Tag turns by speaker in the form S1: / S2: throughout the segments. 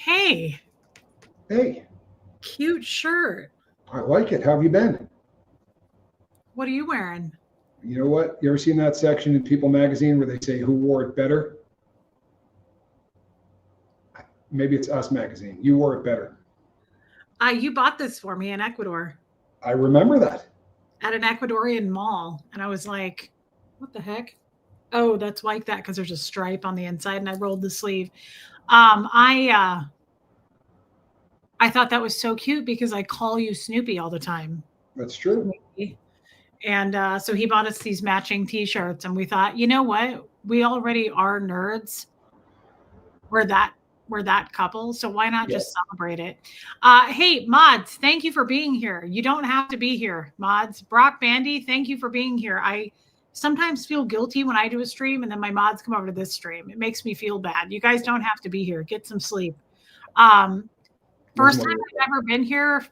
S1: Hey,
S2: Hey,
S1: cute shirt.
S2: I like it. How have you been?
S1: What are you wearing?
S2: You know what? You ever seen that section in People magazine where they say who wore it better? Maybe it's Us magazine. You wore it better.
S1: You bought this for me in Ecuador
S2: I remember that.
S1: at an Ecuadorian mall. And I was like, what the heck? Oh, that's like that because there's a stripe on the inside and I rolled the sleeve. Um, I uh, I thought that was so cute because I call you Snoopy all the time.
S2: That's true.
S1: And so he bought us these matching T-shirts, and we thought, you know what? We already are nerds. We're that we're that couple, so why not
S2: Yeah.
S1: just celebrate it? Hey, mods, thank you for being here. You don't have to be here, mods. Brock Bandy, thank you for being here. I sometimes feel guilty when I do a stream, and then my mods come over to this stream. It makes me feel bad. You guys don't have to be here. Get some sleep. Um, First time I've ever been here.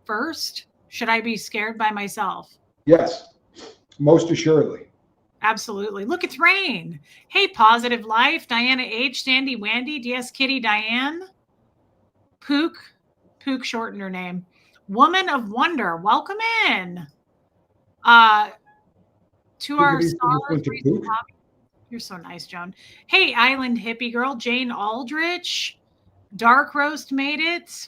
S1: First, should I be scared by myself?
S2: Yes, most assuredly.
S1: Absolutely. Look, it's rain. Hey, Positive Life, Diana H, Sandy Wandy, DS Kitty Diane, Pook shortened her name. Woman of Wonder, welcome in. To our stars. You're so nice, Joan. Hey, Island Hippie Girl, Jane Aldrich, Dark Roast made it.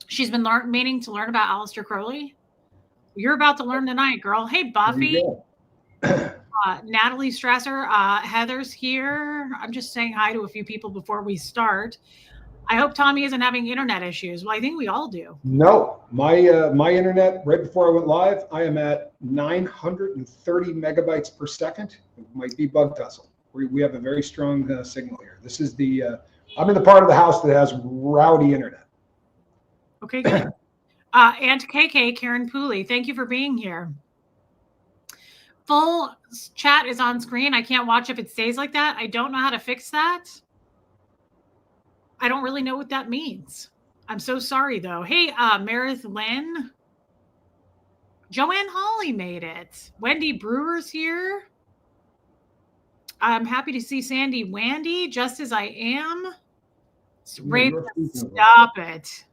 S1: She's been meaning to learn about Aleister Crowley. You're about to learn tonight, girl. Hey, Buffy. Natalie Strasser, Heather's here. I'm just saying hi to a few people before we start. I hope Tommy isn't having internet issues. Well, I think we all do.
S2: No, my internet right before I went live, I am at 930 megabytes per second. It might be bug tussle. We have a very strong signal here. This is I'm in the part of the house that has rowdy internet.
S1: Okay, good. Aunt KK, Karen Pooley, thank you for being here. Full chat is on screen. I can't watch if it stays like that. I don't know how to fix that. I don't really know what that means. I'm so sorry, though. Hey, Meredith Lynn. Joanne Hawley made it. Wendy Brewer's here. I'm happy to see Sandy Wandy, just as I am. Stop it.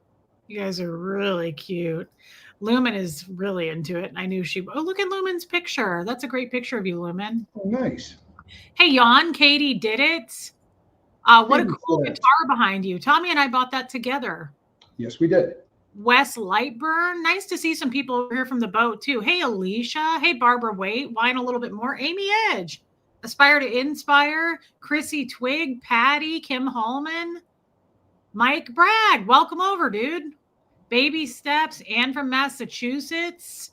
S1: You guys are really cute. Lumen is really into it. And I knew oh, look at Lumen's picture. That's a great picture of you, Lumen.
S2: Oh, nice.
S1: Hey, Jan, Katie did it. What a cool guitar behind you. Tommy and I bought that together.
S2: Yes, we did.
S1: Wes Lightburn. Nice to see some people over here from the boat, too. Hey, Alicia. Hey, Barbara Waite. Whine a little bit more. Amy Edge. Aspire to Inspire. Chrissy Twig. Patty. Kim Hallman. Mike Bragg. Welcome over, dude. Baby Steps. Anne from Massachusetts.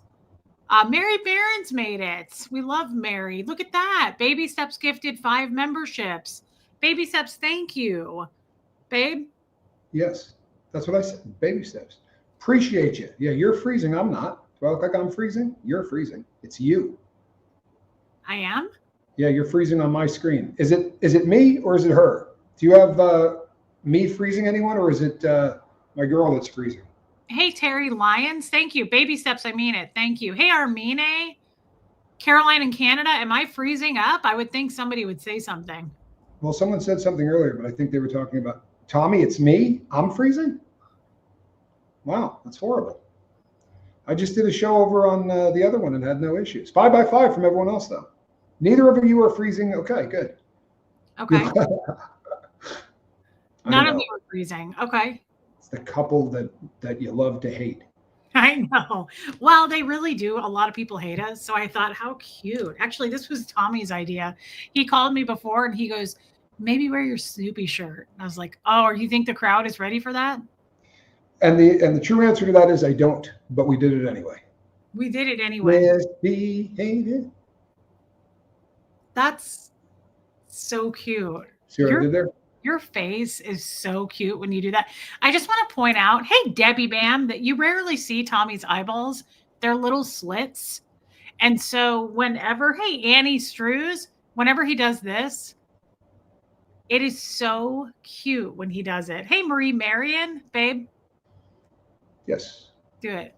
S1: Mary Barron's made it. We love Mary. Look at that. Baby Steps gifted 5 memberships. Baby Steps, thank you. Babe?
S2: Yes, that's what I said. Baby Steps. Appreciate you. Yeah, you're freezing. I'm not. Do I look like I'm freezing? You're freezing. It's you.
S1: I am?
S2: Yeah, you're freezing on my screen. Is it me or is it her? Do you have me freezing anyone, or is it my girl that's freezing?
S1: Hey, Terry Lyons. Thank you. Baby Steps, I mean it. Thank you. Hey, Armine. Caroline in Canada. Am I freezing up? I would think somebody would say something.
S2: Well, someone said something earlier, but I think they were talking about Tommy. It's me. I'm freezing. Wow, that's horrible. I just did a show over on the other one and had no issues. 5 by 5 from everyone else, though. Neither of you are freezing. Okay, good.
S1: Okay. None of you are freezing. Okay.
S2: It's the couple that you love to hate.
S1: I know. Well, they really do. A lot of people hate us. So I thought, how cute. Actually, this was Tommy's idea. He called me before and he goes, maybe wear your Snoopy shirt. And I was like, oh, you think the crowd is ready for that?
S2: And the true answer to that is I don't, but we did it anyway.
S1: We did it anyway.
S2: Misbehaving.
S1: That's so cute.
S2: See what I did there?
S1: Your face is so cute when you do that. I just want to point out, hey, Debbie Bam, that you rarely see Tommy's eyeballs. They're little slits. And so hey, Annie Strews, whenever he does this, it is so cute when he does it. Hey, Marie Marion, babe.
S2: Yes.
S1: Do it.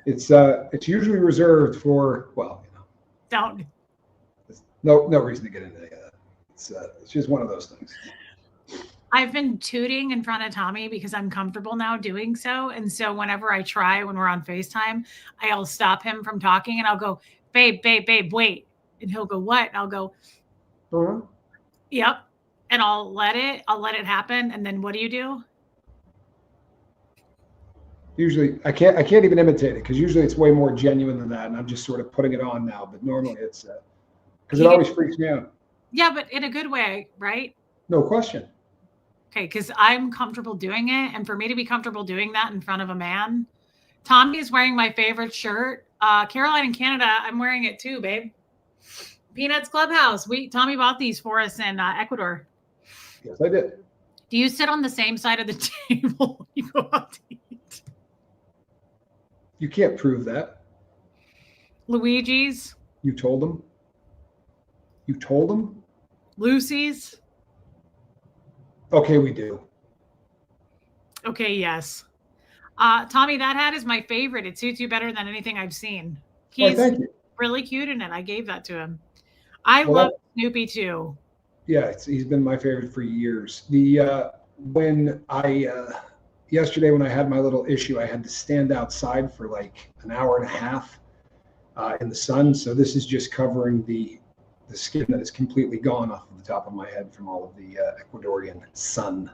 S2: It's usually reserved for, well,
S1: don't.
S2: No reason to get into any of that. It's just one of those things.
S1: I've been tooting in front of Tommy because I'm comfortable now doing so. And so whenever I try when we're on FaceTime, I'll stop him from talking and I'll go, babe, babe, babe, wait. And he'll go, what? And I'll go,
S2: Uh-huh.
S1: yep. And I'll let it happen. And then what do you do?
S2: Usually, I can't even imitate it because usually it's way more genuine than that, and I'm just sort of putting it on now. But normally it's because it always freaks me out.
S1: Yeah, but in a good way, right?
S2: No question.
S1: Okay, because I'm comfortable doing it. And for me to be comfortable doing that in front of a man, Tommy is wearing my favorite shirt. Caroline in Canada, I'm wearing it too, babe. Peanuts Clubhouse. Tommy bought these for us in Ecuador.
S2: Yes, I did.
S1: Do you sit on the same side of the table when you go out to eat?
S2: You can't prove that.
S1: Luigi's?
S2: You told him? You told him?
S1: Lucy's?
S2: Okay, we do.
S1: Okay, yes. Tommy, that hat is my favorite. It suits you better than anything I've seen. He's
S2: thank you.
S1: Really cute in it. I gave that to him. I love Snoopy too.
S2: Yeah, he's been my favorite for years. When I yesterday when I had my little issue, I had to stand outside for like an hour and a half in the sun. So this is just covering the skin that is completely gone off of the top of my head from all of the Ecuadorian sun.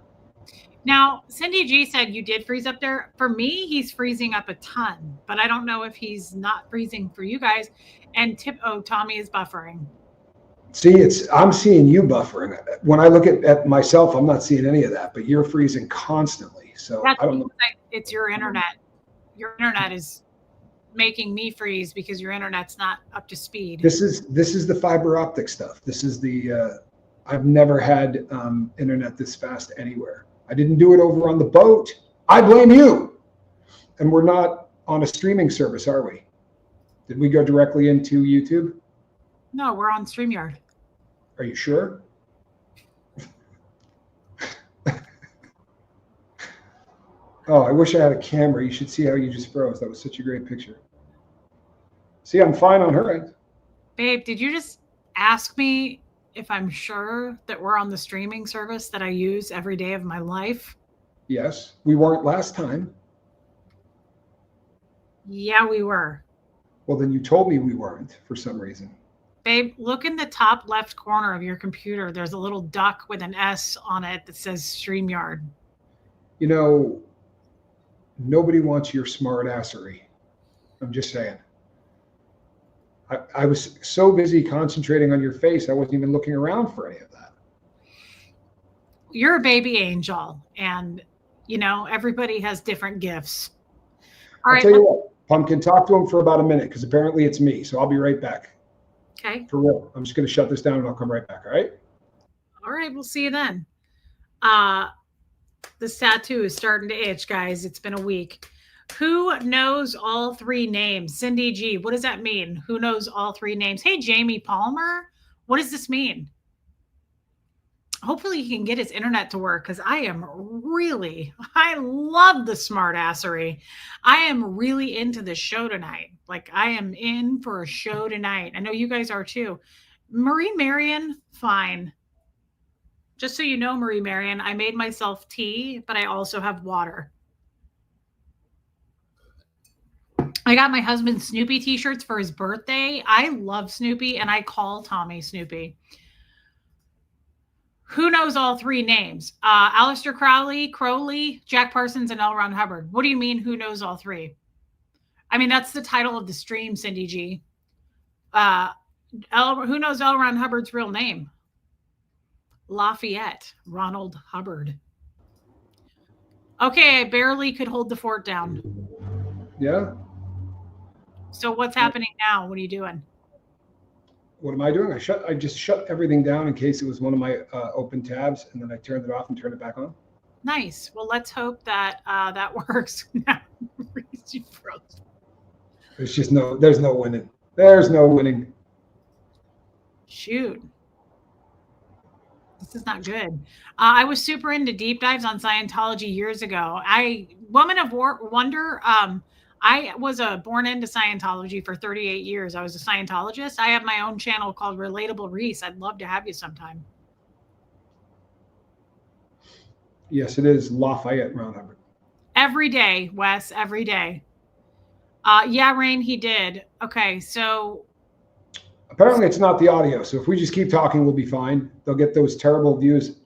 S1: Now, Cindy G said you did freeze up there. For me, he's freezing up a ton, but I don't know if he's not freezing for you guys. And Tommy is buffering.
S2: See, I'm seeing you buffering. When I look at myself, I'm not seeing any of that, but you're freezing constantly. So I don't know.
S1: It's your internet. Your internet is making me freeze because your internet's not up to speed.
S2: This is the fiber optic stuff. This is I've never had internet this fast anywhere. I didn't do it over on the boat. I blame you. And we're not on a streaming service, are we? Did we go directly into YouTube?
S1: No, we're on StreamYard.
S2: Are you sure? Oh, I wish I had a camera. You should see how you just froze. That was such a great picture. See, I'm fine on her end.
S1: Babe, did you just ask me if I'm sure that we're on the streaming service that I use every day of my life?
S2: Yes, we weren't last time.
S1: Yeah, we were.
S2: Well, then you told me we weren't for some reason.
S1: Babe, look in the top left corner of your computer. There's a little duck with an S on it that says StreamYard.
S2: You know, nobody wants your smart assery. I'm just saying. I was so busy concentrating on your face, I wasn't even looking around for any of that.
S1: You're a baby angel, and, everybody has different gifts. All
S2: I'll tell you what, Pumpkin, talk to him for about a minute, because apparently it's me, so I'll be right back.
S1: Okay.
S2: For real. I'm just going to shut this down, and I'll come right back, all right?
S1: All right, we'll see you then. This tattoo is starting to itch, guys. It's been a week. Who knows all three names? Cindy G, what does that mean? Who knows all three names? Hey, Jamie Palmer, what does this mean? Hopefully he can get his internet to work, because I love the smart assery. I am really into this show tonight. Like, I am in for a show tonight. I know you guys are too. Marie Marion, fine. Just so you know, Marie Marion, I made myself tea, but I also have water. I got my husband Snoopy t-shirts for his birthday. I love Snoopy, and I call Tommy Snoopy. Who knows all three names? Aleister Crowley, Jack Parsons, and L. Ron Hubbard. What do you mean, who knows all three? I mean, that's the title of the stream, Cindy G. Who knows L. Ron Hubbard's real name? Lafayette, Ronald Hubbard. Okay, I barely could hold the fort down.
S2: Yeah.
S1: So what's happening now? What are you doing?
S2: What am I doing? I just shut everything down in case it was one of my open tabs, and then I turned it off and turned it back on.
S1: Nice. Well, let's hope that that works. Now,
S2: there's no winning. There's no winning.
S1: Shoot. This is not good. I was super into deep dives on Scientology years ago. Woman of Wonder, I was born into Scientology for 38 years. I was a Scientologist. I have my own channel called Relatable Reese. I'd love to have you sometime.
S2: Yes, it is Lafayette, Mount Hubbard.
S1: Every day, Wes, every day. Yeah, Rain, he did. Okay, so
S2: apparently it's not the audio. So if we just keep talking, we'll be fine. They'll get those terrible views.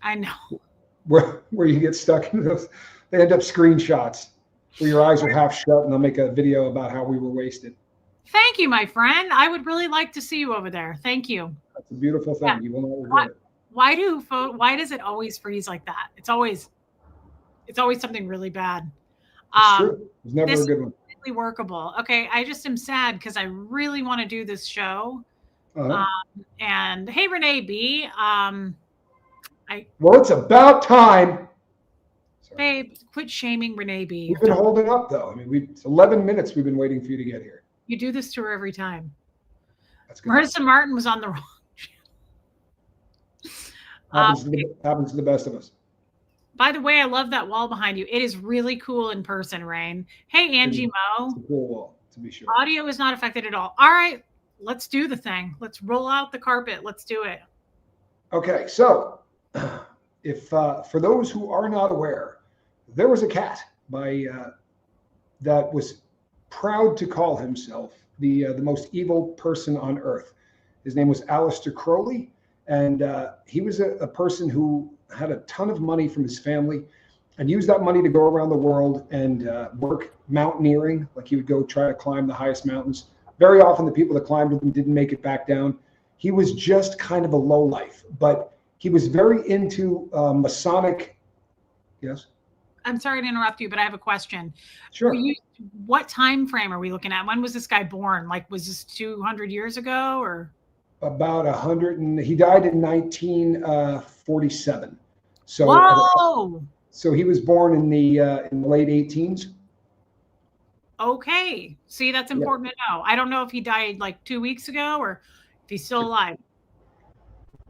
S1: I know.
S2: Where you get stuck in those, they end up screenshots where your eyes are half shut and they'll make a video about how we were wasted.
S1: Thank you, my friend. I would really like to see you over there. Thank you.
S2: That's a beautiful thing. Yeah. You will not regret it.
S1: Why does it always freeze like that? It's always something really bad.
S2: It's true. It's never a good one.
S1: Really workable. Okay, I just am sad because I really want to do this show. And hey, Renee B.
S2: Well, it's about time. Sorry.
S1: Babe, quit shaming Renee B.
S2: We've been holding up though. I mean, it's 11 minutes we've been waiting for you to get here.
S1: You do this to her every time.
S2: That's good.
S1: Marissa Martin was on the wrong channel.
S2: Happens to the best of us.
S1: By the way, I love that wall behind you. It is really cool in person, Rain. Hey, Angie Mo.
S2: It's a cool wall, to be sure.
S1: Audio is not affected at all. All right, let's do the thing. Let's roll out the carpet. Let's do it.
S2: Okay, so if for those who are not aware, there was a cat that was proud to call himself the most evil person on earth. His name was Aleister Crowley, and he was a person who had a ton of money from his family and used that money to go around the world and work mountaineering. Like he would go try to climb the highest mountains. Very often the people that climbed with him didn't make it back down. He was just kind of a lowlife, but he was very into Masonic. Yes?
S1: I'm sorry to interrupt you, but I have a question.
S2: Sure.
S1: What time frame are we looking at? When was this guy born? Like, was this 200 years ago or?
S2: About 100, and he died in 1947. So,
S1: whoa!
S2: So he was born in the late 18s.
S1: Okay, see, that's important to know. I don't know if he died like 2 weeks ago or if he's still alive.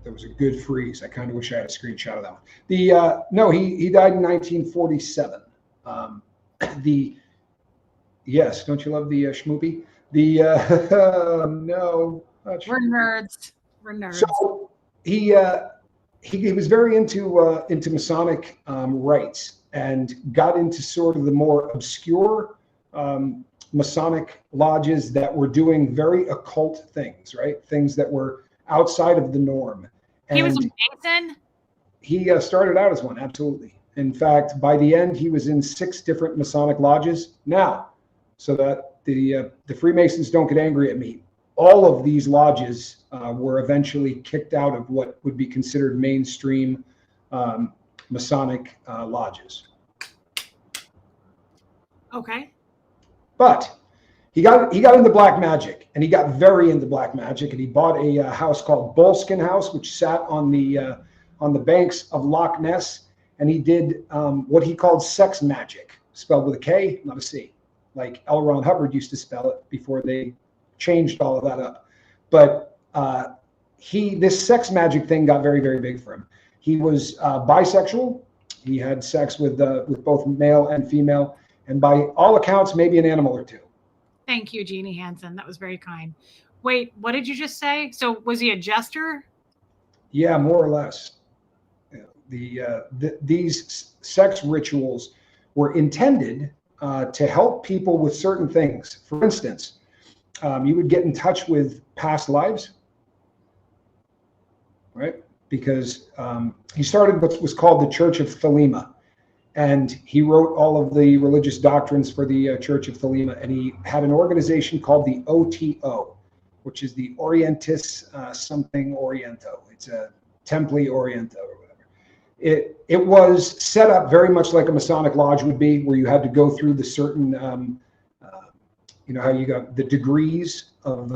S2: There was a good freeze. I kind of wish I had a screenshot of that one. No, he died in 1947. Yes, don't you love the schmoopy? No.
S1: We're nerds.
S2: So he was very into Masonic rites and got into sort of the more obscure Masonic lodges that were doing very occult things, right? Things that were outside of the norm. And
S1: he was a Mason?
S2: He started out as one, absolutely. In fact, by the end, he was in 6 different Masonic lodges. Now, so that the Freemasons don't get angry at me, all of these lodges were eventually kicked out of what would be considered mainstream Masonic lodges.
S1: Okay.
S2: But he got into black magic, and he got very into black magic, and he bought a house called Boleskine House, which sat on the banks of Loch Ness, and he did what he called sex magic, spelled with a K, not a C, like L. Ron Hubbard used to spell it before they changed all of that up. But this sex magic thing got very, very big for him. He was bisexual. He had sex with both male and female, and by all accounts, maybe an animal or two.
S1: Think you, Jeannie Hansen. That was very kind. Wait, what did you just say? So was he a jester?
S2: Yeah, more or less. These sex rituals were intended to help people with certain things. For instance, you would get in touch with past lives, right? Because he started what was called the Church of Thelema. And he wrote all of the religious doctrines for the Church of Thelema. And he had an organization called the OTO, which is the Orientis something Oriento. It's a Templi Oriento or whatever. It was set up very much like a Masonic lodge would be, where you had to go through the certain, how you got the degrees of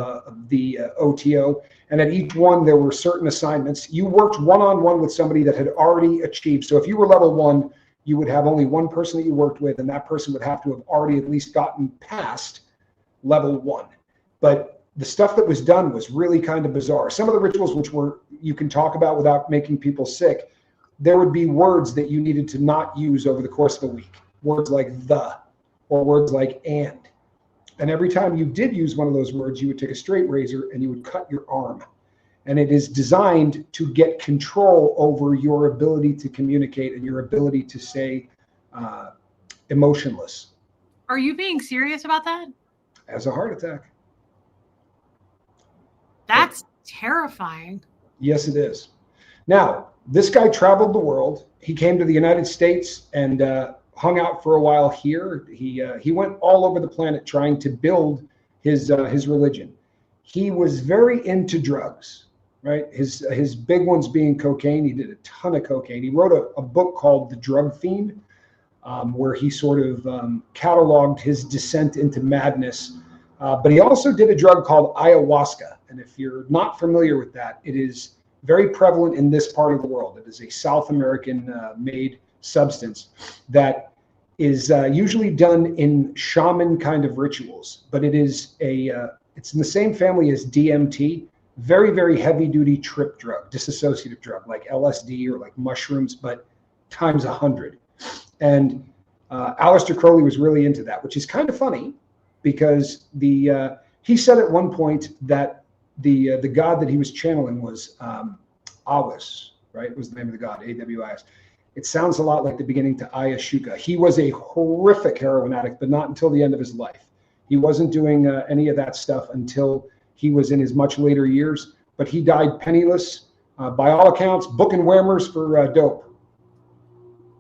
S2: the OTO. And at each one, there were certain assignments. You worked one-on-one with somebody that had already achieved. So if you were level 1, you would have only one person that you worked with, and that person would have to have already at least gotten past level 1. But the stuff that was done was really kind of bizarre. Some of the rituals, which you can talk about without making people sick, there would be words that you needed to not use over the course of a week. Words like the, or words like and. And every time you did use one of those words, you would take a straight razor and you would cut your arm. And it is designed to get control over your ability to communicate and your ability to stay emotionless.
S1: Are you being serious about that?
S2: As a heart attack.
S1: That's terrifying.
S2: Yes, it is. Now, this guy traveled the world. He came to the United States and hung out for a while here. He went all over the planet trying to build his religion. He was very into drugs, right? His big ones being cocaine. He did a ton of cocaine. He wrote a book called The Drug Fiend, where he sort of cataloged his descent into madness. But he also did a drug called ayahuasca. And if you're not familiar with that, it is very prevalent in this part of the world. It is a South American made substance that is usually done in shaman kind of rituals. But it is it's in the same family as DMT, very, very heavy duty trip drug, dissociative drug, like LSD or like mushrooms, but times 100. And Aleister Crowley was really into that, which is kind of funny because he said at one point that the god that he was channeling was Awis, right? Was the name of the god, AWIS. It sounds a lot like the beginning to Ayashuka. He was a horrific heroin addict, but not until the end of his life. He wasn't doing any of that stuff until he was in his much later years, but he died penniless, by all accounts, booking Whamers for dope,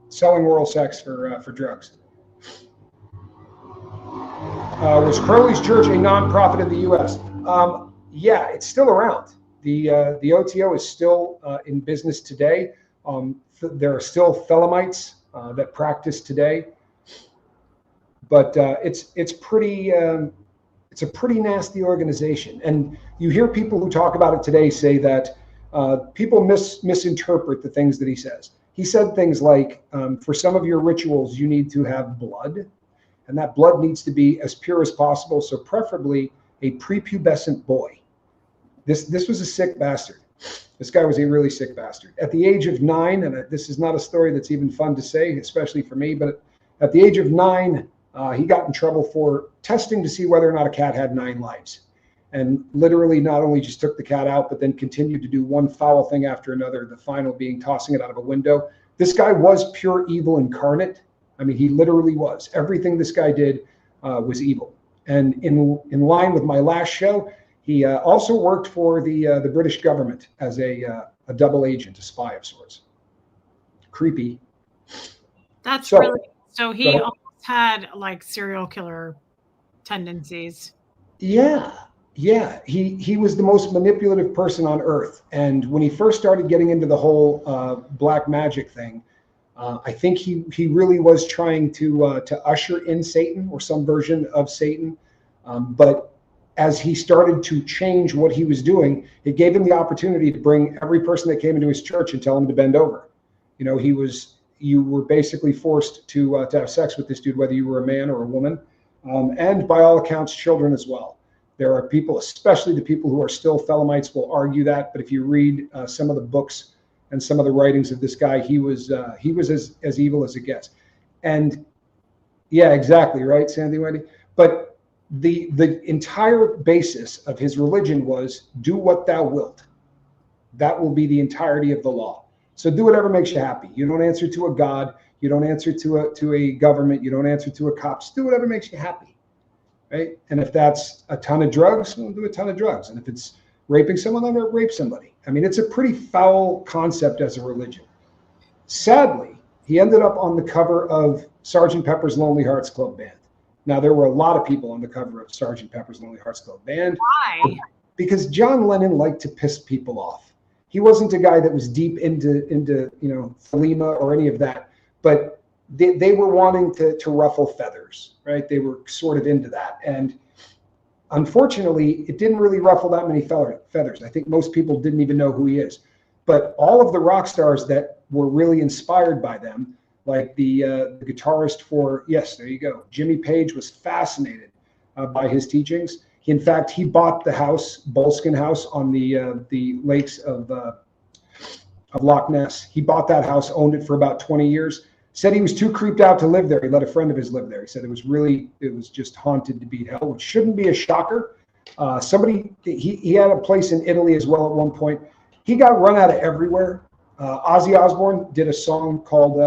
S2: selling oral sex for drugs. Was Crowley's church a nonprofit in the U.S.? Yeah, it's still around. The OTO is still in business today. There are still Thelemites that practice today, but it's a pretty nasty organization. And you hear people who talk about it today say that people misinterpret the things that he says. He said things like, for some of your rituals, you need to have blood, and that blood needs to be as pure as possible. So preferably a prepubescent boy. This was a sick bastard. This guy was a really sick bastard. At the age of 9, and this is not a story that's even fun to say, especially for me, but at the age of 9, he got in trouble for testing to see whether or not a cat had 9 lives. And literally not only just took the cat out, but then continued to do one foul thing after another, the final being tossing it out of a window. This guy was pure evil incarnate. I mean, he literally was. Everything this guy did was evil. And in line with my last show, he also worked for the British government as a double agent, a spy of sorts. Creepy.
S1: That's really, so he almost had like serial killer tendencies.
S2: Yeah. He was the most manipulative person on earth. And when he first started getting into the whole black magic thing, I think he really was trying to usher in Satan or some version of Satan. But as he started to change what he was doing, it gave him the opportunity to bring every person that came into his church and tell him to bend over. You know, you were basically forced to have sex with this dude, whether you were a man or a woman, and by all accounts, children as well. There are people, especially the people who are still Thelemites, will argue that. But if you read some of the books and some of the writings of this guy, he was as evil as it gets. And yeah, exactly right, Sandy Wendy. But the entire basis of his religion was do what thou wilt. That will be the entirety of the law. So do whatever makes you happy. You don't answer to a god. You don't answer to a government. You don't answer to a cop. Just do whatever makes you happy. Right? And if that's a ton of drugs, we'll do a ton of drugs. And if it's raping someone, then rape somebody. I mean, it's a pretty foul concept as a religion. Sadly, he ended up on the cover of Sgt. Pepper's Lonely Hearts Club Band. Now, there were a lot of people on the cover of Sgt. Pepper's Lonely Hearts Club Band.
S1: Why?
S2: Because John Lennon liked to piss people off. He wasn't a guy that was deep into Thelema or any of that, but they were wanting to ruffle feathers, right? They were sort of into that. And unfortunately, it didn't really ruffle that many feathers. I think most people didn't even know who he is. But all of the rock stars that were really inspired by them, like the guitarist for, yes, there you go, Jimmy Page, was fascinated by his teachings. In fact, he bought the house, Boleskine House, on the lakes of Loch Ness. He bought that house, owned it for about 20 years. Said he was too creeped out to live there. He let a friend of his live there. He said it was just haunted to beat hell, which shouldn't be a shocker. Somebody, he had a place in Italy as well at one point. He got run out of everywhere. Ozzy Osbourne did a song called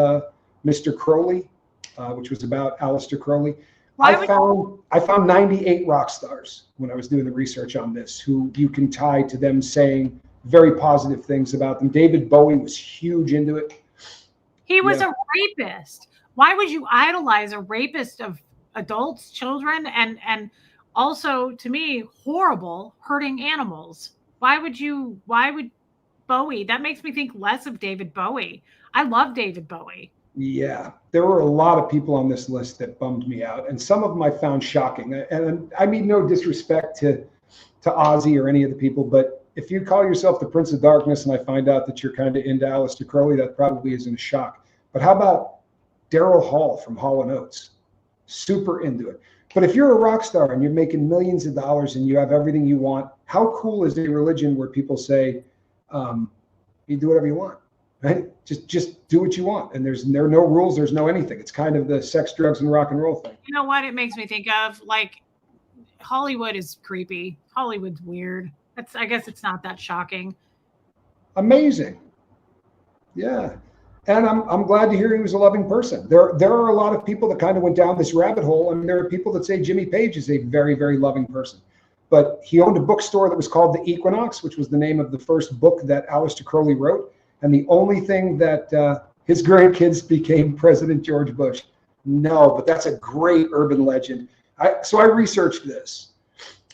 S2: Mr. Crowley, which was about Aleister Crowley. I found 98 rock stars when I was doing the research on this, who you can tie to them saying very positive things about them. David Bowie was huge into it.
S1: He was a rapist. Why would you idolize a rapist of adults, children, and also, to me, horrible, hurting animals? Why would Bowie? That makes me think less of David Bowie. I love David Bowie.
S2: Yeah, there were a lot of people on this list that bummed me out, and some of them I found shocking. And I mean no disrespect to Ozzy or any of the people, but if you call yourself the Prince of Darkness and I find out that you're kind of into Aleister Crowley, that probably isn't a shock. But how about Daryl Hall from Hall & Oates? Super into it. But if you're a rock star and you're making millions of dollars and you have everything you want, how cool is a religion where people say, you do whatever you want, right? Just do what you want. And there are no rules. There's no anything. It's kind of the sex, drugs, and rock and roll thing.
S1: You know what it makes me think of? Like, Hollywood is creepy. Hollywood's weird. I guess it's not that shocking.
S2: Amazing. Yeah. And I'm glad to hear he was a loving person. There are a lot of people that kind of went down this rabbit hole. I mean, there are people that say Jimmy Page is a very, very loving person. But he owned a bookstore that was called The Equinox, which was the name of the first book that Aleister Crowley wrote. And the only thing that his grandkids became President George Bush. No, but that's a great urban legend. So I researched this.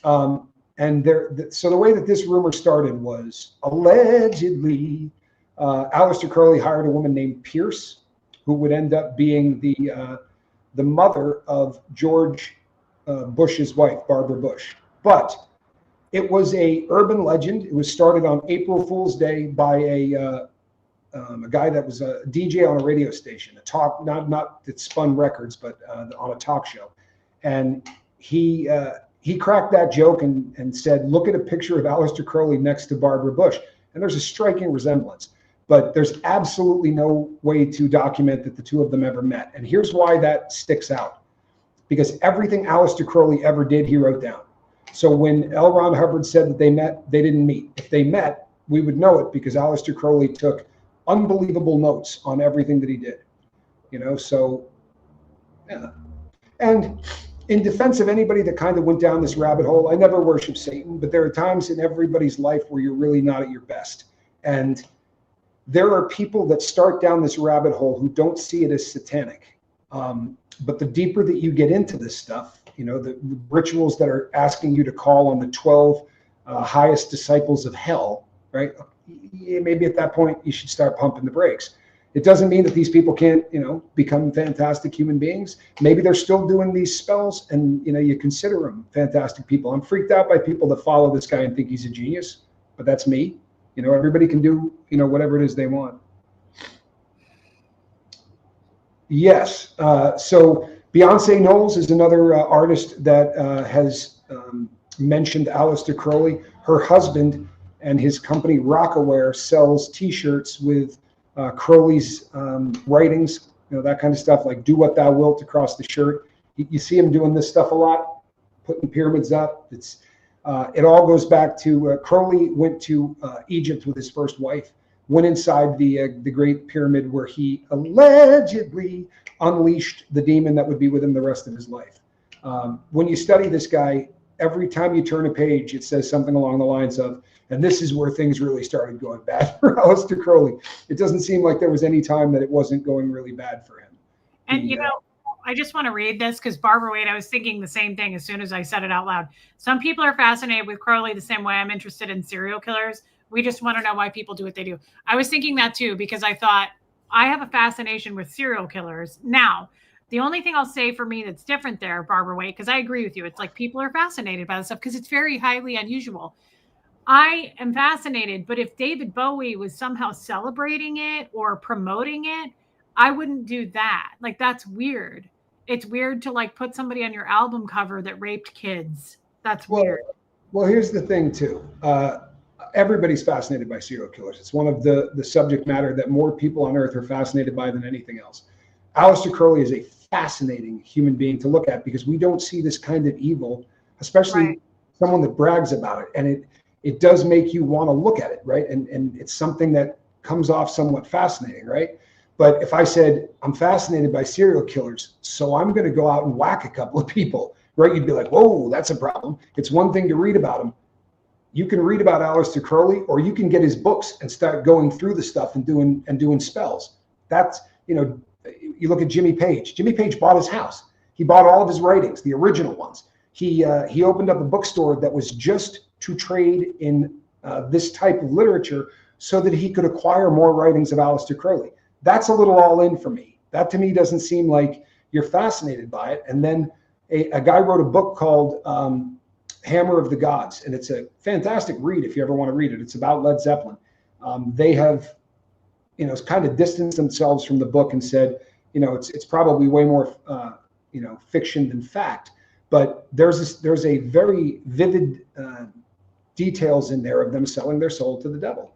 S2: So the way that this rumor started was allegedly Aleister Crowley hired a woman named Pierce, who would end up being the mother of George Bush's wife, Barbara Bush. But it was a urban legend. It was started on April Fool's Day by a guy that was a DJ on a radio station, not that spun records, but on a talk show. And he cracked that joke and said, look at a picture of Aleister Crowley next to Barbara Bush. And there's a striking resemblance. But there's absolutely no way to document that the two of them ever met. And here's why that sticks out. Because everything Aleister Crowley ever did, he wrote down. So when L. Ron Hubbard said that they met, they didn't meet. If they met, we would know it because Aleister Crowley took unbelievable notes on everything that he did. So, yeah. And in defense of anybody that kind of went down this rabbit hole, I never worship Satan, but there are times in everybody's life where you're really not at your best. And there are people that start down this rabbit hole who don't see it as satanic. But the deeper that you get into this stuff, the rituals that are asking you to call on the 12 highest disciples of hell, right? Maybe at that point you should start pumping the brakes. It doesn't mean that these people can't, become fantastic human beings. Maybe they're still doing these spells and, you consider them fantastic people. I'm freaked out by people that follow this guy and think he's a genius, but that's me. Everybody can do, whatever it is they want. Yes. So Beyonce Knowles is another artist that has mentioned Aleister Crowley. Her husband and his company Rockaware sells T-shirts with Crowley's writings, that kind of stuff, like "Do what thou wilt" across the shirt. You see him doing this stuff a lot, putting pyramids up. It all goes back to Crowley went to Egypt with his first wife, went inside the Great Pyramid where he allegedly unleashed the demon that would be with him the rest of his life. When you study this guy, every time you turn a page, it says something along the lines of, and this is where things really started going bad for Aleister Crowley. It doesn't seem like there was any time that it wasn't going really bad for him.
S1: And, I just want to read this because Barbara Wade, I was thinking the same thing as soon as I said it out loud. Some people are fascinated with Crowley the same way I'm interested in serial killers. We just want to know why people do what they do. I was thinking that too, because I thought I have a fascination with serial killers. Now, the only thing I'll say for me that's different there, Barbara Wade, because I agree with you. It's like people are fascinated by this stuff because it's very highly unusual. I am fascinated, but if David Bowie was somehow celebrating it or promoting it, I wouldn't do that. Like, that's weird. It's weird to put somebody on your album cover that raped kids. That's weird.
S2: Well, here's the thing too. Everybody's fascinated by serial killers. It's one of the subject matter that more people on earth are fascinated by than anything else. Aleister Crowley is a fascinating human being to look at because we don't see this kind of evil, especially someone that brags about it, and it does make you want to look at it, right? And it's something that comes off somewhat fascinating, right? But if I said, I'm fascinated by serial killers, so I'm going to go out and whack a couple of people, right? You'd be like, whoa, that's a problem. It's one thing to read about them. You can read about Aleister Crowley, or you can get his books and start going through the stuff and doing spells. That's, you look at Jimmy Page. Jimmy Page bought his house. He bought all of his writings, the original ones. He opened up a bookstore that was just to trade in this type of literature so that he could acquire more writings of Aleister Crowley. That's a little all in for me. That to me doesn't seem like you're fascinated by it. And then a guy wrote a book called Hammer of the Gods, and it's a fantastic read if you ever want to read it. It's about Led Zeppelin. They have, kind of distanced themselves from the book and said, it's probably way more, fiction than fact. But there's a very vivid details in there of them selling their soul to the devil.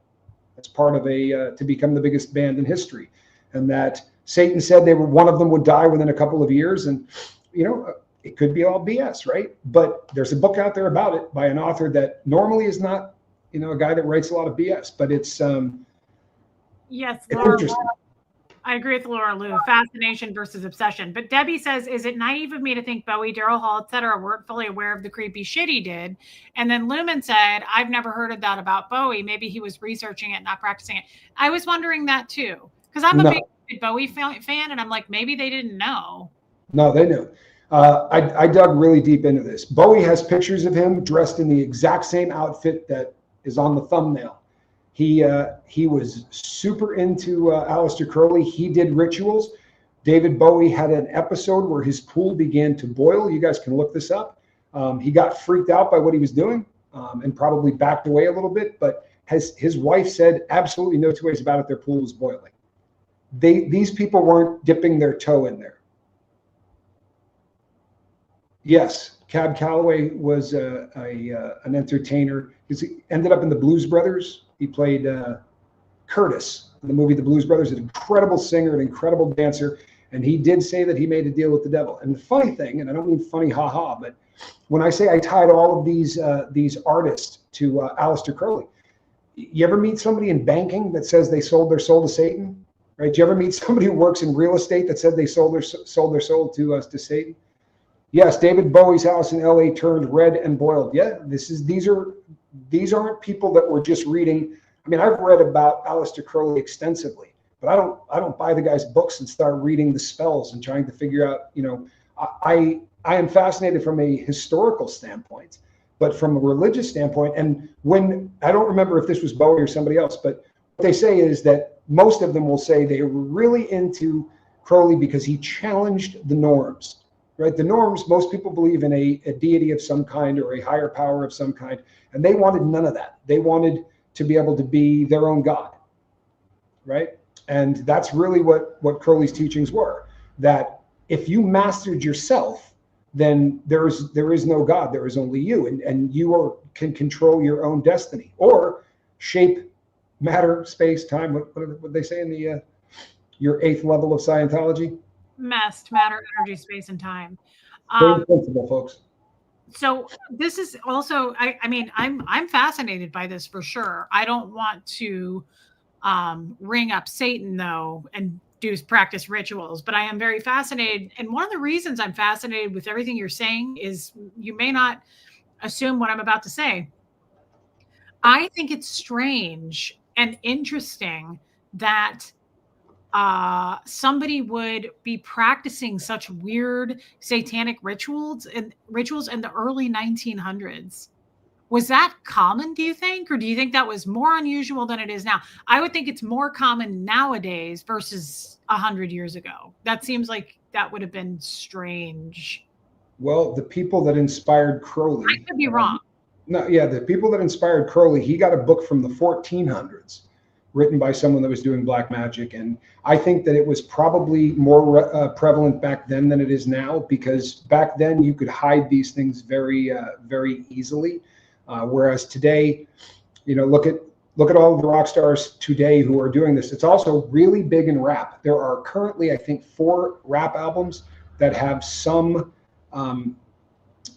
S2: That's part of to become the biggest band in history, and that Satan said one of them would die within a couple of years, and it could be all BS, right? But there's a book out there about it by an author that normally is not, a guy that writes a lot of BS, but it's
S1: yes,
S2: it's
S1: Laura,
S2: interesting.
S1: I agree with Laura Lou. Fascination versus obsession. But Debbie says, is it naive of me to think Bowie, Daryl Hall, etc., weren't fully aware of the creepy shit he did? And then Lumen said, I've never heard of that about Bowie. Maybe he was researching it, not practicing it. I was wondering that too, because I'm a big Bowie fan, and I'm like, maybe they didn't know.
S2: No, they knew. I dug really deep into this. Bowie has pictures of him dressed in the exact same outfit that is on the thumbnail. He was super into Aleister Crowley. He did rituals. David Bowie had an episode where his pool began to boil. You guys can look this up. He got freaked out by what he was doing and probably backed away a little bit. But his wife said absolutely no two ways about it, their pool was boiling. These people weren't dipping their toe in there. Yes, Cab Calloway was an entertainer. He ended up in the Blues Brothers. He played Curtis in the movie The Blues Brothers, an incredible singer, an incredible dancer. And he did say that he made a deal with the devil. And the funny thing, and I don't mean funny ha-ha, but when I say I tied all of these artists to Aleister Crowley, you ever meet somebody in banking that says they sold their soul to Satan? Right? Do you ever meet somebody who works in real estate that said they sold their soul to Satan? Yes, David Bowie's house in LA turned red and boiled. Yeah, these aren't people that were just reading. I mean, I've read about Aleister Crowley extensively, but I don't buy the guy's books and start reading the spells and trying to figure out, I am fascinated from a historical standpoint, but from a religious standpoint. And when I don't remember if this was Bowie or somebody else, but what they say is that most of them will say they were really into Crowley because he challenged the norms. Right? The norms, most people believe in a deity of some kind or a higher power of some kind, and they wanted none of that. They wanted to be able to be their own God, right? And that's really what Crowley's teachings were, that if you mastered yourself, then there is no God, there is only you, and you can control your own destiny or shape matter, space, time, what they say in your 8th level of Scientology?
S1: Matter, energy, space, and time.
S2: Very principle, folks.
S1: So this is also, I mean, I'm fascinated by this for sure. I don't want to ring up Satan though and practice rituals, but I am very fascinated. And one of the reasons I'm fascinated with everything you're saying is you may not assume what I'm about to say. I think it's strange and interesting that somebody would be practicing such weird satanic rituals in the early 1900s. Was that common, do you think? Or do you think that was more unusual than it is now? I would think it's more common nowadays versus 100 years ago. That seems like that would have been strange.
S2: Well, the people that inspired Crowley.
S1: I could be wrong.
S2: No, yeah, the people that inspired Crowley, he got a book from the 1400s written by someone that was doing black magic. And I think that it was probably more prevalent back then than it is now, because back then you could hide these things very, very easily. Whereas today, look at all of the rock stars today who are doing this. It's also really big in rap. There are currently, I think, 4 rap albums that have some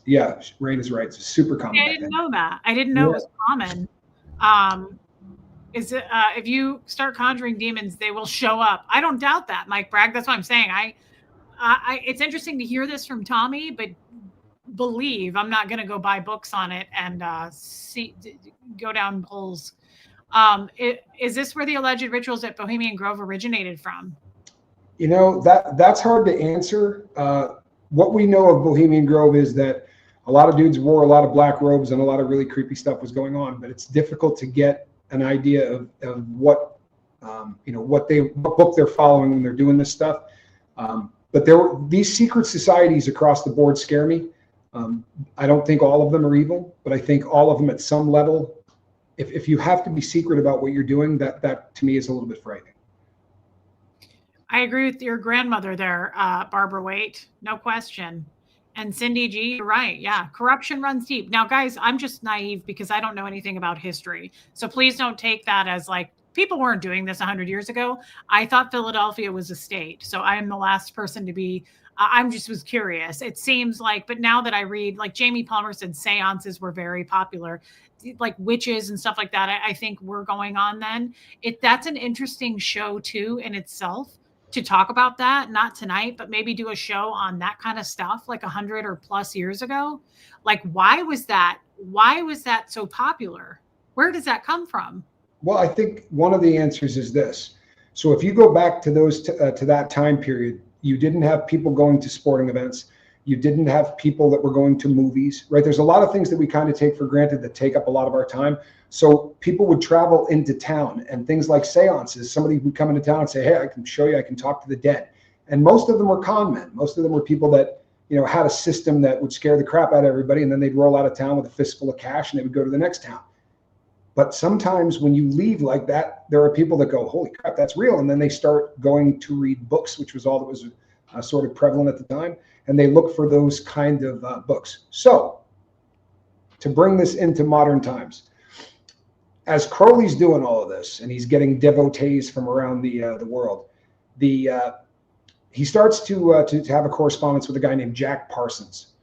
S2: Yeah, Rain is right. It's super common.
S1: I didn't know that. I didn't know it was common. Is it if you start conjuring demons, they will show up. I don't doubt that, Mike Bragg. That's what I'm saying. It's interesting to hear this from Tommy, but believe I'm not going to go buy books on it and go down holes. Is this where the alleged rituals at Bohemian Grove originated from?
S2: You know, that's hard to answer. What we know of Bohemian Grove is that a lot of dudes wore a lot of black robes and a lot of really creepy stuff was going on, but it's difficult to get an idea of what, what book they're following when they're doing this stuff. But these secret societies across the board scare me. I don't think all of them are evil, but I think all of them at some level, if you have to be secret about what you're doing, that to me is a little bit frightening.
S1: I agree with your grandmother there, Barbara Waite, no question. And Cindy G, you're right. Yeah, corruption runs deep. Now, guys, I'm just naive because I don't know anything about history. So please don't take that as like people weren't doing this 100 years ago. I thought Philadelphia was a state. So I am the last person to be, I'm just was curious. It seems like, but now that I read, like Jamie Palmer said, seances were very popular, like witches and stuff like that. I think we're going on then. That's an interesting show too in itself. To talk about that, not tonight, but maybe do a show on that kind of stuff like 100 or plus years ago. Like, why was that so popular? Where does that come from?
S2: Well, I think one of the answers is this. So if you go back to to that time period, you didn't have people going to sporting events. You didn't have people that were going to movies, right? There's a lot of things that we kind of take for granted that take up a lot of our time. So people would travel into town and things like seances. Somebody would come into town and say, hey, I can show you, I can talk to the dead. And most of them were con men. Most of them were people that, had a system that would scare the crap out of everybody. And then they'd roll out of town with a fistful of cash and they would go to the next town. But sometimes when you leave like that, there are people that go, holy crap, that's real. And then they start going to read books, which was all that was sort of prevalent at the time. And they look for those kind of books. So to bring this into modern times, as Crowley's doing all of this and he's getting devotees from around the world, he starts to have a correspondence with a guy named Jack Parsons.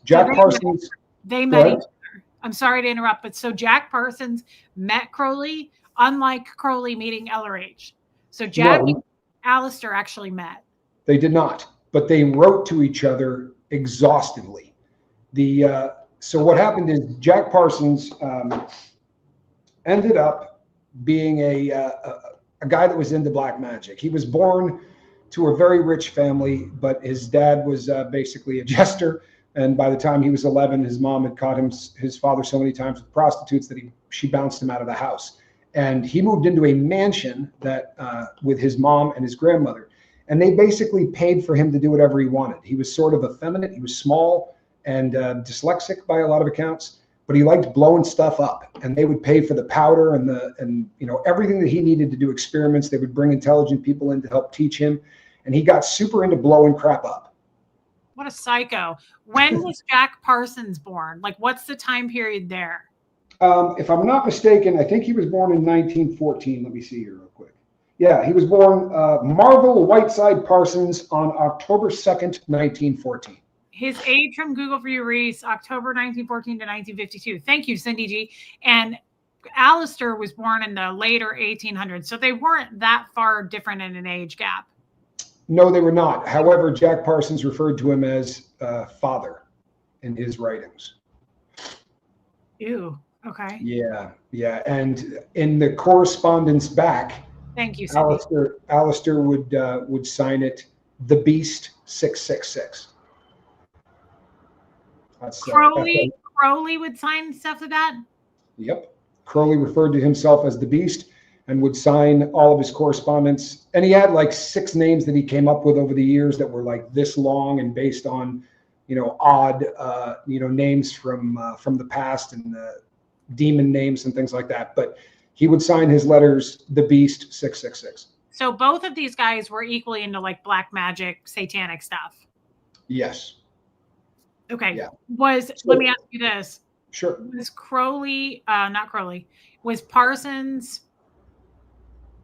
S2: Parsons.
S1: They met each other. I'm sorry to interrupt, but so Jack Parsons met Crowley, unlike Crowley meeting LRH. So Jack and Aleister actually met.
S2: They did not, but they wrote to each other exhaustively. So what happened is Jack Parsons ended up being a guy that was into black magic. He was born to a very rich family, but his dad was basically a jester. And by the time he was 11, his mom had caught his father so many times with prostitutes that she bounced him out of the house. And he moved into a mansion that with his mom and his grandmother. And they basically paid for him to do whatever he wanted. He was sort of effeminate. He was small and dyslexic by a lot of accounts, but he liked blowing stuff up. And they would pay for the powder and everything that he needed to do experiments. They would bring intelligent people in to help teach him. And he got super into blowing crap up.
S1: What a psycho. When was Jack Parsons born? Like, what's the time period there?
S2: If I'm not mistaken, I think he was born in 1914. Let me see here real quick. Yeah, he was born Marvel Whiteside Parsons on October 2nd, 1914.
S1: His age from Google for you, Reese, October 1914 to 1952. Thank you, Cindy G. And Aleister was born in the later 1800s, so they weren't that far different in an age gap.
S2: No, they were not. However, Jack Parsons referred to him as father in his writings.
S1: Ew. Okay.
S2: Yeah. And in the correspondence back,
S1: thank you, Cindy.
S2: Aleister would sign it, The Beast 666.
S1: Crowley would sign stuff to that?
S2: Yep. Crowley referred to himself as the Beast and would sign all of his correspondence. And he had like 6 names that he came up with over the years that were like this long and based on, odd, names from the past and demon names and things like that. But he would sign his letters, The Beast 666.
S1: So both of these guys were equally into like black magic, satanic stuff.
S2: Yes.
S1: Okay. Yeah. Let me ask you this.
S2: Sure.
S1: Was Crowley, not Crowley, was Parsons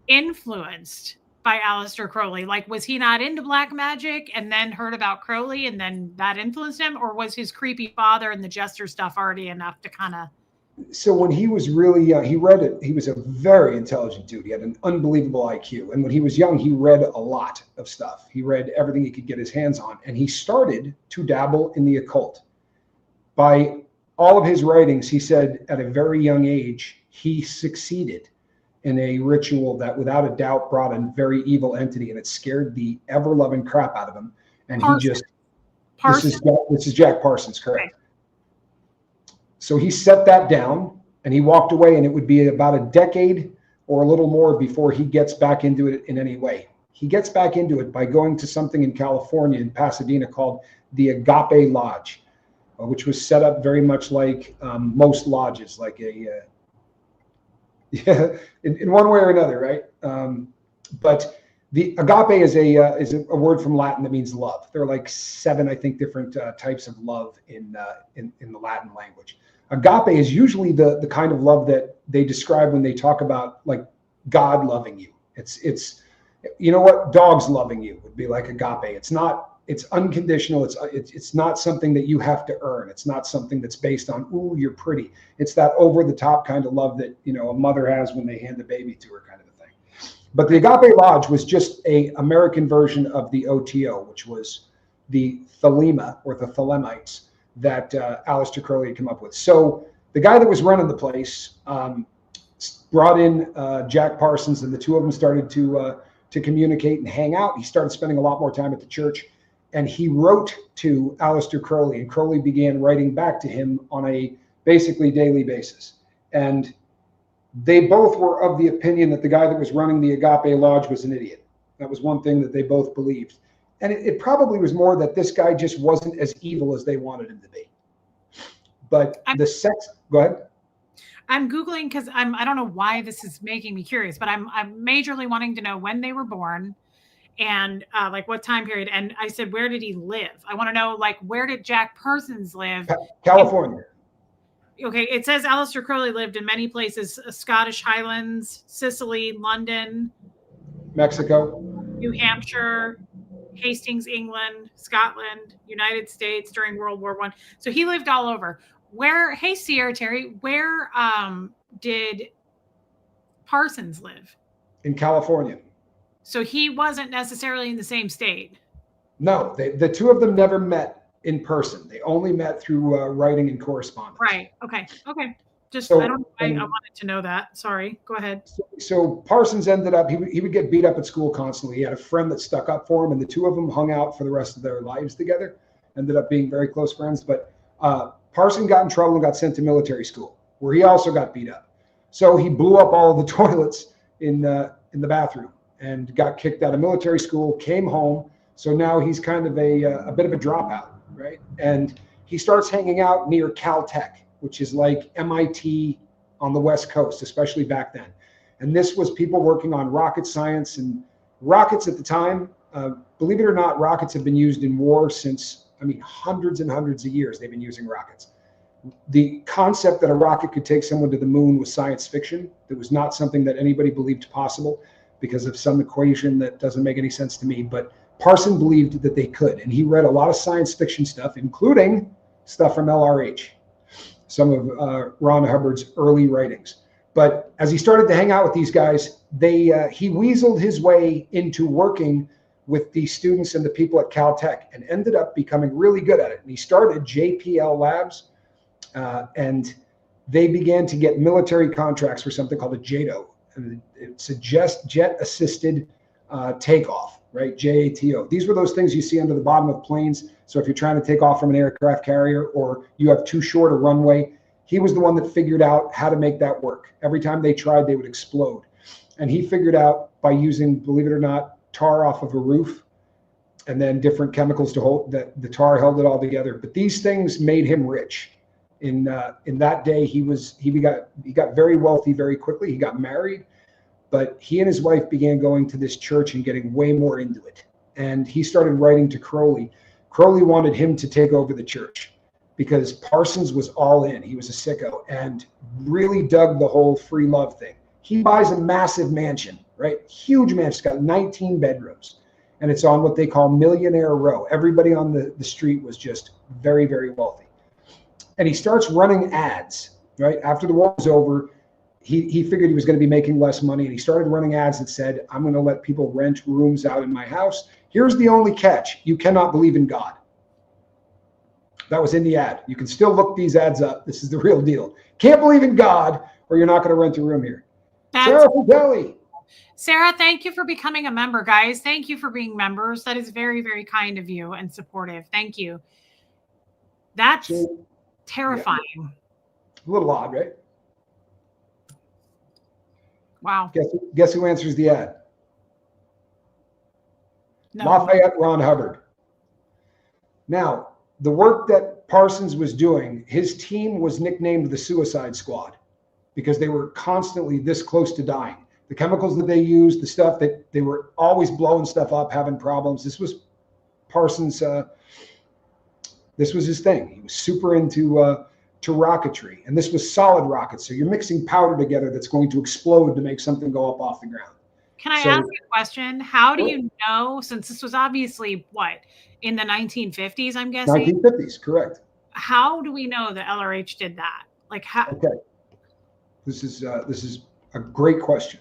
S1: influenced by Aleister Crowley? Like, was he not into black magic and then heard about Crowley and then that influenced him? Or was his creepy father and the jester stuff already enough to kind of...
S2: So when he was really young, he read it. He was a very intelligent dude. He had an unbelievable IQ. And when he was young, he read a lot of stuff. He read everything he could get his hands on. And he started to dabble in the occult. By all of his writings, he said at a very young age, he succeeded in a ritual that without a doubt brought a very evil entity, and it scared the ever-loving crap out of him. And
S1: Parsons.
S2: he just,
S1: Parsons?
S2: This is Jack Parsons, correct.
S1: Okay.
S2: So he set that down and he walked away, and it would be about a decade or a little more before he gets back into it in any way. He gets back into it by going to something in California, in Pasadena, called the Agape Lodge, which was set up very much like most lodges, like a, in one way or another, right? But the agape is a word from Latin that means love. There are like 7, I think, different types of love in the Latin language. Agape is usually the kind of love that they describe when they talk about like God loving you. It's you know what, dogs loving you would be like agape. It's unconditional. It's not something that you have to earn. It's not something that's based on, ooh, you're pretty. It's that over the top kind of love that, you know, a mother has when they hand a baby to her, kind of a thing. But the Agape Lodge was just a American version of the OTO, which was the Thelema or the Thelemites that Aleister Crowley had come up with. So the guy that was running the place brought in Jack Parsons, and the two of them started to communicate and hang out. He started spending a lot more time at the church, and he wrote to Aleister Crowley, and Crowley began writing back to him on a basically daily basis. And they both were of the opinion that the guy that was running the Agape Lodge was an idiot. That was one thing that they both believed. And it probably was more that this guy just wasn't as evil as they wanted him to be. But go ahead.
S1: I'm Googling because I don't know why this is making me curious, but I'm majorly wanting to know when they were born and like what time period. And I said, where did he live? I want to know, like, where did Jack Parsons live?
S2: California.
S1: Okay, it says Aleister Crowley lived in many places: Scottish Highlands, Sicily, London,
S2: Mexico,
S1: New Hampshire, Hastings, England, Scotland, United States during World War I. So he lived all over. Hey, Sierra Terry, where did Parsons live?
S2: In California.
S1: So he wasn't necessarily in the same state.
S2: No, the two of them never met in person. They only met through writing and correspondence.
S1: Right. Okay. Just I wanted to know that. Sorry. Go ahead.
S2: So Parsons ended up, he would get beat up at school constantly. He had a friend that stuck up for him, and the two of them hung out for the rest of their lives together. Ended up being very close friends. But Parsons got in trouble and got sent to military school, where he also got beat up. So he blew up all of the toilets in the bathroom and got kicked out of military school, came home. So now he's kind of a bit of a dropout, right? And he starts hanging out near Caltech, which is like MIT on the West Coast, especially back then. And this was people working on rocket science, and rockets at the time, believe it or not, rockets have been used in war since, hundreds and hundreds of years they've been using rockets. The concept that a rocket could take someone to the moon was science fiction. It was not something that anybody believed possible because of some equation that doesn't make any sense to me. But Parsons believed that they could, and he read a lot of science fiction stuff, including stuff from LRH, some of Ron Hubbard's early writings. But as he started to hang out with these guys, he weaseled his way into working with the students and the people at Caltech, and ended up becoming really good at it. And he started JPL Labs, and they began to get military contracts for something called a JATO. And it's a jet-assisted takeoff, right? JATO. These were those things you see under the bottom of planes. So if you're trying to take off from an aircraft carrier, or you have too short a runway, he was the one that figured out how to make that work. Every time they tried, they would explode. And he figured out by using, believe it or not, tar off of a roof, and then different chemicals to hold that. The tar held it all together. But these things made him rich. In that day, he got very wealthy very quickly. He got married, but he and his wife began going to this church and getting way more into it. And he started writing to Crowley. Crowley wanted him to take over the church because Parsons was all in. He was a sicko and really dug the whole free love thing. He buys a massive mansion right? Huge mansion. It's got 19 bedrooms. And it's on what they call Millionaire Row. Everybody on the street was just very, very wealthy. And he starts running ads, right? After the war was over, he figured he was going to be making less money. And he started running ads that said, I'm going to let people rent rooms out in my house. Here's the only catch. You cannot believe in God. That was in the ad. You can still look these ads up. This is the real deal. Can't believe in God or you're not going to rent a room here. Sarah Fidelli.
S1: Sarah, thank you for becoming a member, guys. Thank you for being members. That is very, very kind of you and supportive. Thank you. That's terrifying.
S2: Yeah. A little odd, right?
S1: Wow.
S2: Guess who answers the ad?
S1: No.
S2: Lafayette Ron Hubbard. Now, the work that Parsons was doing, his team was nicknamed the Suicide Squad because they were constantly this close to dying. The chemicals that they used, the stuff that they were always blowing stuff up, having problems. This was Parsons. This was his thing. He was super into to rocketry, and this was solid rockets. So you're mixing powder together that's going to explode to make something go up off the ground.
S1: Can I ask you a question? How do you know, since this was obviously what, in the 1950s, I'm guessing?
S2: 1950s, correct.
S1: How do we know that LRH did that? Like how?
S2: Okay, this is a great question.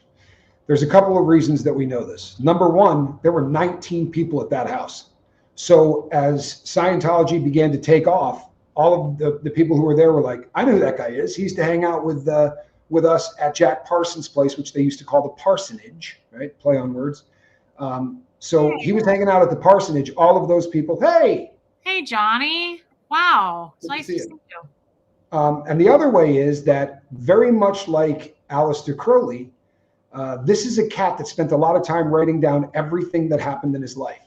S2: There's a couple of reasons that we know this. Number one, there were 19 people at that house. So as Scientology began to take off, all of the people who were there were like, I know who that guy is. He used to hang out with us at Jack Parsons' place, which they used to call the parsonage, right? Play on words. So he was hanging out at the parsonage. All of those people, hey,
S1: Johnny. Wow. It's nice to see you.
S2: And the other way is that very much like Aleister Crowley, this is a cat that spent a lot of time writing down everything that happened in his life,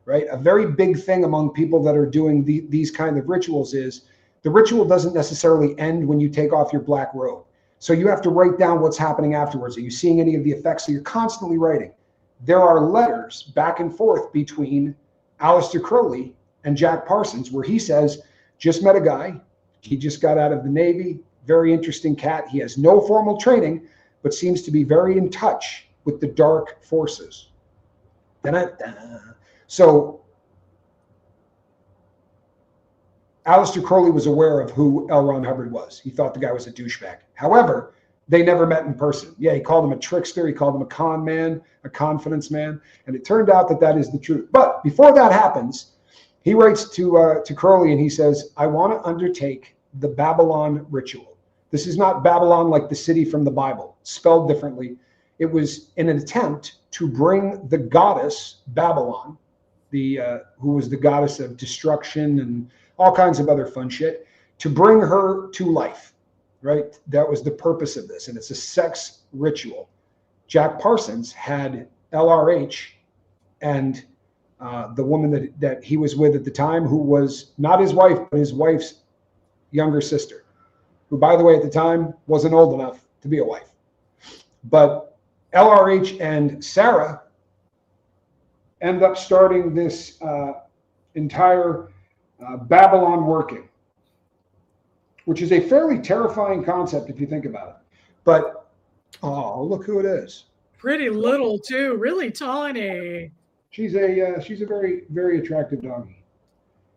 S2: right? A very big thing among people that are doing these kind of rituals is the ritual doesn't necessarily end when you take off your black robe. So you have to write down what's happening afterwards. Are you seeing any of the effects? So you're constantly writing. There are letters back and forth between Aleister Crowley and Jack Parsons where he says, just met a guy. He just got out of the Navy. Very interesting cat. He has no formal training, but seems to be very in touch with the dark forces. So Aleister Crowley was aware of who L. Ron Hubbard was. He thought the guy was a douchebag. However, they never met in person. Yeah, he called him a trickster. He called him a con man, a confidence man. And it turned out that that is the truth. But before that happens, he writes to Crowley and he says, I want to undertake the Babylon ritual. This is not Babylon like the city from the Bible, spelled differently. It was in an attempt to bring the goddess Babylon, who was the goddess of destruction and all kinds of other fun shit, to bring her to life, right? That was the purpose of this. And it's a sex ritual. Jack Parsons had LRH and the woman that he was with at the time, who was not his wife, but his wife's younger sister, who, by the way, at the time wasn't old enough to be a wife. But LRH and Sarah end up starting this entire Babylon working, which is a fairly terrifying concept if you think about it. But, oh, look who it is.
S1: Pretty little, too. Really tiny.
S2: She's a very, very attractive doggy.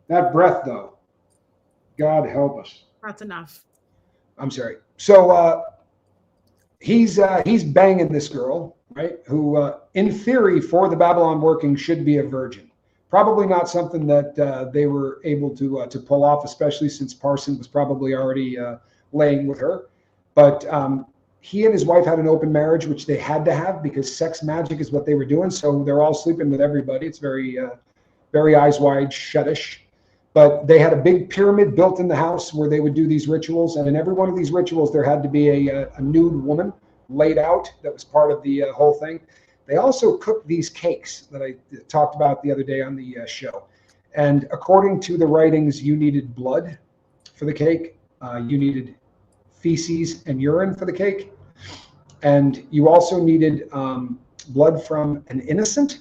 S2: That breath, though, God help us.
S1: That's enough.
S2: I'm sorry. So he's banging this girl, right? Who, in theory, for the Babylon working, should be a virgin. Probably not something that they were able to pull off, especially since Parsons was probably already laying with her. But he and his wife had an open marriage, which they had to have because sex magic is what they were doing. So they're all sleeping with everybody. It's very, very eyes wide shutish. But they had a big pyramid built in the house where they would do these rituals. And in every one of these rituals, there had to be a nude woman laid out. That was part of the whole thing. They also cooked these cakes that I talked about the other day on the show. And according to the writings, you needed blood for the cake. You needed feces and urine for the cake. And you also needed blood from an innocent,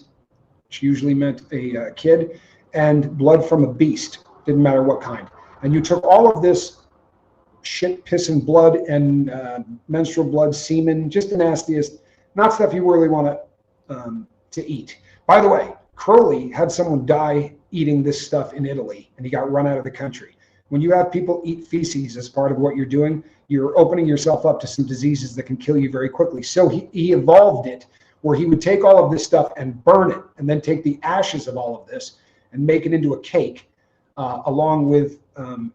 S2: which usually meant a kid, and blood from a beast. Didn't matter what kind. And you took all of this shit, piss, and blood and menstrual blood, semen, just the nastiest not stuff you really want to eat. By the way, Crowley had someone die eating this stuff in Italy, and he got run out of the country. When you have people eat feces as part of what you're doing, you're opening yourself up to some diseases that can kill you very quickly. So he evolved it where he would take all of this stuff and burn it, and then take the ashes of all of this and make it into a cake, along with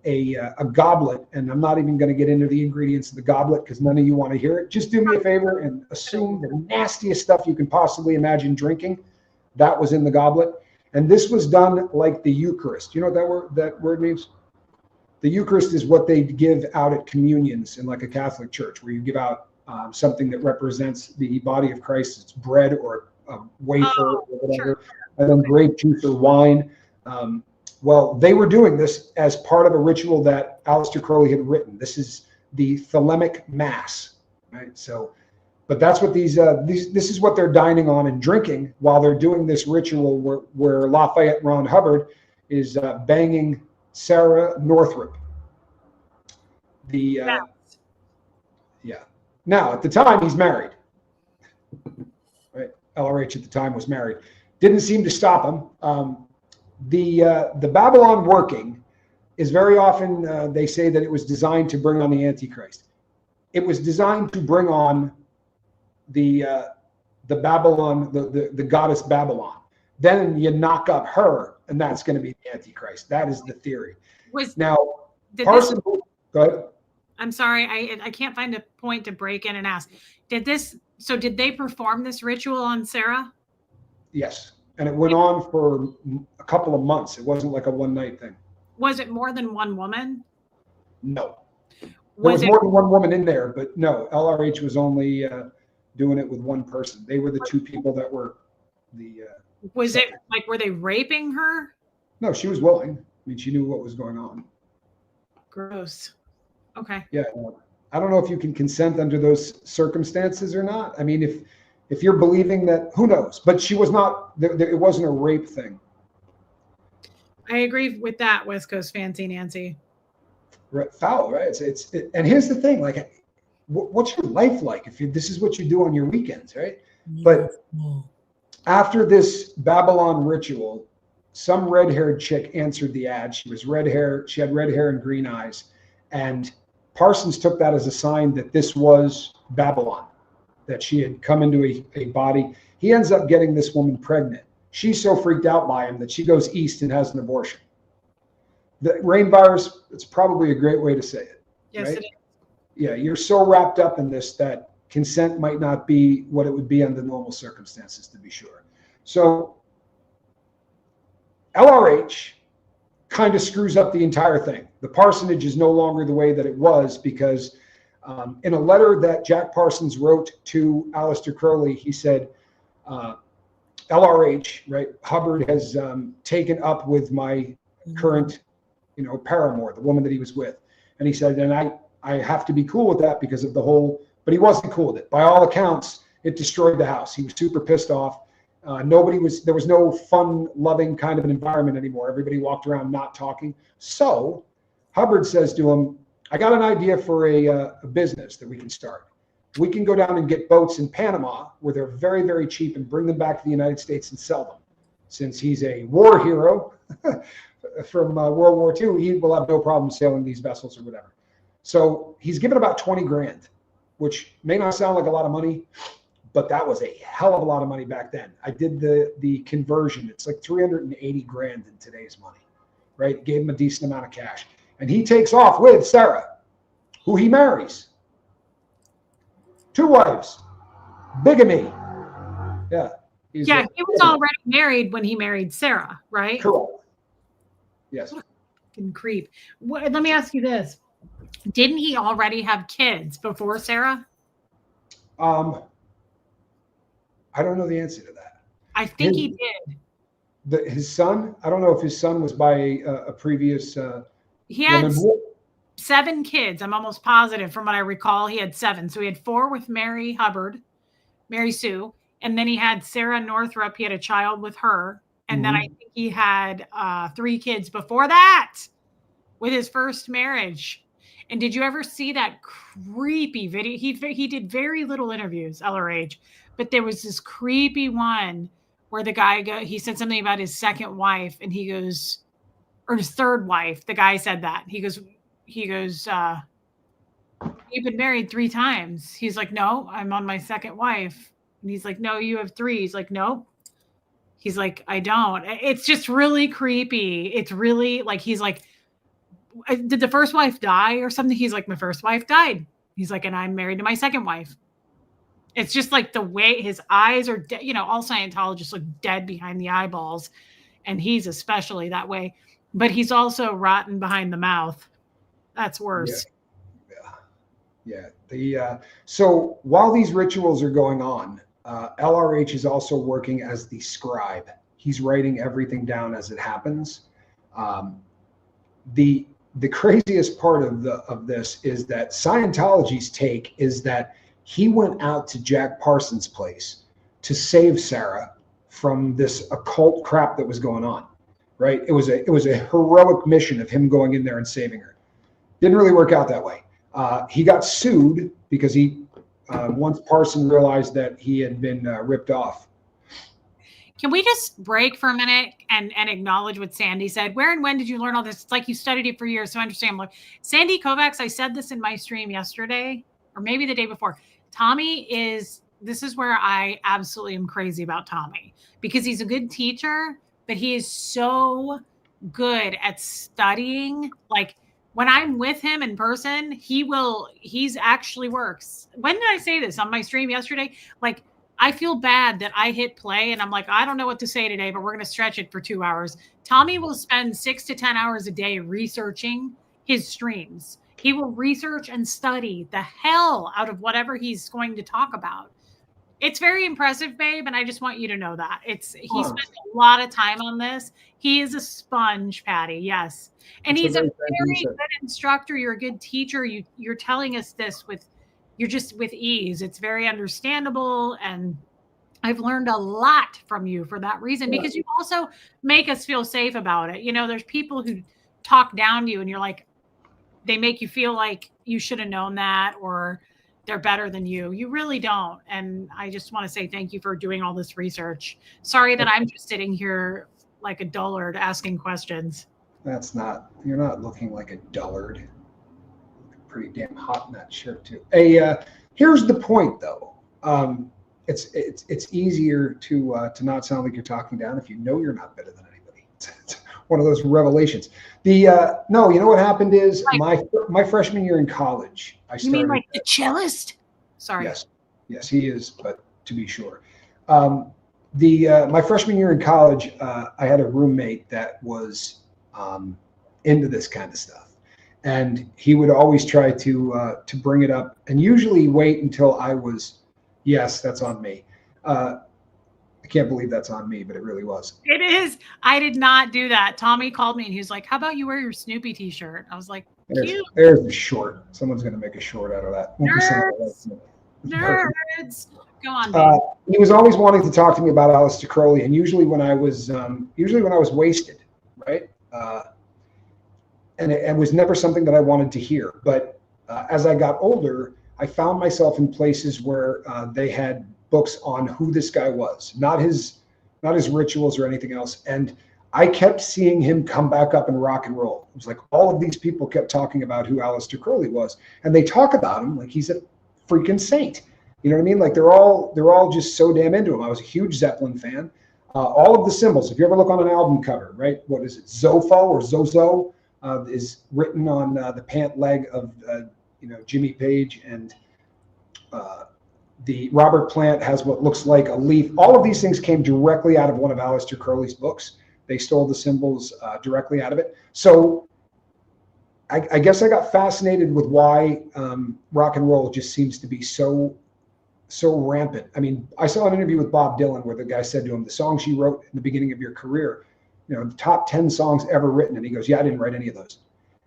S2: a goblet. And I'm not even going to get into the ingredients of the goblet because none of you want to hear it. Just do me a favor and assume the nastiest stuff you can possibly imagine drinking, that was in the goblet. And this was done like the Eucharist. You know what that word means? The Eucharist is what they give out at communions in like a Catholic church, where you give out something that represents the body of Christ. It's bread or a wafer or whatever, and then grape juice or wine. Well, they were doing this as part of a ritual that Aleister Crowley had written. This is the Thelemic Mass, right? So, but that's what this is what they're dining on and drinking while they're doing this ritual where Lafayette Ron Hubbard is banging Sarah Northrop. Yeah. Now, at the time, he's married. Right? LRH at the time was married. Didn't seem to stop him. The Babylon working is very often, they say that it was designed to bring on the Antichrist. It was designed to bring on the Babylon, the goddess Babylon. Then you knock up her, and that's going to be the Antichrist. That is the theory. Parsons, go ahead.
S1: I'm sorry, I can't find a point to break in and ask. Did they perform this ritual on Sarah?
S2: Yes. And it went on for a couple of months. It wasn't like a one-night thing.
S1: Was it more than one woman?
S2: No. There was more than one woman in there, but no, LRH was only doing it with one person. They were the two people that were the...
S1: Was it like, were they raping her?
S2: No, she was willing. I mean, she knew what was going on.
S1: Gross. Okay.
S2: Yeah. I don't know if you can consent under those circumstances or not. I mean, if you're believing that, who knows? But she was not, it wasn't a rape thing.
S1: I agree with that, West Coast Fancy Nancy.
S2: Foul, right? And here's the thing, like, what's your life like if this is what you do on your weekends, right? But after this Babylon ritual, some red-haired chick answered the ad. She was red hair. She had red hair and green eyes. And Parsons took that as a sign that this was Babylon, that she had come into a body. He ends up getting this woman pregnant. She's so freaked out by him that she goes east and has an abortion. The rain virus, it's probably a great way to say it.
S1: Yes,
S2: right?
S1: it is.
S2: Yeah, you're so wrapped up in this that consent might not be what it would be under normal circumstances, to be sure. So LRH kind of screws up the entire thing. The parsonage is no longer the way that it was because in a letter that Jack Parsons wrote to Aleister Crowley, he said, LRH, right, Hubbard has taken up with my current, paramour, the woman that he was with. And he said, and I have to be cool with that because of the whole, but he wasn't cool with it. By all accounts, it destroyed the house. He was super pissed off. There was no fun, loving kind of an environment anymore. Everybody walked around not talking. So Hubbard says to him, I got an idea for a business that we can start. We can go down and get boats in Panama where they're very, very cheap and bring them back to the United States and sell them. Since he's a war hero from World War II, he will have no problem sailing these vessels or whatever. So he's given about 20 grand, which may not sound like a lot of money, but that was a hell of a lot of money back then. I did the conversion. It's like 380 grand in today's money, right? Gave him a decent amount of cash. And he takes off with Sarah, who he marries. 2 wives. Bigamy. Yeah.
S1: He was already married when he married Sarah, right?
S2: Correct. Yes.
S1: Fucking creep. Let me ask you this. Didn't he already have kids before Sarah?
S2: I don't know the answer to that.
S1: I think he did.
S2: His son? I don't know if his son was by a previous
S1: he had 7 kids. I'm almost positive from what I recall. He had 7. So he had 4 with Mary Hubbard, Mary Sue. And then he had Sarah Northrop. He had a child with her. And then I think he had 3 kids before that with his first marriage. And did you ever see that creepy video? He did very little interviews, LRH. But there was this creepy one where the guy he said something about his second wife, and he goes, or his third wife. The guy said that. He goes, you've been married 3 times. He's like, no, I'm on my second wife. And he's like, no, you have 3. He's like, nope. He's like, I don't. It's just really creepy. It's really like, he's like, did the first wife die or something? He's like, my first wife died. He's like, and I'm married to my second wife. It's just like the way his eyes are, all Scientologists look dead behind the eyeballs. And he's especially that way. But he's also rotten behind the mouth. That's worse.
S2: Yeah. So while these rituals are going on, LRH is also working as the scribe. He's writing everything down as it happens. The craziest part of this is that Scientology's take is that he went out to Jack Parsons' place to save Sarah from this occult crap that was going on. Right? It was a heroic mission of him going in there and saving her. Didn't really work out that way. He got sued because once Parsons realized that he had been ripped off.
S1: Can we just break for a minute and acknowledge what Sandy said? Where and when did you learn all this? It's like you studied it for years, so I understand. Look, Sandy Kovacs, I said this in my stream yesterday, or maybe the day before. This is where I absolutely am crazy about Tommy, because he's a good teacher, but he is so good at studying. Like, when I'm with him in person, he's actually works. When did I say this on my stream yesterday? Like, I feel bad that I hit play and I'm like, I don't know what to say today, but we're going to stretch it for 2 hours. Tommy will spend 6 to 10 hours a day researching his streams. He will research and study the hell out of whatever he's going to talk about. It's very impressive, babe, and I just want you to know that. He spent a lot of time on this. He is a sponge, Patty, yes. And he's a very good instructor. You're a good teacher. You're telling us this with ease. It's very understandable, and I've learned a lot from you for that reason, because you also make us feel safe about it. There's people who talk down to you, and you're like, they make you feel like you should have known that, or they're better than you. You really don't. And I just want to say thank you for doing all this research. Sorry that I'm just sitting here like a dullard asking questions.
S2: You're not looking like a dullard. Pretty damn hot in that shirt too. Here's the point though. It's easier to not sound like you're talking down if you know you're not better than anybody. It's one of those revelations. No, you know what happened is my freshman year in college, I started. You mean
S1: like the cellist? Sorry.
S2: Yes, he is, but to be sure. My freshman year in college, I had a roommate that was into this kind of stuff, and he would always try to bring it up, and usually wait until I was. Yes, that's on me. I can't believe that's on me, but it really was.
S1: It is. I did not do that. Tommy called me and he was like, how about you wear your Snoopy t-shirt? I was like, cute.
S2: There's a short. Someone's going to make a short out of that.
S1: Nerds. Go on, babe.
S2: He was always wanting to talk to me about Aleister Crowley, and usually when I was wasted, right? And it was never something that I wanted to hear. But as I got older, I found myself in places where they had books on who this guy was, not his rituals or anything else. And I kept seeing him come back up in rock and roll. It was like all of these people kept talking about who Aleister Crowley was, and they talk about him like he's a freaking saint. You know what I mean? Like they're all just so damn into him. I was a huge Zeppelin fan. All of the symbols, if you ever look on an album cover, right? What is it? Zofo or Zozo is written on the pant leg of Jimmy Page, and the Robert Plant has what looks like a leaf. All of these things came directly out of one of Aleister Crowley's books. They stole the symbols directly out of it. So I guess I got fascinated with why rock and roll just seems to be so rampant. I mean, I saw an interview with Bob Dylan where the guy said to him, the songs you wrote in the beginning of your career, the top 10 songs ever written. And he goes, yeah, I didn't write any of those.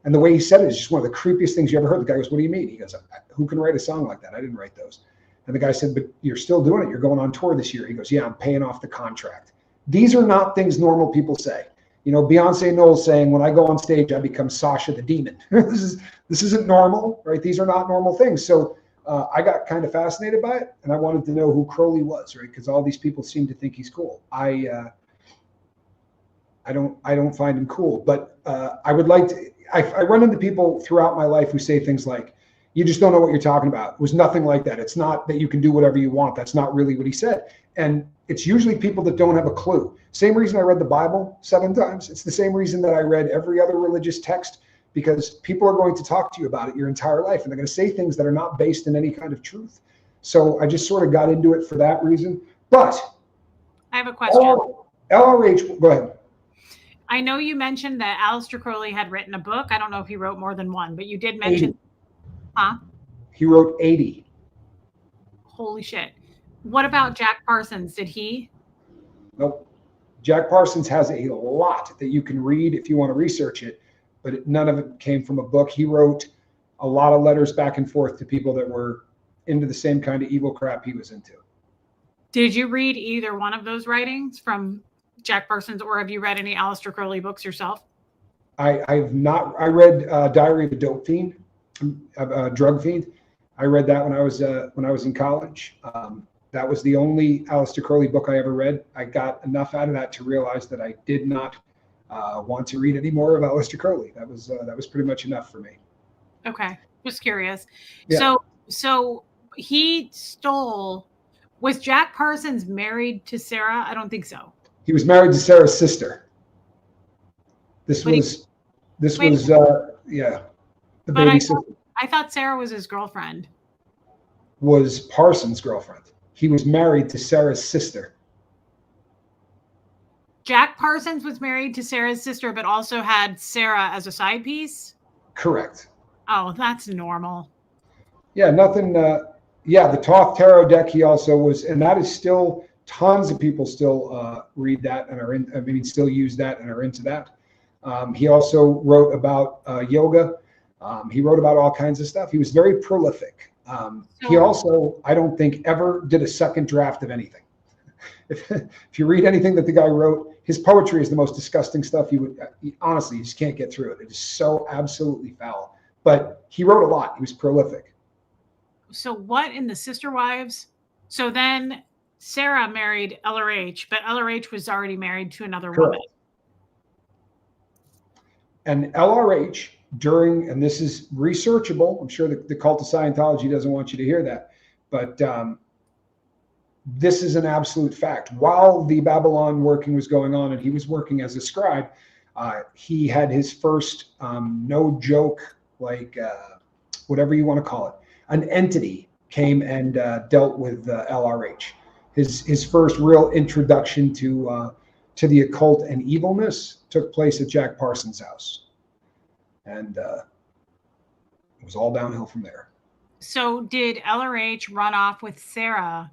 S2: And the way he said it is just one of the creepiest things you ever heard. The guy goes, what do you mean? He goes, who can write a song like that? I didn't write those. And the guy said, but you're still doing it. You're going on tour this year. He goes, yeah, I'm paying off the contract. These are not things normal people say. Beyonce Knowles saying, when I go on stage, I become Sasha the Demon. This isn't normal, right? These are not normal things. So I got kind of fascinated by it, and I wanted to know who Crowley was, right? Because all these people seem to think he's cool. I don't find him cool, but I would like to. I run into people throughout my life who say things like, "You just don't know what you're talking about." It was nothing like that. It's not that you can do whatever you want. That's not really what he said. And it's usually people that don't have a clue. Same reason I read the Bible 7 times. It's the same reason that I read every other religious text, because people are going to talk to you about it your entire life, and they're going to say things that are not based in any kind of truth. So I just sort of got into it for that reason. But
S1: I have a question.
S2: LRH, go ahead.
S1: I know you mentioned that Aleister Crowley had written a book. I don't know if he wrote more than one, but you did mention.
S2: 80.
S1: Huh?
S2: He wrote 80.
S1: Holy shit. What about Jack Parsons? Did he?
S2: Nope. Jack Parsons has a lot that you can read if you want to research it, but none of it came from a book. He wrote a lot of letters back and forth to people that were into the same kind of evil crap he was into.
S1: Did you read either one of those writings from Jack Parsons, or have you read any Aleister Crowley books yourself?
S2: I've not. I read Diary of a Dope Fiend, Drug Fiend. I read that when I was in college. That was the only Aleister Crowley book I ever read. I got enough out of that to realize that I did not want to read any more of Aleister Crowley. That was pretty much enough for me.
S1: Okay, just curious.
S2: Yeah.
S1: So he stole. Was Jack Parsons married to Sarah? I don't think so.
S2: He was married to Sarah's sister. The baby sister.
S1: I thought Sarah was his girlfriend.
S2: Was Parsons' girlfriend. He was married to Sarah's sister.
S1: Jack Parsons was married to Sarah's sister, but also had Sarah as a side piece?
S2: Correct.
S1: Oh, that's normal.
S2: Yeah, nothing. The Thoth Tarot deck, he also was, and that is still, tons of people still read that and still use that and are into that. He also wrote about yoga. He wrote about all kinds of stuff. He was very prolific. He also, I don't think, ever did a second draft of anything. If you read anything that the guy wrote, his poetry is the most disgusting stuff. Honestly, you just can't get through it. It is so absolutely foul. But he wrote a lot. He was prolific.
S1: So what in the Sister Wives? So then Sarah married LRH, but LRH was already married to another woman. And
S2: LRH and this is researchable, I'm sure the cult of Scientology doesn't want you to hear that, but this is an absolute fact. While the Babylon working was going on and he was working as a scribe, he had his first, no joke, whatever you want to call it, an entity came and dealt with LRH. His first real introduction to the occult and evilness took place at Jack Parsons' house. And it was all downhill from there.
S1: So did LRH run off with Sarah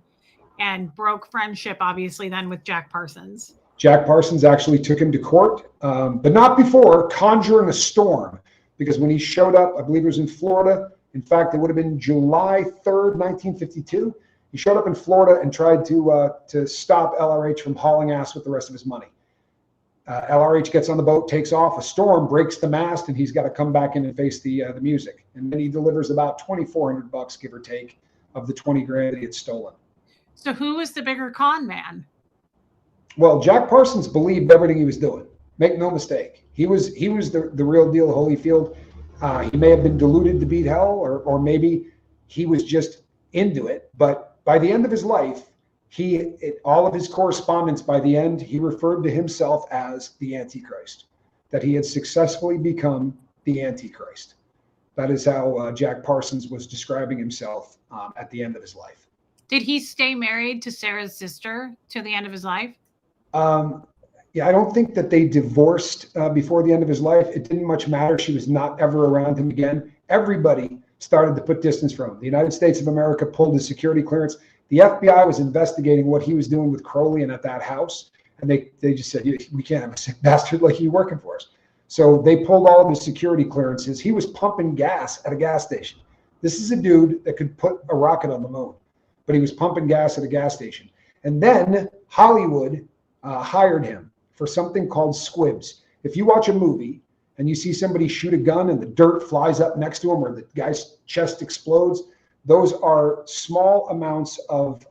S1: and broke friendship, obviously, then with Jack Parsons?
S2: Jack Parsons actually took him to court, but not before conjuring a storm, because when he showed up, I believe it was in Florida. In fact, it would have been July 3rd, 1952. He showed up in Florida and tried to stop LRH from hauling ass with the rest of his money. LRH gets on the boat, takes off, a storm breaks the mast, and he's got to come back in and face the music. And then he delivers about $2,400, give or take, of the 20 grand that he had stolen.
S1: So who was the bigger con man?
S2: Well, Jack Parsons believed everything he was doing. Make no mistake. He was the real deal, Holyfield. He may have been deluded to beat hell, or maybe he was just into it. But by the end of his life, all of his correspondence, by the end, he referred to himself as the Antichrist, that he had successfully become the Antichrist. That is how Jack Parsons was describing himself at the end of his life.
S1: Did he stay married to Sarah's sister to the end of his life?
S2: Yeah, I don't think that they divorced before the end of his life. It didn't much matter. She was not ever around him again. Everybody started to put distance from him. The United States of America pulled his security clearance. The FBI was investigating what he was doing with Crowley and at that house. And they just said, we can't have a sick bastard like you working for us. So they pulled all of his security clearances. He was pumping gas at a gas station. This is a dude that could put a rocket on the moon, but he was pumping gas at a gas station. And then Hollywood hired him for something called squibs. If you watch a movie and you see somebody shoot a gun and the dirt flies up next to him or the guy's chest explodes, Those are small amounts of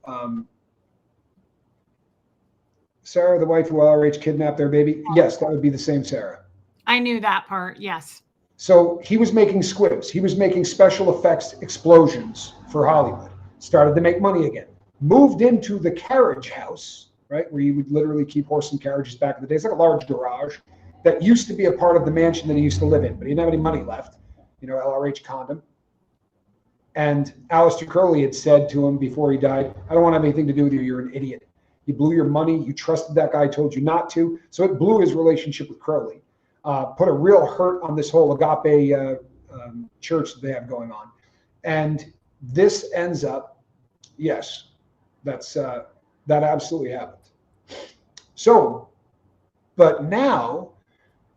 S2: Sarah, the wife who LRH kidnapped their baby. Yes, that would be the same Sarah.
S1: I knew that part. Yes.
S2: So he was making squibs. He was making special effects explosions for Hollywood. Started to make money again. Moved into the carriage house, right, where you would literally keep horse and carriages back in the day. It's like a large garage that used to be a part of the mansion that he used to live in, but he didn't have any money left. LRH condom. And Aleister Crowley had said to him before he died, I don't want to have anything to do with you. You're an idiot. You blew your money. You trusted that guy, told you not to. So it blew his relationship with Crowley. Put a real hurt on this whole agape church that they have going on. And this ends up, yes, that absolutely happened. So, but now,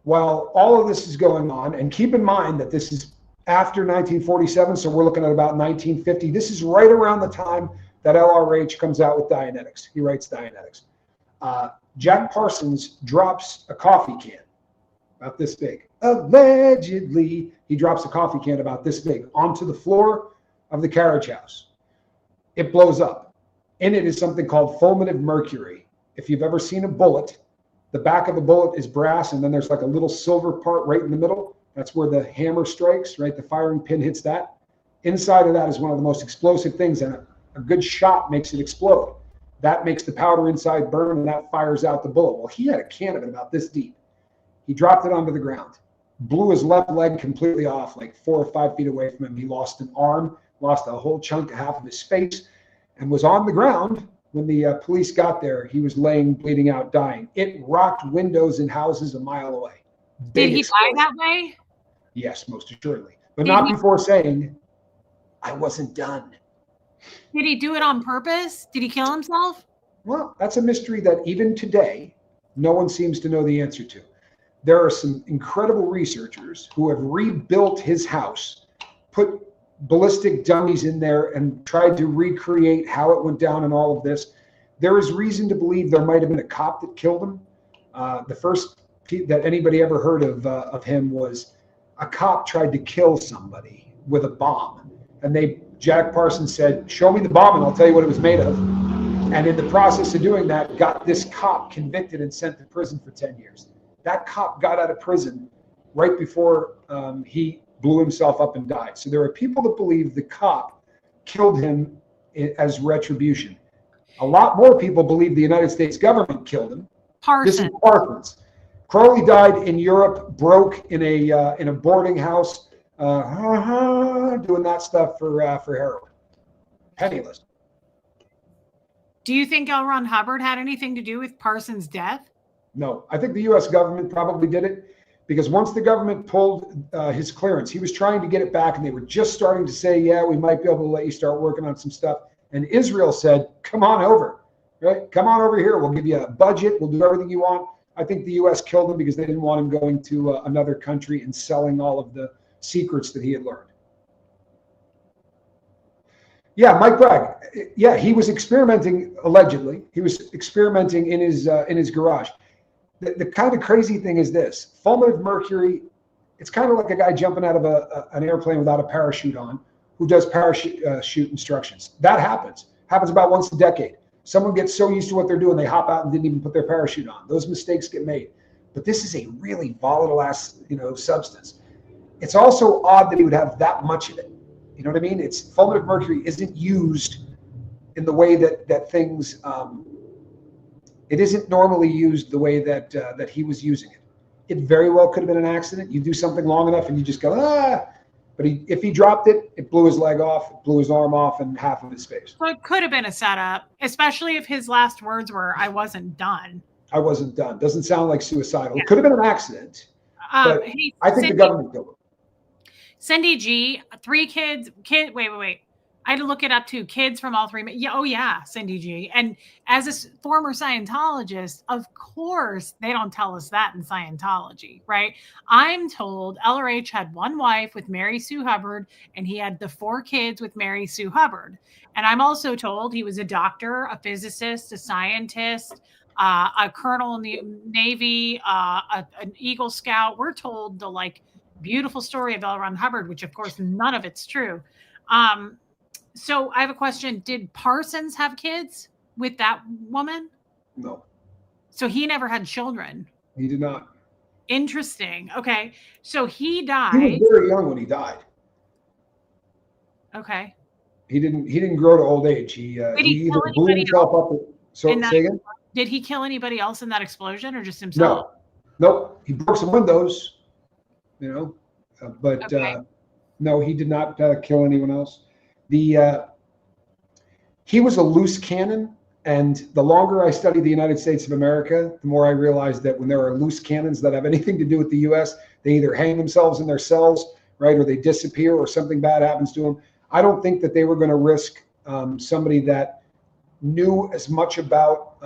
S2: while all of this is going on, and keep in mind that this is after 1947, so we're looking at about 1950. This is right around the time that LRH comes out with Dianetics. He writes Dianetics. Jack Parsons drops a coffee can about this big. Allegedly, he drops a coffee can about this big onto the floor of the carriage house. It blows up. In it is something called fulminative mercury. If you've ever seen a bullet, the back of the bullet is brass, and then there's like a little silver part right in the middle. That's where the hammer strikes, right? The firing pin hits that. Inside of that is one of the most explosive things, and a good shot makes it explode. That makes the powder inside burn, and that fires out the bullet. Well, he had a can of it about this deep. He dropped it onto the ground, blew his left leg completely off, like 4 or 5 feet away from him. He lost an arm, lost a whole chunk, half of his face, and was on the ground. When the police got there, he was laying, bleeding out, dying. It rocked windows in houses a mile away.
S1: Did he die that way?
S2: Yes, most assuredly. But not before saying, I wasn't done.
S1: Did he do it on purpose? Did he kill himself?
S2: Well, that's a mystery that even today, no one seems to know the answer to. There are some incredible researchers who have rebuilt his house, put ballistic dummies in there, and tried to recreate how it went down and all of this. There is reason to believe there might have been a cop that killed him. The first that anybody ever heard of him was a cop tried to kill somebody with a bomb. And Jack Parsons said, show me the bomb and I'll tell you what it was made of. And in the process of doing that, got this cop convicted and sent to prison for 10 years. That cop got out of prison right before he blew himself up and died. So there are people that believe the cop killed him as retribution. A lot more people believe the United States government killed him.
S1: Parsons.
S2: This is Parsons. Crowley died in Europe, broke in a boarding house, doing that stuff for heroin. Penniless.
S1: Do you think L. Ron Hubbard had anything to do with Parsons' death?
S2: No, I think the U.S. government probably did it because once the government pulled his clearance, he was trying to get it back, and they were just starting to say, yeah, we might be able to let you start working on some stuff. And Israel said, come on over, right? Come on over here. We'll give you a budget. We'll do everything you want. I think the U.S. killed him because they didn't want him going to another country and selling all of the secrets that he had learned. Yeah, Mike Bragg. Yeah, he was experimenting, allegedly. He was experimenting in his garage. The kind of crazy thing is this. Fulminative mercury, it's kind of like a guy jumping out of an airplane without a parachute on who does parachute instructions. That happens. Happens about once a decade. Someone gets so used to what they're doing, they hop out and didn't even put their parachute on. Those mistakes get made. But this is a really volatile substance. It's also odd that he would have that much of it. You know what I mean? It's fulminative mercury isn't used in the way that things. It isn't normally used the way that he was using it. It very well could have been an accident. You do something long enough and you just go, ah. But if he dropped it, it blew his leg off, it blew his arm off, and half of his face.
S1: So it could have been a setup, especially if his last words were, I wasn't done.
S2: I wasn't done. Doesn't sound like suicidal. Yeah. It could have been an accident. But
S1: hey,
S2: I think the government killed him.
S1: Cindy G, 3 kids. Wait. I had to look it up too. Kids from all 3. Yeah, oh yeah, Cindy G. And as a former Scientologist, of course, they don't tell us that in Scientology, right? I'm told LRH had 1 wife with Mary Sue Hubbard, and he had the 4 kids with Mary Sue Hubbard. And I'm also told he was a doctor, a physicist, a scientist, a colonel in the Navy, an Eagle Scout. We're told the beautiful story of L. Ron Hubbard, which of course none of it's true. So I have a question. Did Parsons have kids with that woman?
S2: No.
S1: So he never had children.
S2: He did not.
S1: Interesting. Okay. So he
S2: He
S1: died.
S2: was very young when he died.
S1: Okay.
S2: He didn't grow to old age. He either blew himself up. Say again?
S1: Did he kill anybody else in that explosion, or just himself?
S2: No. Nope. He broke some windows, but
S1: Okay.
S2: no, he did not kill anyone else. He was a loose cannon, and the longer I study the United States of America, the more I realize that when there are loose cannons that have anything to do with the U.S., they either hang themselves in their cells, right, or they disappear, or something bad happens to them. I don't think that they were going to risk somebody that knew as much about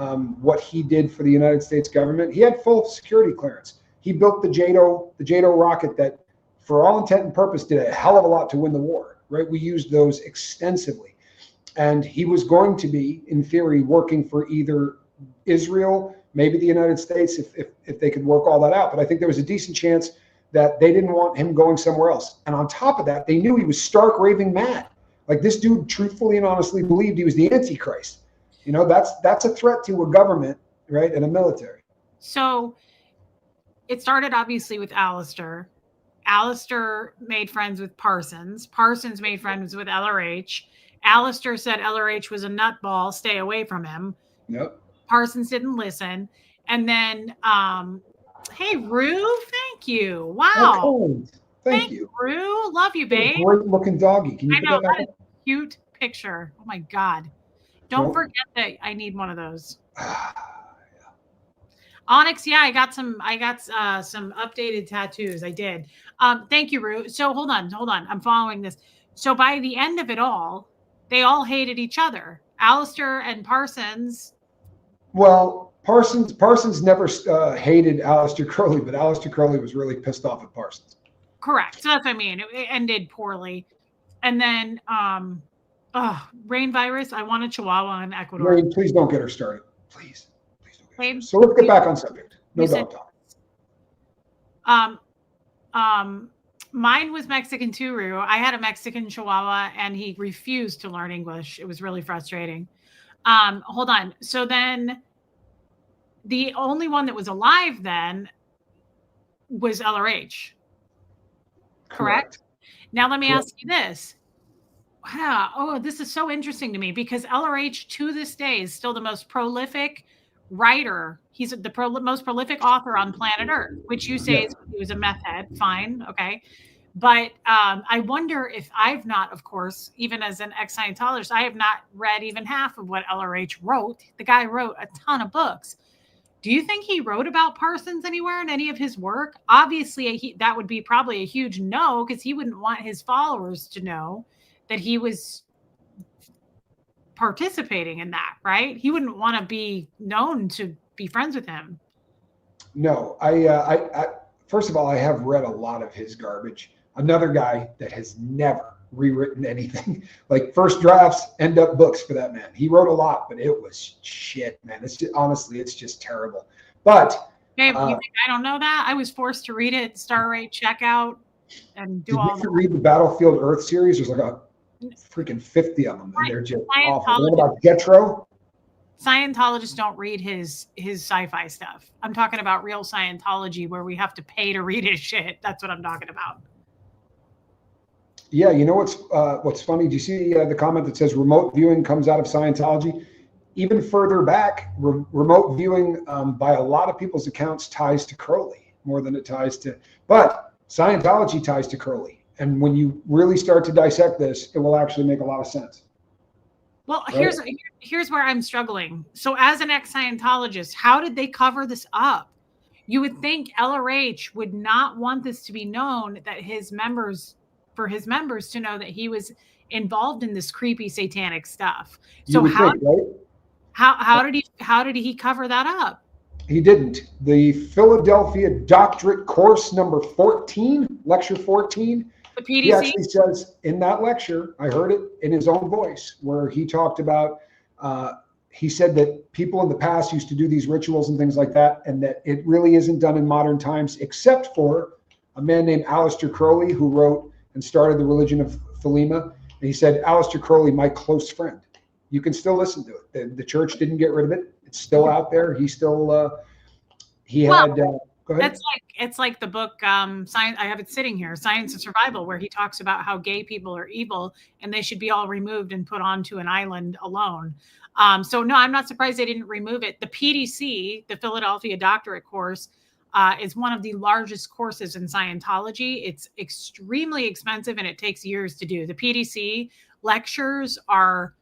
S2: what he did for the United States government. He had full security clearance. He built the JATO rocket that, for all intent and purpose, did a hell of a lot to win the war, right? We used those extensively. And he was going to be, in theory, working for either Israel, maybe the United States, if they could work all that out. But I think there was a decent chance that they didn't want him going somewhere else. And on top of that, they knew he was stark raving mad. Like, this dude truthfully and honestly believed he was the Antichrist. That's a threat to a government, right, and a military.
S1: So it started obviously with Aleister. Aleister made friends with Parsons. Parsons made friends with LRH. Aleister said LRH was a nutball, stay away from him.
S2: Yep.
S1: Parsons didn't listen. And then, hey, Rue, thank you. Wow.
S2: Oh, thank you.
S1: Rue. Love you, babe.
S2: Great looking doggy. Can you
S1: I know, that is a cute picture. Oh my God. Don't forget that I need one of those. Onyx, yeah, I got some updated tattoos. I did. Thank you, Rue. So hold on. I'm following this. So by the end of it all, they all hated each other. Aleister and Parsons.
S2: Well, Parsons never hated Aleister Crowley, but Aleister Crowley was really pissed off at Parsons.
S1: Correct. So that's what I mean. It ended poorly. And then rain virus. I want a Chihuahua in Ecuador.
S2: Rain, please don't get her started. Please don't get her started. So let's get back on subject. No dog talk.
S1: Mine was Mexican too, Rue. I had a Mexican Chihuahua and he refused to learn English. It was really frustrating. Hold on. So then the only one that was alive then was LRH. Correct? Now let me ask you this. Wow. Oh, this is so interesting to me because LRH to this day is still the most prolific writer. He's the most prolific author on planet Earth, which you say he was a meth head. Fine. Okay. But I wonder if I've not, of course, even as an ex-Scientologist, I have not read even half of what LRH wrote. The guy wrote a ton of books. Do you think he wrote about Parsons anywhere in any of his work? Obviously, that would be probably a huge no, because he wouldn't want his followers to know that he was participating in that, right? He wouldn't want to be known to be friends with him.
S2: No, I first of all, I have read a lot of his garbage. Another guy that has never rewritten anything. Like, first drafts end up books for that man. He wrote a lot, but it was shit, man. It's just, honestly, it's just terrible. But
S1: Babe, you think I don't know that? I was forced to read it, star rate, checkout, and do all.
S2: Did you read the Battlefield Earth series? There's like a freaking 50 of them, and they're just awful. What about Getro?
S1: Scientologists don't read his sci-fi stuff. I'm talking about real Scientology where we have to pay to read his shit. That's what I'm talking about.
S2: Yeah, you know what's funny? Do you see the comment that says remote viewing comes out of Scientology? Even further back, remote viewing by a lot of people's accounts ties to Crowley more than it ties to, but Scientology ties to Crowley. And when you really start to dissect this, it will actually make a lot of sense.
S1: Well, right? Here's where I'm struggling. So as an ex-Scientologist, how did they cover this up? You would think LRH would not want this to be known, that for his members to know that he was involved in this creepy satanic stuff. So how did he cover that up?
S2: He didn't. The Philadelphia Doctorate course number 14, lecture 14.
S1: The PDC?
S2: He actually says in that lecture, I heard it in his own voice, where he talked about, he said that people in the past used to do these rituals and things like that, and that it really isn't done in modern times, except for a man named Aleister Crowley, who wrote and started the religion of Thelema. And he said, Aleister Crowley, my close friend. You can still listen to it. The church didn't get rid of it. It's still out there. He still, go ahead.
S1: It's like the book Science. I have it sitting here, Science of Survival, where he talks about how gay people are evil and they should be all removed and put onto an island alone. So no, I'm not surprised they didn't remove it. The PDC, the Philadelphia Doctorate course, is one of the largest courses in Scientology. It's extremely expensive and it takes years to do. The PDC lectures are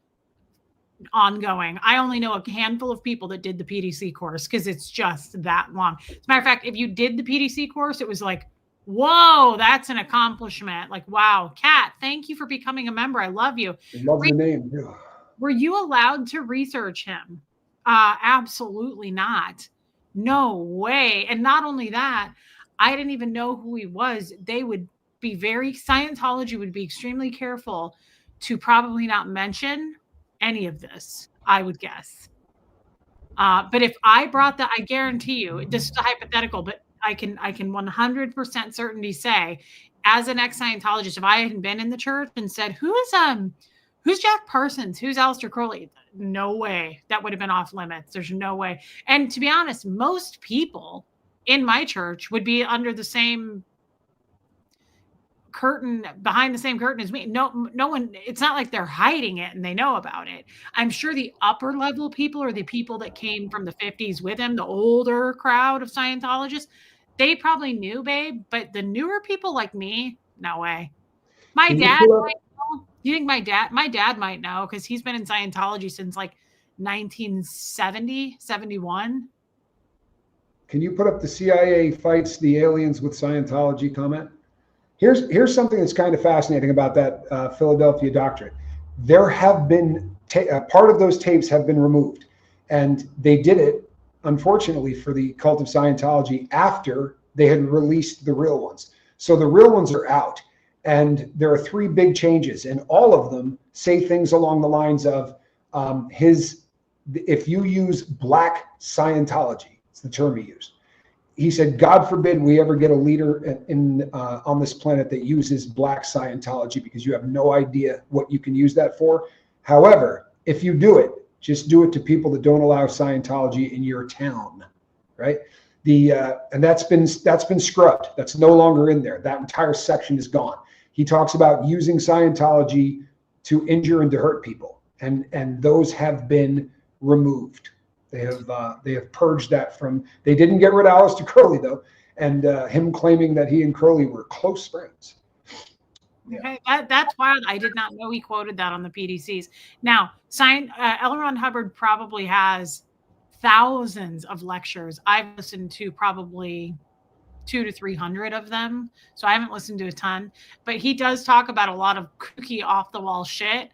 S1: ongoing. I only know a handful of people that did the PDC course because it's just that long. As a matter of fact, if you did the PDC course, it was like, whoa, that's an accomplishment. Like, wow, Kat, thank you for becoming a member. I love you.
S2: I love the name. Yeah.
S1: Were you allowed to research him? Absolutely not. No way. And not only that, I didn't even know who he was. They would be Scientology would be extremely careful to probably not mention any of this, I would guess. But if I brought that, I guarantee you, this is a hypothetical, but I can 100% certainty say, as an ex-Scientologist, if I hadn't been in the church and said, who's Jack Parsons? Who's Aleister Crowley? No way. That would have been off limits. There's no way. And to be honest, most people in my church would be under the same curtain, behind the same curtain as me. No one, it's not like they're hiding it and they know about it. I'm sure the upper level people are the people that came from the 50s with him, the older crowd of Scientologists. They probably knew, babe, but the newer people like me, no way. My dad might know. Do you think my dad might know because he's been in Scientology since like 1970, 71.
S2: Can you put up the CIA fights the aliens with Scientology comment? Here's something that's kind of fascinating about that Philadelphia doctrine. There have been part of those tapes have been removed, and they did it, unfortunately, for the cult of Scientology after they had released the real ones. So the real ones are out, and there are 3 big changes, and all of them say things along the lines of if you use black Scientology, it's the term he used. He said, God forbid we ever get a leader on this planet that uses black Scientology, because you have no idea what you can use that for. However, if you do it, just do it to people that don't allow Scientology in your town, right? And that's been scrubbed. That's no longer in there. That entire section is gone. He talks about using Scientology to injure and to hurt people, and those have been removed. They have purged that from. They didn't get rid of Aleister Crowley though, and him claiming that he and Crowley were close friends.
S1: Yeah. Okay, that's wild. I did not know he quoted that on the PDCs. Now, L. Ron Hubbard probably has thousands of lectures. I've listened to probably 200 to 300 of them, so I haven't listened to a ton. But he does talk about a lot of kooky, off the wall shit.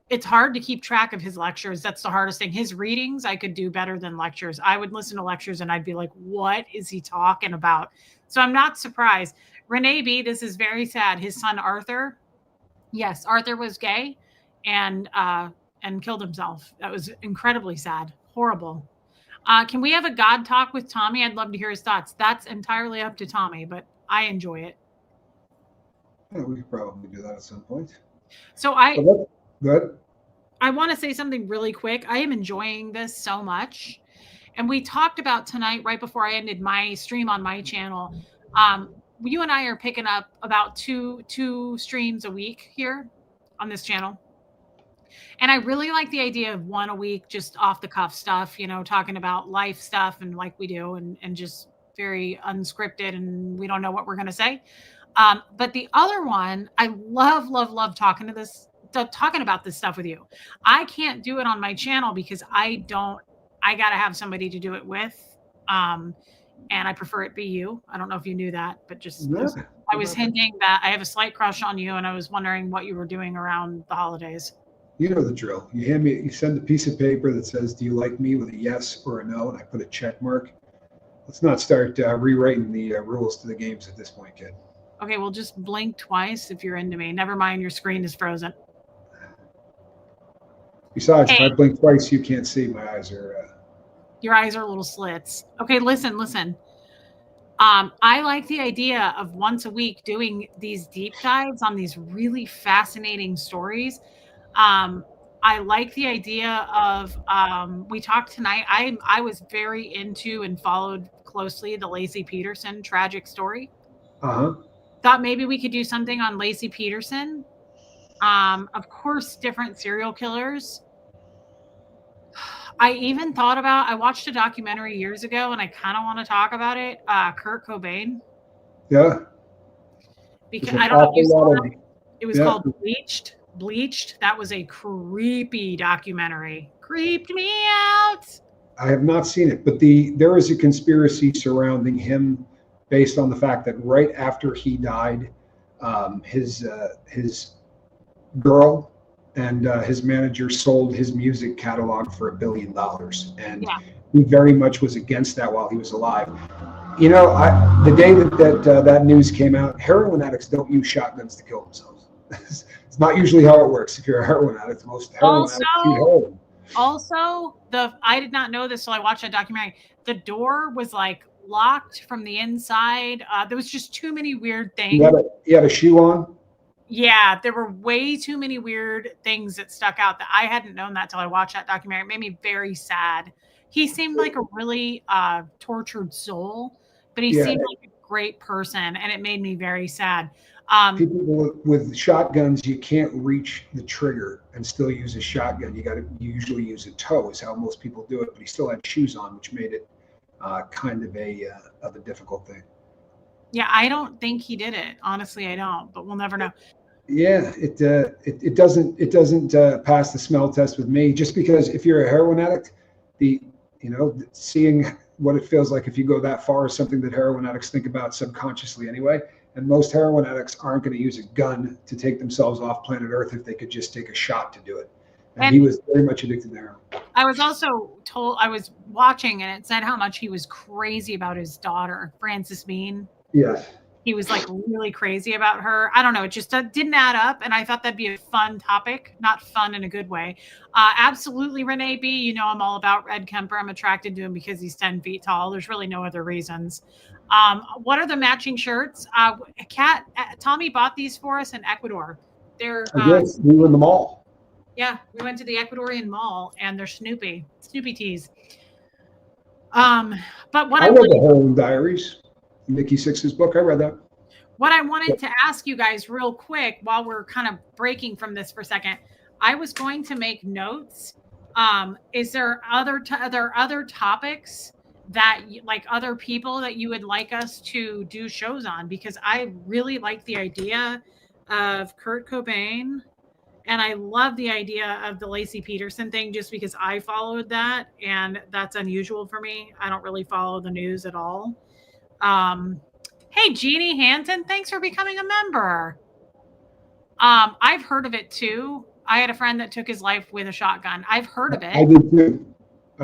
S1: It's hard to keep track of his lectures. That's the hardest thing. His readings, I could do better than lectures. I would listen to lectures and I'd be like, what is he talking about? So I'm not surprised. Renee B., this is very sad. His son, Arthur. Yes, Arthur was gay and killed himself. That was incredibly sad. Horrible. Can we have a God talk with Tommy? I'd love to hear his thoughts. That's entirely up to Tommy, but I enjoy it.
S2: Yeah, we could probably do that at some point.
S1: So
S2: Good.
S1: I want to say something really quick. I am enjoying this so much. And we talked about tonight, right before I ended my stream on my channel. You and I are picking up about two streams a week here on this channel. And I really like the idea of one a week, just off the cuff stuff, talking about life stuff and like we do, and just very unscripted, and we don't know what we're going to say. But the other one, I love talking about this stuff with you. I can't do it on my channel because I got to have somebody to do it with. And I prefer it be you. I don't know if you knew that, but just I was hinting that I have a slight crush on you, and I was wondering what you were doing around the holidays.
S2: You know the drill. You send a piece of paper that says, do you like me, with a yes or a no, and I put a check mark. Let's not start rewriting the rules to the games at this point, kid.
S1: Okay, well, just blink twice if you're into me. Never mind, your screen is frozen.
S2: Besides, if I blink twice, you can't see. My eyes are...
S1: Your eyes are little slits. Okay, listen. I like the idea of once a week doing these deep dives on these really fascinating stories. I like the idea of we talked tonight. I was very into and followed closely the Lacey Peterson tragic story.
S2: Uh-huh.
S1: Thought maybe we could do something on Lacey Peterson. Of course, different serial killers. I even thought about, I watched a documentary years ago and I kind of want to talk about it. Kurt Cobain.
S2: Yeah.
S1: Because
S2: There's
S1: I
S2: an
S1: don't know if you
S2: awful
S1: saw
S2: lot
S1: that.
S2: of,
S1: It was
S2: yeah.
S1: called Bleached. Bleached. That was a creepy documentary. Creeped me out.
S2: I have not seen it, but there is a conspiracy surrounding him based on the fact that right after he died, his girl and his manager sold his music catalog for $1 billion, and
S1: Yeah.
S2: he very much was against that while he was alive. You know, the day that news came out, heroin addicts don't use shotguns to kill themselves. It's not usually how it works. If you're a heroin addict, most heroin addicts shoot heroin.
S1: Also, I did not know this till I watched that documentary. The door was like locked from the inside. There was just too many weird things.
S2: He had a shoe on.
S1: Yeah, there were way too many weird things that stuck out that I hadn't known that till I watched that documentary. It made me very sad. He seemed like a really tortured soul, but he seemed like a great person, and it made me very sad.
S2: People with shotguns, you can't reach the trigger and still use a shotgun. You usually use a toe is how most people do it, but he still had shoes on, which made it kind of a difficult thing.
S1: Yeah, I don't think he did it. Honestly, I don't, but we'll never know.
S2: Yeah, it doesn't pass the smell test with me. Just because if you're a heroin addict, seeing what it feels like if you go that far is something that heroin addicts think about subconsciously anyway. And most heroin addicts aren't going to use a gun to take themselves off planet Earth if they could just take a shot to do it. And he was very much addicted to heroin.
S1: I was also told, I was watching and it said how much he was crazy about his daughter, Frances Bean.
S2: Yes.
S1: He was like really crazy about her. I don't know. It just didn't add up. And I thought that'd be a fun topic, not fun in a good way. Absolutely, Renee B. You know, I'm all about Ed Kemper. I'm attracted to him because he's 10 feet tall. There's really no other reasons. What are the matching shirts? Tommy bought these for us in Ecuador. We
S2: were in the mall.
S1: Yeah, we went to the Ecuadorian mall and they're Snoopy tees. But what
S2: I read the Heroin Diaries, Nikki Sixx's book. I read that.
S1: What I wanted to ask you guys real quick while we're kind of breaking from this for a second, I was going to make notes. Is there other topics that like other people that you would like us to do shows on? Because I really like the idea of Kurt Cobain and I love the idea of the Lacey Peterson thing just because I followed that and that's unusual for me. I don't really follow the news at all. Hey, Jeannie Hanton, thanks for becoming a member. I've heard of it too. I had a friend that took his life with a shotgun. I've heard of it.
S2: I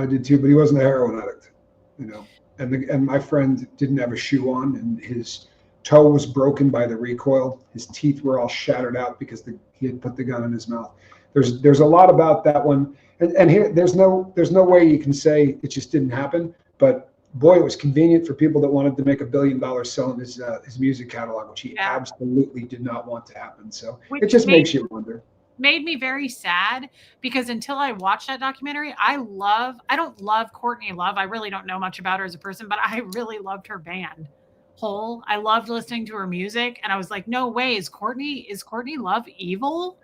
S2: did too, but he wasn't a heroin addict, you know. And my friend didn't have a shoe on, and his toe was broken by the recoil. His teeth were all shattered out because he had put the gun in his mouth. There's a lot about that one, and here there's no way you can say it just didn't happen, but. Boy, it was convenient for people that wanted to make $1 billion selling his music catalog, which he absolutely did not want to happen. So it just makes you wonder.
S1: Made me very sad because until I watched that documentary, I don't love Courtney Love. I really don't know much about her as a person, but I really loved her band Hole. I loved listening to her music, and I was like, no way, is Courtney Love evil?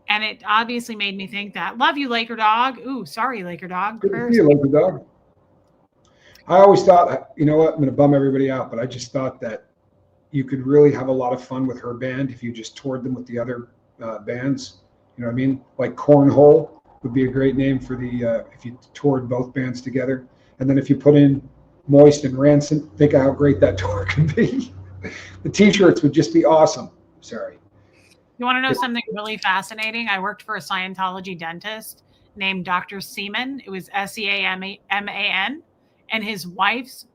S1: And it obviously made me think that. Love you, Laker Dog. Ooh, sorry, Laker Dog.
S2: Good to see you, Laker Dog. I always thought, you know what, I'm going to bum everybody out, but I just thought that you could really have a lot of fun with her band if you just toured them with the other bands. You know what I mean? Like Cornhole would be a great name for if you toured both bands together. And then if you put in Moist and Rancid, think of how great that tour could be. The t-shirts would just be awesome. Sorry.
S1: You want to know something really fascinating? I worked for a Scientology dentist named Dr. Seaman. It was Seaman. And his wife's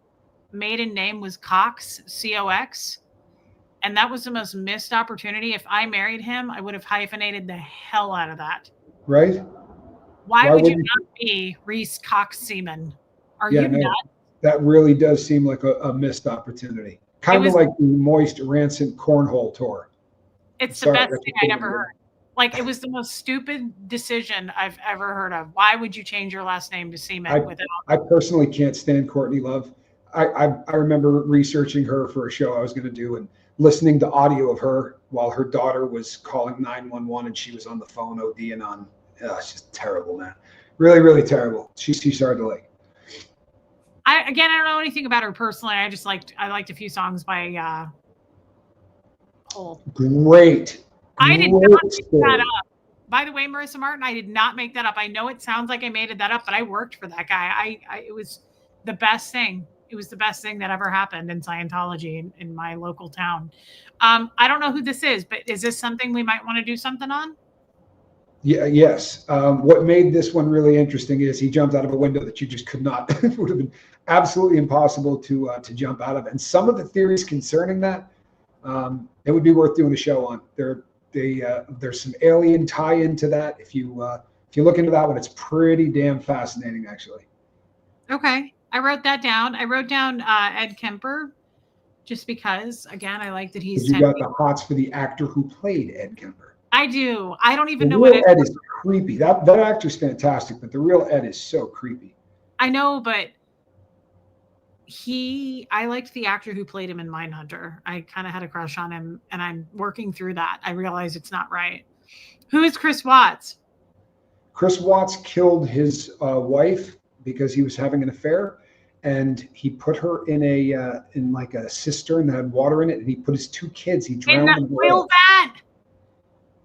S1: maiden name was Cox, C-O-X. And that was the most missed opportunity. If I married him, I would have hyphenated the hell out of that.
S2: Right?
S1: Why would you not be Reese Cox Seaman? Are you nuts?
S2: That really does seem like a missed opportunity. Kind of like the Moist Rancid Cornhole tour.
S1: It's the best thing I'd ever heard. Like, it was the most stupid decision I've ever heard of. Why would you change your last name to Seaman?
S2: I personally can't stand Courtney Love. I remember researching her for a show I was going to do and listening to audio of her while her daughter was calling 911 and she was on the phone ODing on. It's just terrible, man. Really, really terrible. She's hard to like.
S1: I don't know anything about her personally. I liked a few songs by Hole.
S2: Great.
S1: I did not make that up. By the way, Marissa Martin, I did not make that up. I know it sounds like I made that up, but I worked for that guy. It was the best thing. It was the best thing that ever happened in Scientology in my local town. I don't know who this is, but is this something we might want to do something on?
S2: Yeah, yes. What made this one really interesting is he jumped out of a window that you just could not. It would have been absolutely impossible to jump out of. And some of the theories concerning that, it would be worth doing a show on. There's some alien tie into that. If you look into that one, it's pretty damn fascinating, actually.
S1: Okay, I wrote that down. I wrote down Ed Kemper, just because. Again, I like that he's.
S2: You got the hots for the actor who played Ed Kemper.
S1: I do. I don't even know
S2: what Ed is. Creepy. That actor's fantastic, but the real Ed is so creepy.
S1: I know, but I liked the actor who played him in Mindhunter. I kind of had a crush on him, and I'm working through that. I realize it's not right. Who is Chris Watts?
S2: Chris Watts killed his wife because he was having an affair, and he put her in like a cistern that had water in it, and he put his 2 kids. He drowned them in the
S1: oil vat.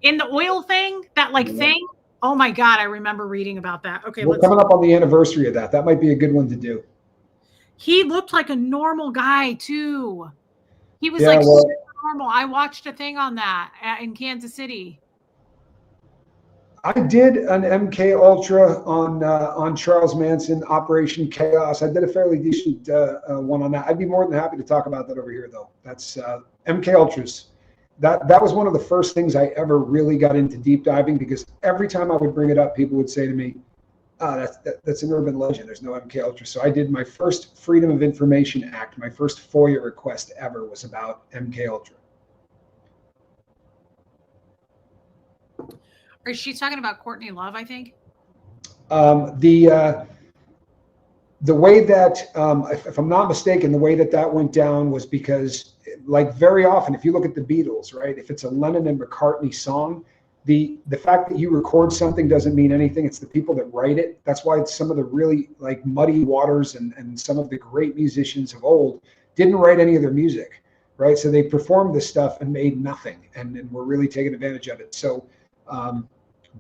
S1: In the oil thing, thing. Oh my God, I remember reading about that. Okay,
S2: we're coming up on the anniversary of that. That might be a good one to do.
S1: He looked like a normal guy too. He was super normal. I watched a thing on that in Kansas City.
S2: I did an MK Ultra on Charles Manson, Operation Chaos. I did a fairly decent one on that. I'd be more than happy to talk about that over here, though. That's MK Ultras. That was one of the first things I ever really got into deep diving, because every time I would bring it up, people would say to me, that's an urban legend. There's no MK Ultra. So I did my first Freedom of Information Act. My first FOIA request ever was about MK Ultra.
S1: Or she's talking about Courtney Love, I think.
S2: The way that, if I'm not mistaken, the way that went down was because, like, very often, if you look at the Beatles, right, if it's a Lennon and McCartney song, the fact that you record something doesn't mean anything. It's the people that write it. That's why some of the really, like, Muddy Waters and some of the great musicians of old didn't write any of their music, right? So they performed this stuff and made nothing, and were really taking advantage of it. So,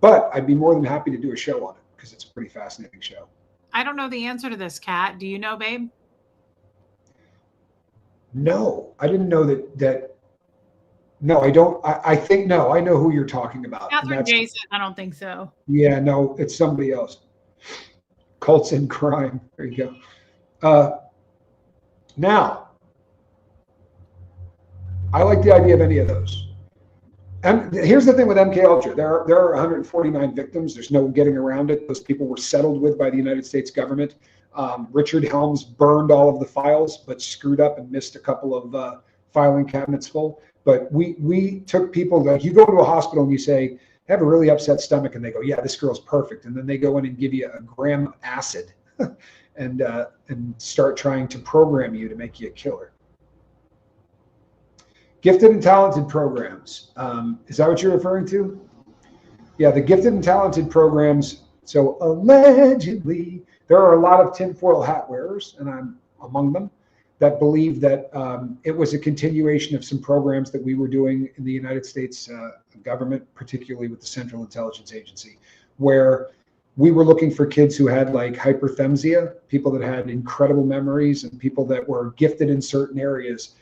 S2: but I'd be more than happy to do a show on it, because it's a pretty fascinating show.
S1: I don't know the answer to this, Kat. Do you know, babe?
S2: No, I didn't know that. No, I don't. I think, no, I know who you're talking about.
S1: Catherine Jason, I don't think so.
S2: Yeah, no, it's somebody else. Cults and Crime. There you go. Now, I like the idea of any of those. And here's the thing with MK Ultra. There are 149 victims. There's no getting around it. Those people were settled with by the United States government. Richard Helms burned all of the files, but screwed up and missed a couple of filing cabinets full. But we took people, like, you go to a hospital and you say, I have a really upset stomach, and they go, yeah, this girl's perfect. And then they go in and give you a gram of acid and start trying to program you to make you a killer. Gifted and talented programs. Is that what you're referring to? Yeah, the gifted and talented programs. So allegedly, there are a lot of tinfoil hat wearers, and I'm among them, that believe that it was a continuation of some programs that we were doing in the United States government, particularly with the Central Intelligence Agency, where we were looking for kids who had, like, hyperthemsia, people that had incredible memories, and people that were gifted in certain areas.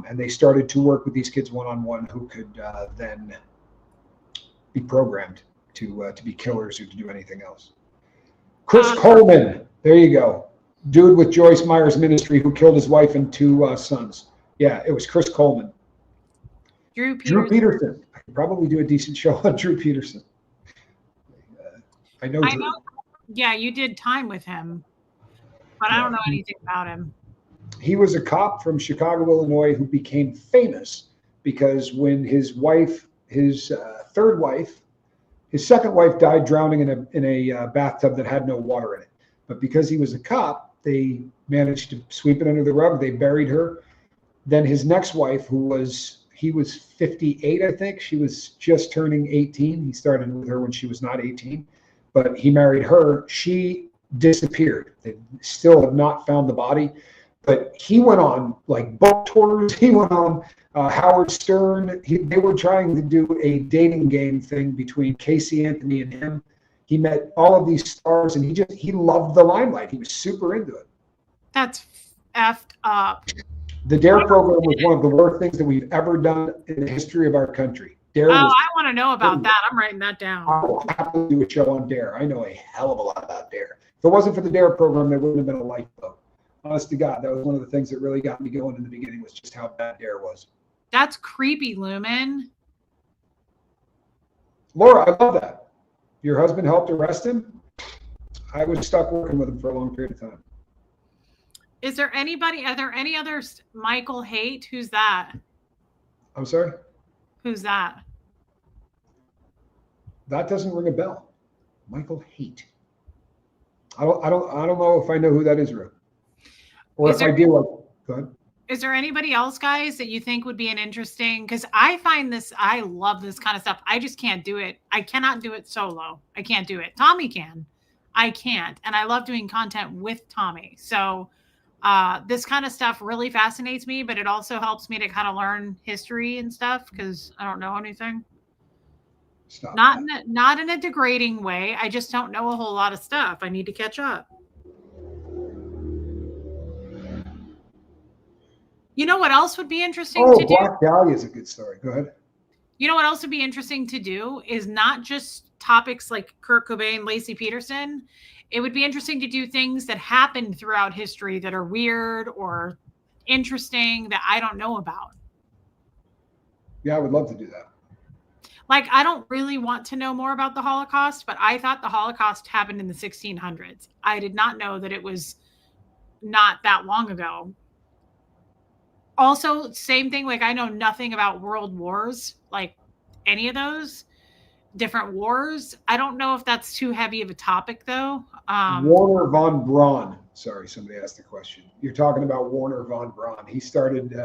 S2: And they started to work with these kids one-on-one who could then be programmed to be killers or to do anything else. Chris Coleman, there you go. Dude with Joyce Meyer's ministry who killed his wife and 2 sons. Yeah, it was Chris Coleman.
S1: Drew
S2: Peterson. I could probably do a decent show on Drew Peterson. I know.
S1: Yeah, you did time with him. but I don't know anything about him.
S2: He was a cop from Chicago, Illinois, who became famous because when his wife, his third wife, his second wife died drowning in a bathtub that had no water in it. But because he was a cop, they managed to sweep it under the rug. They buried her. Then his next wife, he was 58, I think. She was just turning 18. He started with her when she was not 18, but he married her. She disappeared. They still have not found the body, but he went on like boat tours. He went on Howard Stern. They were trying to do a dating game thing between Casey Anthony and him. He met all of these stars, and he loved the limelight. He was super into it.
S1: That's effed up.
S2: The DARE program was one of the worst things that we've ever done in the history of our country. DARE
S1: I want to know about that. I'm writing that down.
S2: I will happily do a show on DARE. I know a hell of a lot about DARE. If it wasn't for the DARE program, there wouldn't have been a lifeboat. Honest to God, that was one of the things that really got me going in the beginning, was just how bad DARE was.
S1: That's creepy, Lumen.
S2: Laura, I love that. Your husband helped arrest him? I was stuck working with him for a long period of time.
S1: Are there any others? Michael Haight? Who's that?
S2: I'm sorry?
S1: Who's that?
S2: That doesn't ring a bell. Michael Haight. I don't know if I know who that is, Ruth. Or if I do, go ahead.
S1: Is there anybody else, guys, that you think would be an interesting? Because I love this kind of stuff. I just can't do it. I cannot do it solo. I can't do it. Tommy can. I can't. And I love doing content with Tommy. So this kind of stuff really fascinates me, but it also helps me to kind of learn history and stuff because I don't know anything. Not in a degrading way. I just don't know a whole lot of stuff. I need to catch up. You know what else would be interesting to do?
S2: Black Dahlia is a good story. Go ahead.
S1: You know what else would be interesting to do is not just topics like Kurt Cobain, Lacey Peterson. It would be interesting to do things that happened throughout history that are weird or interesting that I don't know about.
S2: Yeah, I would love to do that.
S1: Like, I don't really want to know more about the Holocaust, but I thought the Holocaust happened in the 1600s. I did not know that it was not that long ago. Also, same thing, like I know nothing about world wars, like any of those different wars. I don't know if that's too heavy of a topic, though.
S2: Warner von Braun. Sorry, somebody asked the question. You're talking about Warner von Braun. He started,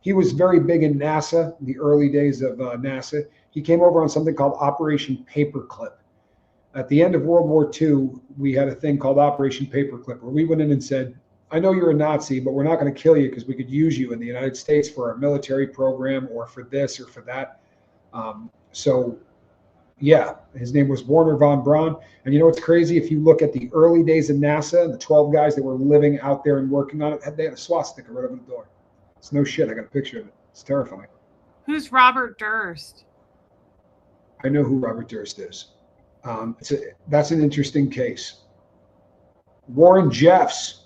S2: he was very big in NASA, the early days of NASA. He came over on something called Operation Paperclip. At the end of World War II, we had a thing called Operation Paperclip, where we went in and said, I know you're a Nazi, but we're not going to kill you because we could use you in the United States for our military program or for this or for that. So, yeah, his name was Warner von Braun. And you know what's crazy? If you look at the early days of NASA, the 12 guys that were living out there and working on it, they had a swastika right over the door. It's no shit. I got a picture of it. It's terrifying.
S1: Who's Robert Durst?
S2: I know who Robert Durst is. That's an interesting case. Warren Jeffs.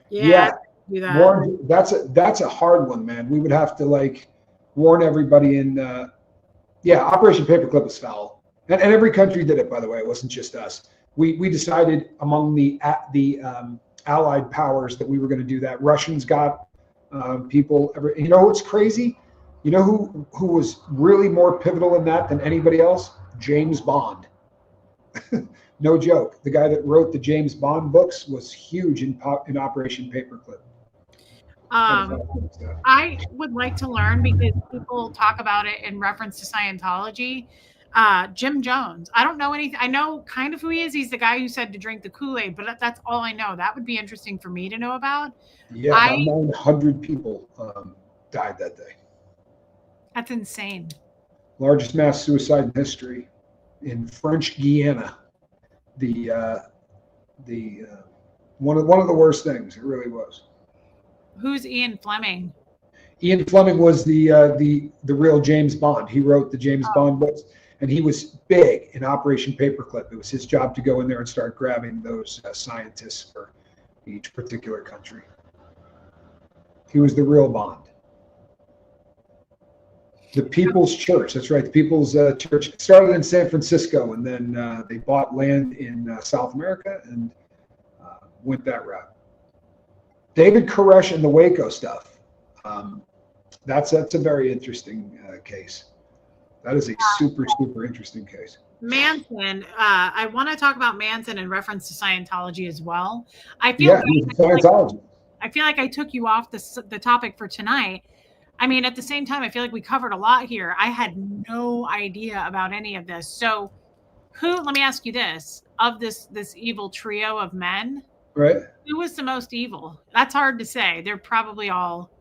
S1: Yeah. Do that.
S2: Warren, that's a hard one, man. We would have to like warn everybody in. Operation Paperclip was foul, and every country did it. By the way, it wasn't just us. We decided among the Allied powers that we were going to do that. Russians got people. You know what's crazy? You know who was really more pivotal in that than anybody else? James Bond. No joke. The guy that wrote the James Bond books was huge in Operation Paperclip.
S1: I would like to learn, because people talk about it in reference to Scientology. Jim Jones. I don't know anything. I know kind of who he is. He's the guy who said to drink the Kool-Aid, but that's all I know. That would be interesting for me to know about.
S2: Yeah, about 900 people died that day. That's
S1: insane.
S2: Largest mass suicide in history in French Guiana. One of the worst things. It really was.
S1: Who's Ian Fleming?
S2: Ian Fleming was the real James Bond. He wrote the James Bond books, and he was big in Operation Paperclip. It was his job to go in there and start grabbing those scientists for each particular country. He was the real Bond. The People's Church. That's right. The People's Church started in San Francisco, and then they bought land in South America and went that route. David Koresh and the Waco stuff. That's a very interesting case. That is a super, super interesting case.
S1: Manson, I want to talk about Manson in reference to Scientology as well.
S2: He's a Scientologist.
S1: I feel like I took you off the topic for tonight. I mean, at the same time, I feel like we covered a lot here. I had no idea about any of this. So let me ask you this, of this evil trio of men,
S2: right?
S1: Who was the most evil? That's hard to say. They're probably all,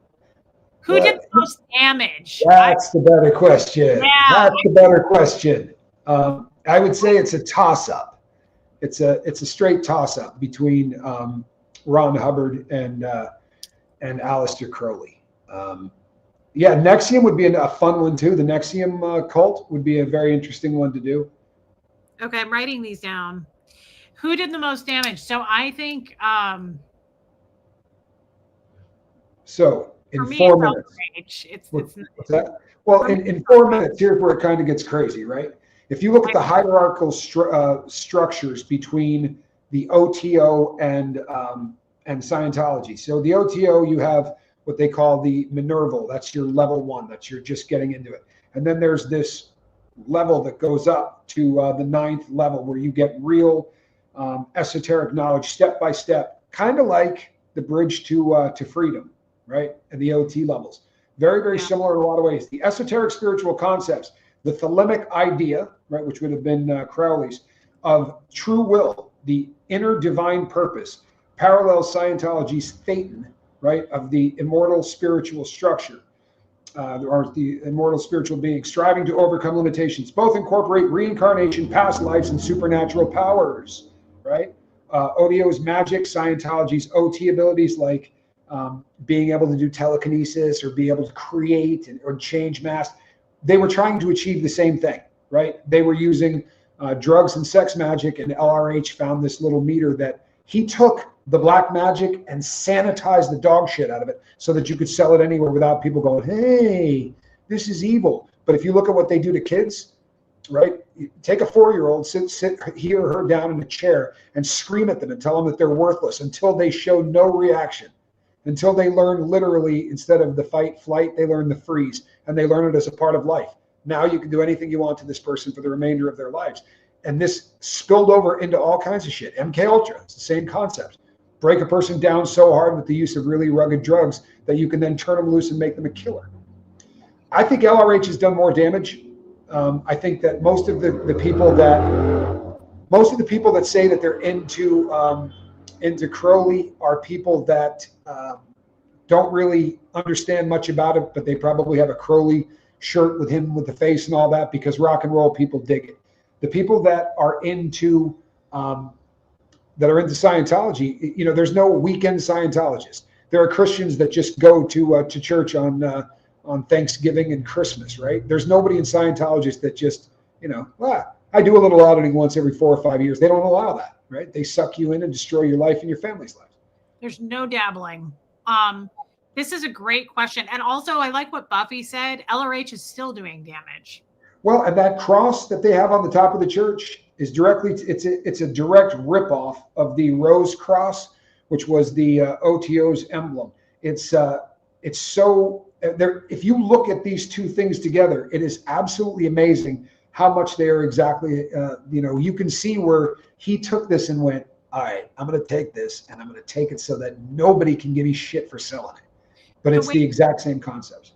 S1: who did the most damage?
S2: That's the better question. Yeah. That's the better question. I would say it's a toss-up. It's a straight toss-up between Ron Hubbard and Aleister Crowley. NXIVM would be a fun one too. The NXIVM cult would be a very interesting one to do.
S1: Okay, I'm writing these down. Who did the most damage? So I think.
S2: So in 4 minutes. What's that? Well, in 4 minutes, here's where it kind of gets crazy, right? If you look at the hierarchical structures between the OTO and Scientology. So the OTO, you have what they call the Minerval. That's your level 1. That's you're just getting into it. And then there's this level that goes up to the 9th level where you get real esoteric knowledge step by step, kind of like the bridge to freedom, right? And the OT levels. Very, very similar in a lot of ways. The esoteric spiritual concepts, the thelemic idea, right, which would have been Crowley's, of true will, the inner divine purpose, parallels Scientology's thetan, right, of the immortal spiritual structure, or the immortal spiritual being, striving to overcome limitations. Both incorporate reincarnation, past lives, and supernatural powers, right? ODO's magic, Scientology's OT abilities, like being able to do telekinesis or be able to create or change mass. They were trying to achieve the same thing, right? They were using drugs and sex magic, and LRH found this little meter that he took the black magic and sanitized the dog shit out of it so that you could sell it anywhere without people going, hey, this is evil. But if you look at what they do to kids, right? You take a 4-year-old, sit he or her down in a chair and scream at them and tell them that they're worthless until they show no reaction, until they learn literally, instead of the fight, flight, they learn the freeze, and they learn it as a part of life. Now you can do anything you want to this person for the remainder of their lives. And this spilled over into all kinds of shit. MK Ultra, it's the same concept. Break a person down so hard with the use of really rugged drugs that you can then turn them loose and make them a killer. I think LRH has done more damage. I think that most of the people that say that they're into Crowley are people that don't really understand much about it, but they probably have a Crowley shirt with him with the face and all that, because rock and roll people dig it. The people that are into Scientology, you know, there's no weekend Scientologists. There are Christians that just go to church on Thanksgiving and Christmas, right? There's nobody in Scientologists that just, you know, I do a little auditing once every 4 or 5 years. They don't allow that, right? They suck you in and destroy your life and your family's life.
S1: There's no dabbling. This is a great question. And also, I like what Buffy said. LRH is still doing damage.
S2: Well, and that cross that they have on the top of the church is it's a direct ripoff of the Rose Cross, which was the OTO's emblem. It's so there. If you look at these two things together, it is absolutely amazing how much they are exactly. You can see where he took this and went, all right, I'm going to take this and I'm going to take it so that nobody can give me shit for selling it. But it's the exact same concepts.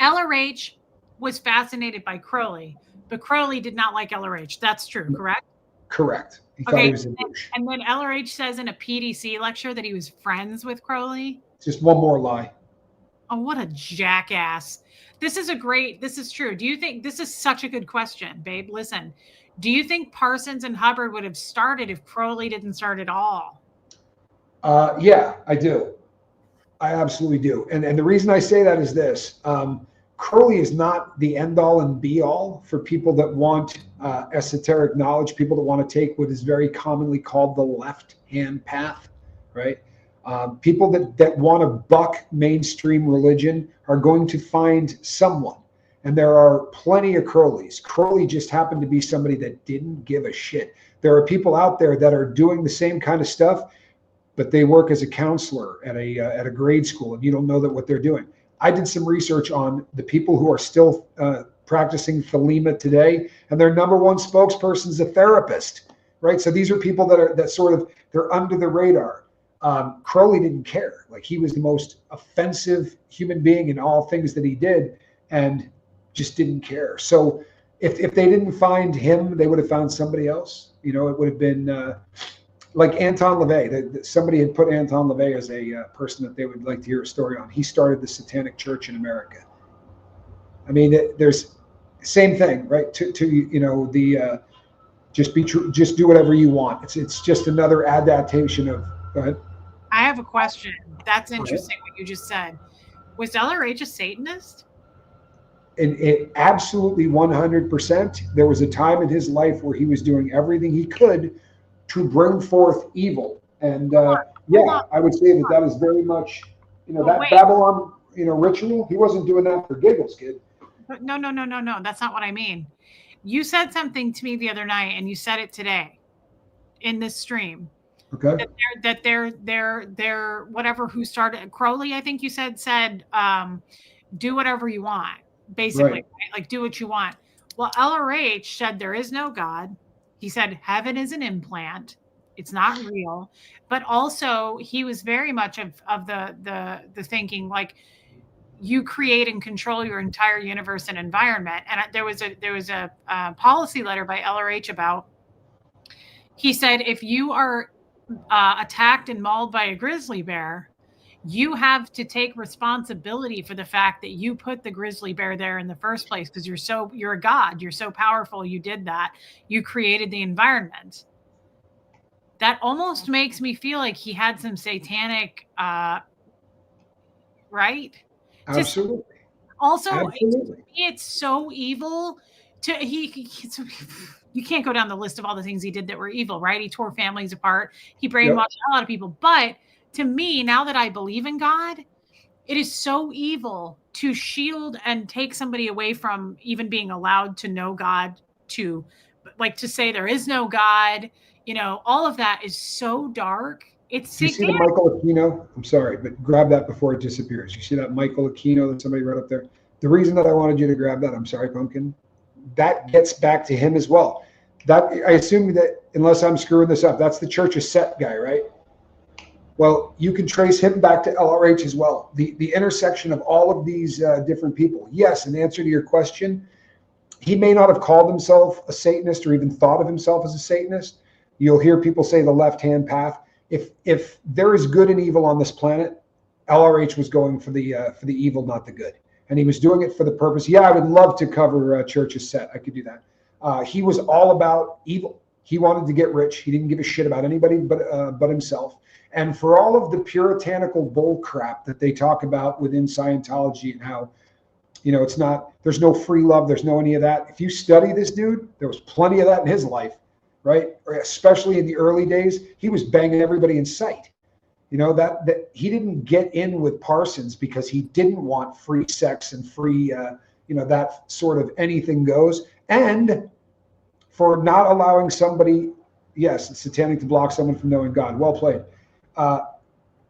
S1: LRH was fascinated by Crowley, but Crowley did not like LRH. That's true, correct?
S2: Correct. He thought he was a douche.
S1: And then LRH says in a PDC lecture that he was friends with Crowley.
S2: Just one more lie.
S1: Oh, what a jackass. This is true. Do you think, this is such a good question, babe? Listen, do you think Parsons and Hubbard would have started if Crowley didn't start at all?
S2: Yeah, I do. I absolutely do. And the reason I say that is this. Crowley is not the end all and be all for people that want esoteric knowledge, people that want to take what is very commonly called the left-hand path, right? People that want to buck mainstream religion are going to find someone. And there are plenty of Crowleys. Crowley just happened to be somebody that didn't give a shit. There are people out there that are doing the same kind of stuff, but they work as a counselor at a grade school, and you don't know that what they're doing. I did some research on the people who are still practicing Thelema today, and their number one spokesperson is a therapist, right? So these are people they're under the radar. Crowley didn't care. Like, he was the most offensive human being in all things that he did, and just didn't care. So if they didn't find him, they would have found somebody else. You know, it would have been like Anton LaVey. Somebody had put Anton LaVey as a person that they would like to hear a story on. He started the Satanic Church in America. I mean, there's same thing, right? Just be true, just do whatever you want. It's just another adaptation of. Go ahead.
S1: I have a question. That's interesting what you just said. Was LRH a Satanist?
S2: It absolutely 100%. There was a time in his life where he was doing everything he could to bring forth evil. And I would say that is very much, Babylon, ritual. He wasn't doing that for giggles, kid.
S1: No. That's not what I mean. You said something to me the other night, and you said it today in this stream.
S2: Okay.
S1: That they're whatever who started Crowley, I think you said do whatever you want, basically, right? Like, do what you want. Well, LRH said there is no God. He said heaven is an implant. It's not real. But also he was very much of the thinking, like, you create and control your entire universe and environment. And there was a policy letter by LRH about, he said, if you are attacked and mauled by a grizzly bear, you have to take responsibility for the fact that you put the grizzly bear there in the first place, because you're a god. You're so powerful. You did that. You created the environment. That almost makes me feel like he had some satanic, right?
S2: Absolutely.
S1: Also,
S2: absolutely.
S1: It's so evil. You can't go down the list of all the things he did that were evil, right? He tore families apart. He brainwashed a lot of people. But to me, now that I believe in God, it is so evil to shield and take somebody away from even being allowed to know God, to say there is no God. All of that is so dark. It's
S2: you see the Michael Aquino? I'm sorry, but grab that before it disappears. You see that Michael Aquino that somebody wrote up there? The reason that I wanted you to grab that, I'm sorry, Pumpkin, that gets back to him as well. That, I assume that, unless I'm screwing this up, that's the Church of Set guy, right? Well, you can trace him back to LRH as well. The intersection of all of these different people. Yes, in answer to your question, he may not have called himself a Satanist or even thought of himself as a Satanist. You'll hear people say the left-hand path. If there is good and evil on this planet, LRH was going for the evil, not the good. And he was doing it for the purpose. Yeah, I would love to cover Church of Set. I could do that. He was all about evil. He wanted to get rich. He didn't give a shit about anybody but himself. And for all of the puritanical bull crap that they talk about within Scientology and how, there's no free love, there's no any of that. If you study this dude, there was plenty of that in his life, right? Especially in the early days, he was banging everybody in sight. That he didn't get in with Parsons because he didn't want free sex and free, that sort of anything goes. And for not allowing somebody, yes, it's satanic to block someone from knowing God. Well played.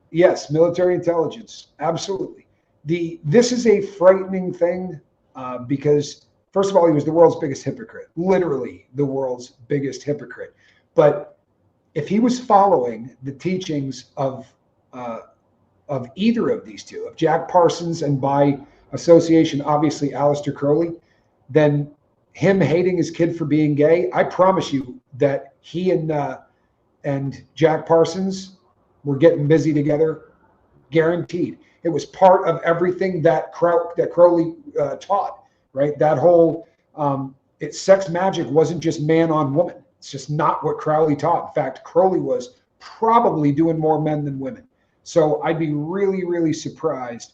S2: Yes, military intelligence, absolutely. This is a frightening thing because, first of all, he was the world's biggest hypocrite, literally the world's biggest hypocrite. But if he was following the teachings of either of these two, of Jack Parsons and by association, obviously Aleister Crowley, then him hating his kid for being gay, I promise you that he and Jack Parsons were getting busy together, guaranteed. It was part of everything that Crowley taught, right? That whole sex magic wasn't just man on woman. It's just not what Crowley taught. In fact, Crowley was probably doing more men than women. So I'd be really, really surprised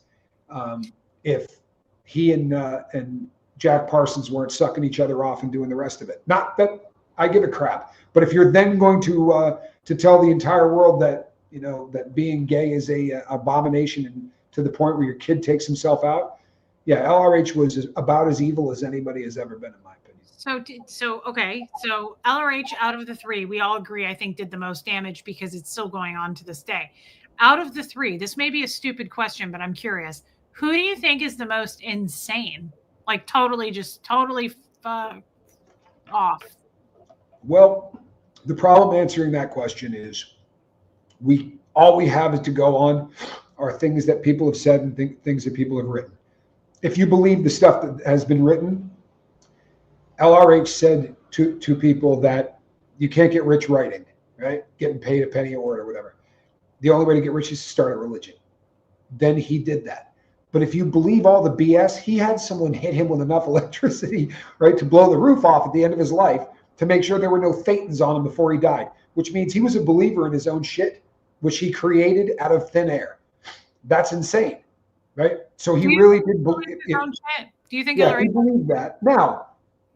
S2: if he and Jack Parsons weren't sucking each other off and doing the rest of it. Not that I give a crap, but if you're then going to tell the entire world that that being gay is a abomination, and to the point where your kid takes himself out, yeah, LRH was about as evil as anybody has ever been, in my opinion.
S1: Okay. So LRH out of the three, we all agree, I think, did the most damage because it's still going on to this day. Out of the three, this may be a stupid question, but I'm curious. Who do you think is the most insane? Like totally off.
S2: Well, the problem answering that question is all we have is to go on are things that people have said and things that people have written. If you believe the stuff that has been written, LRH said to people that you can't get rich writing, right? Getting paid a penny a word or whatever. The only way to get rich is to start a religion. Then he did that. But if you believe all the BS, he had someone hit him with enough electricity, right, to blow the roof off at the end of his life to make sure there were no thetans on him before he died, which means he was a believer in his own shit, which he created out of thin air. That's insane, right? So he really did believe
S1: his own shit. Do you think
S2: he believed that? Now,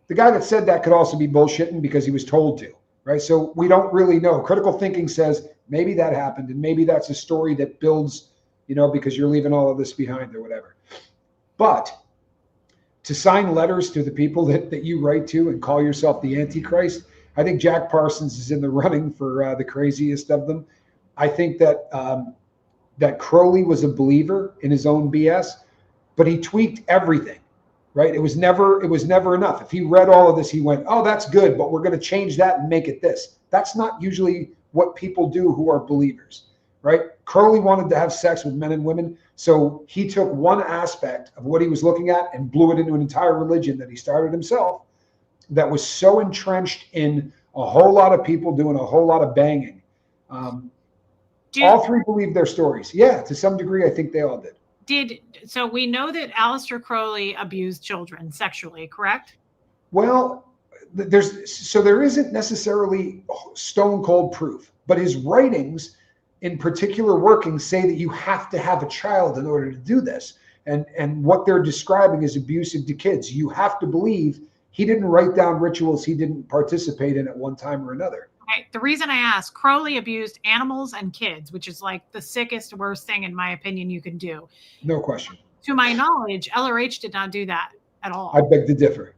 S2: the guy that said that could also be bullshitting because he was told to, right? So we don't really know. Critical thinking says maybe that happened, and maybe that's a story that builds, because you're leaving all of this behind or whatever. But to sign letters to the people that you write to and call yourself the Antichrist, I think Jack Parsons is in the running for the craziest of them. I think that that Crowley was a believer in his own BS, but he tweaked everything. Right? It was never enough. If he read all of this, he went, "Oh, that's good, but we're going to change that and make it this." That's not usually what people do who are believers, right? Crowley wanted to have sex with men and women, so he took one aspect of what he was looking at and blew it into an entire religion that he started himself that was so entrenched in a whole lot of people doing a whole lot of banging. All three believed their stories. Yeah, to some degree, I think they all did.
S1: So we know that Aleister Crowley abused children sexually, correct?
S2: Well, there isn't necessarily stone cold proof, but his writings in particular workings say that you have to have a child in order to do this. And what they're describing is abusive to kids. You have to believe he didn't write down rituals he didn't participate in at one time or another.
S1: Okay. The reason I ask, Crowley abused animals and kids, which is like the sickest, worst thing, in my opinion, you can do.
S2: No question.
S1: To my knowledge, LRH did not do that at all.
S2: I beg to differ.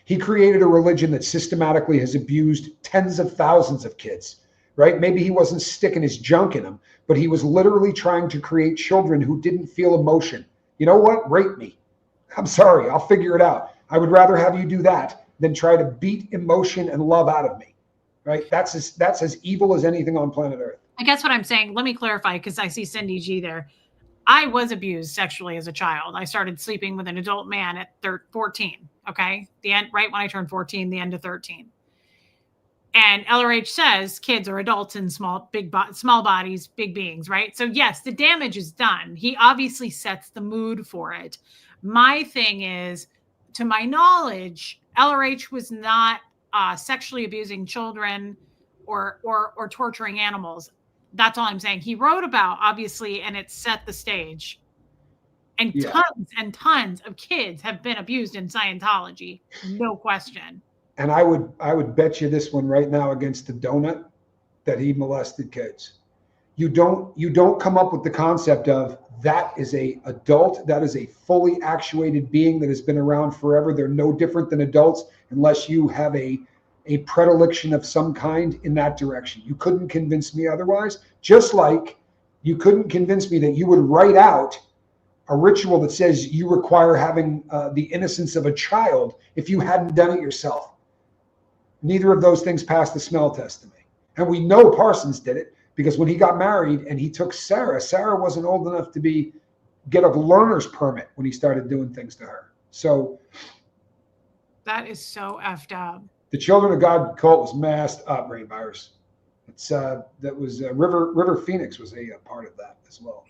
S2: He created a religion that systematically has abused tens of thousands of kids, right? Maybe he wasn't sticking his junk in them, but he was literally trying to create children who didn't feel emotion. You know what? Rape me. I'm sorry. I'll figure it out. I would rather have you do that than try to beat emotion and love out of me, right? That's as evil as anything on planet Earth.
S1: I guess what I'm saying, let me clarify, because I see Cindy G there. I was abused sexually as a child. I started sleeping with an adult man at 14, okay? Right when I turned 14, the end of 13. And LRH says kids are adults in small bodies, big beings, right? So yes, the damage is done. He obviously sets the mood for it. My thing is, to my knowledge, LRH was not sexually abusing children or torturing animals. That's all I'm saying. He wrote about, obviously, and it set the stage. And tons and tons of kids have been abused in Scientology, no question.
S2: And I would bet you this one right now against the donut that he molested kids. You don't come up with the concept of that is a adult, that is a fully actuated being that has been around forever. They're no different than adults unless you have a predilection of some kind in that direction. You couldn't convince me otherwise, just like you couldn't convince me that you would write out a ritual that says you require having the innocence of a child if you hadn't done it yourself. Neither of those things passed the smell test to me. And we know Parsons did it because when he got married and he took Sarah wasn't old enough to get a learner's permit when he started doing things to her. So
S1: that is so effed up.
S2: The Children of God cult was masked up, Rain Virus. That was River Phoenix was a part of that as well.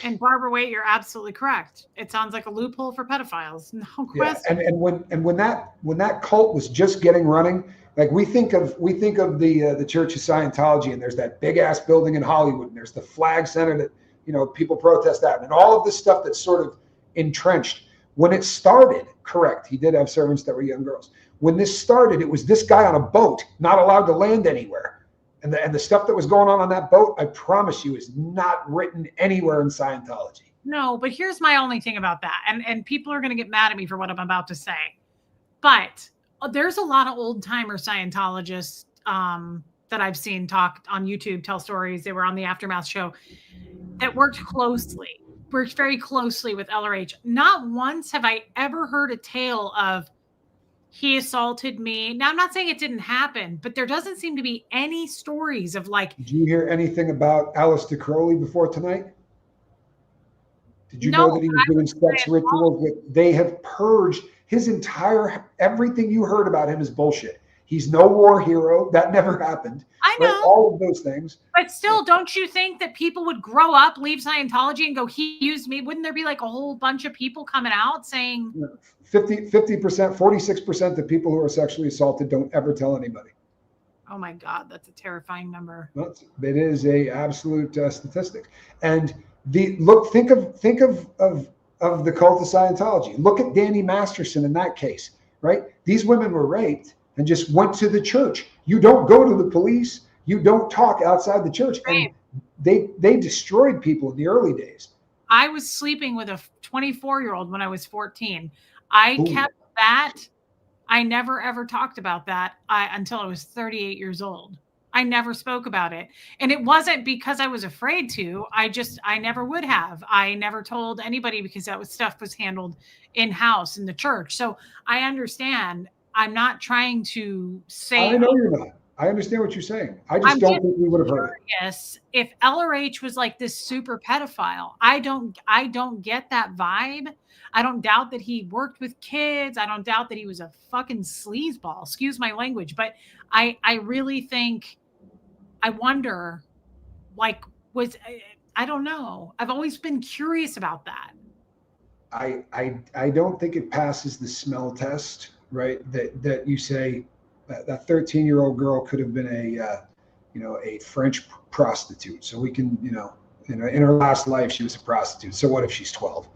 S1: And Barbara Waite, you're absolutely correct. It sounds like a loophole for pedophiles. No question.
S2: Yeah. And when that cult was just getting running, like we think of the Church of Scientology, and there's that big ass building in Hollywood, and there's the flag center that people protest at, and all of this stuff that's sort of entrenched. When it started, correct, he did have servants that were young girls. When this started, it was this guy on a boat, not allowed to land anywhere. And the stuff that was going on that boat, I promise you, is not written anywhere in Scientology.
S1: No, but here's my only thing about that. And people are going to get mad at me for what I'm about to say. But there's a lot of old timer Scientologists that I've seen talk on YouTube, tell stories. They were on the Aftermath show that worked very closely with LRH. Not once have I ever heard a tale of he assaulted me. Now, I'm not saying it didn't happen, but there doesn't seem to be any stories of like.
S2: Did you hear anything about Aleister Crowley before tonight? Did you know that he was doing sex rituals? They have purged his entire, everything you heard about him is bullshit. He's no war hero. That never happened.
S1: I know.
S2: Right? All of those things.
S1: But still, don't you think that people would grow up, leave Scientology and go, he used me? Wouldn't there be like a whole bunch of people coming out saying
S2: 50%, 46% of people who are sexually assaulted don't ever tell anybody.
S1: Oh my God, that's a terrifying number.
S2: It is a absolute statistic. And think of the cult of Scientology. Look at Danny Masterson in that case, right? These women were raped and just went to the church. You don't go to the police. You don't talk outside the church. Right. And they destroyed people in the early days.
S1: I was sleeping with a 24-year-old when I was 14. I kept that. I never, ever talked about that until I was 38 years old. I never spoke about it. And it wasn't because I was afraid to. I never would have. I never told anybody because stuff was handled in-house in the church. So I understand. I'm not trying to say.
S2: I know you're not. I understand what you're saying. I just don't think we would have heard it.
S1: Yes. If LRH was like this super pedophile, I don't get that vibe. I don't doubt that he worked with kids. I don't doubt that he was a fucking sleazeball. Excuse my language. But I really think, I wonder, like, I don't know. I've always been curious about that.
S2: I don't think it passes the smell test, right? That you say that 13-year-old girl could have been a French prostitute. So we can, in her last life, she was a prostitute. So what if she's 12?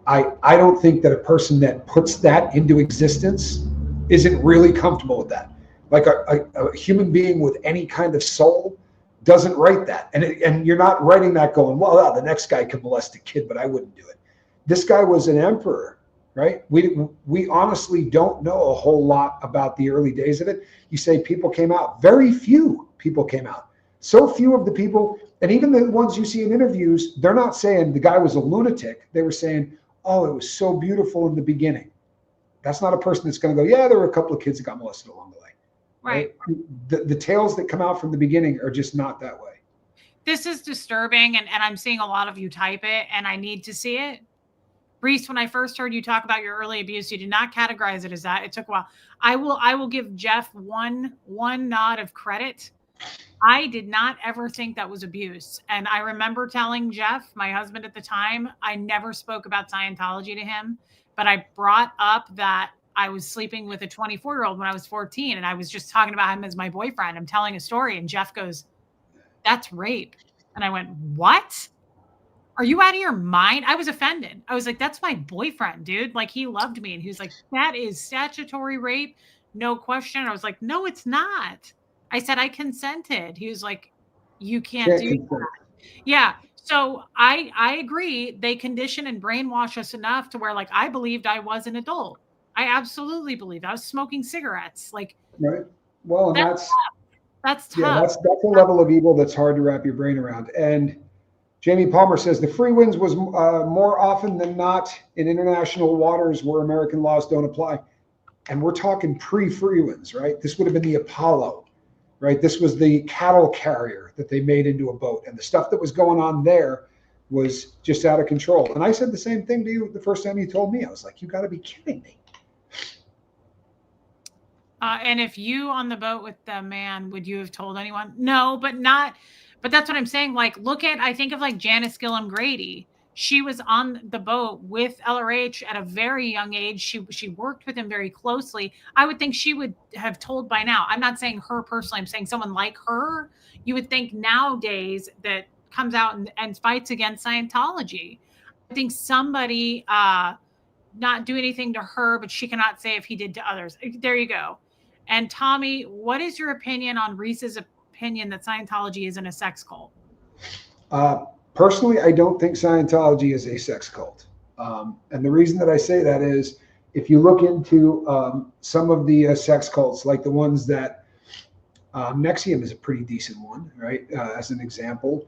S2: I don't think that a person that puts that into existence isn't really comfortable with that. Like a human being with any kind of soul doesn't write that. And you're not writing that going, well, the next guy could molest a kid, but I wouldn't do it. This guy was an emperor, right? We honestly don't know a whole lot about the early days of it. You say people came out. Very few people came out. So few of the people, and even the ones you see in interviews, they're not saying the guy was a lunatic. They were saying, oh, it was so beautiful in the beginning. That's not a person that's going to go, yeah, there were a couple of kids that got molested along the way.
S1: Right.
S2: The tales that come out from the beginning are just not that way.
S1: This is disturbing, and I'm seeing a lot of you type it, and I need to see it. Reese, when I first heard you talk about your early abuse, you did not categorize it as that. It took a while. I will give Jeff one nod of credit. I did not ever think that was abuse. And I remember telling Jeff, my husband at the time, I never spoke about Scientology to him, but I brought up that I was sleeping with a 24-year-old when I was 14, and I was just talking about him as my boyfriend. I'm telling a story, and Jeff goes, that's rape. And I went, what? Are you out of your mind? I was offended. I was like, that's my boyfriend, dude. Like, he loved me. And he was like, that is statutory rape. No question. I was like, no, it's not. I said, I consented. He was like, you can't do that. Yeah. So I agree. They condition and brainwash us enough to where, like, I believed I was an adult. I absolutely believed I was smoking cigarettes. Like,
S2: right. Well, and that's
S1: tough.
S2: Yeah, that's a level of evil that's hard to wrap your brain around. And Jamie Palmer says the free winds was more often than not in international waters where American laws don't apply. And we're talking pre-free winds, right? This would have been the Apollo, right? This was the cattle carrier that they made into a boat. And the stuff that was going on there was just out of control. And I said the same thing to you the first time you told me. I was like, you got to be kidding me.
S1: And if you on the boat with the man, would you have told anyone? No, but that's what I'm saying. Like, I think of like Janice Gillum Grady. She was on the boat with LRH at a very young age. She worked with him very closely. I would think she would have told by now. I'm not saying her personally. I'm saying someone like her. You would think nowadays that comes out and fights against Scientology. I think somebody not do anything to her, but she cannot say if he did to others. There you go. And Tommy, what is your opinion on Reese's opinion that Scientology isn't a sex cult?
S2: Personally, I don't think Scientology is a sex cult. And the reason that I say that is if you look into some of the sex cults, like the ones that Nexium is a pretty decent one, right? As an example.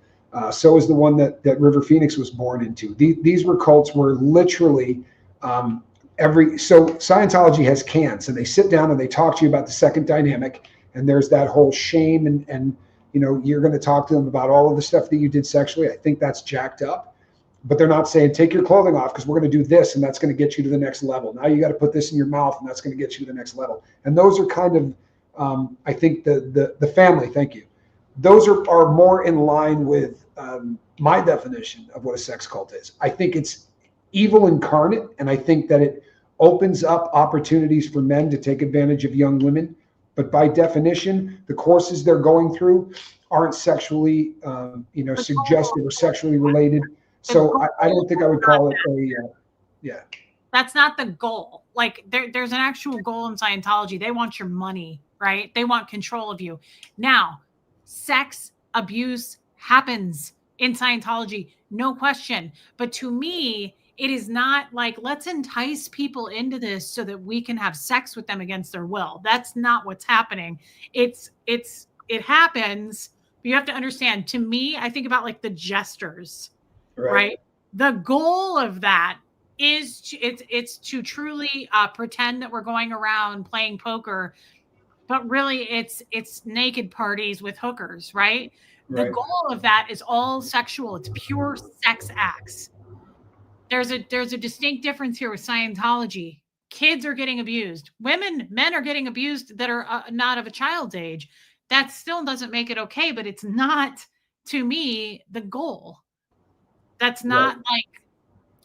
S2: So is the one that River Phoenix was born into. These were cults where literally so Scientology has cans, and they sit down and they talk to you about the second dynamic, and there's that whole shame and you're going to talk to them about all of the stuff that you did sexually. I think that's jacked up, but they're not saying take your clothing off because we're going to do this and that's going to get you to the next level. Now you got to put this in your mouth and that's going to get you to the next level. And those are kind of I think the family. Thank you. Those are more in line with my definition of what a sex cult is. I think it's evil incarnate, and I think that it opens up opportunities for men to take advantage of young women. But by definition, the courses they're going through aren't sexually, suggestive or sexually related. So I don't think I would call it
S1: That's not the goal. Like there's an actual goal in Scientology. They want your money, right? They want control of you. Now, sex abuse happens in Scientology, no question. But to me, it is not like, let's entice people into this so that we can have sex with them against their will. That's not what's happening. It happens, but you have to understand, to me, I think about like the jesters, right? The goal of that is it's to truly pretend that we're going around playing poker, but really it's naked parties with hookers, right? The goal of that is all sexual. It's pure sex acts. There's a distinct difference here with Scientology. Kids are getting abused. Men are getting abused that are not of a child's age. That still doesn't make it okay, but it's not, to me, the goal. That's not like,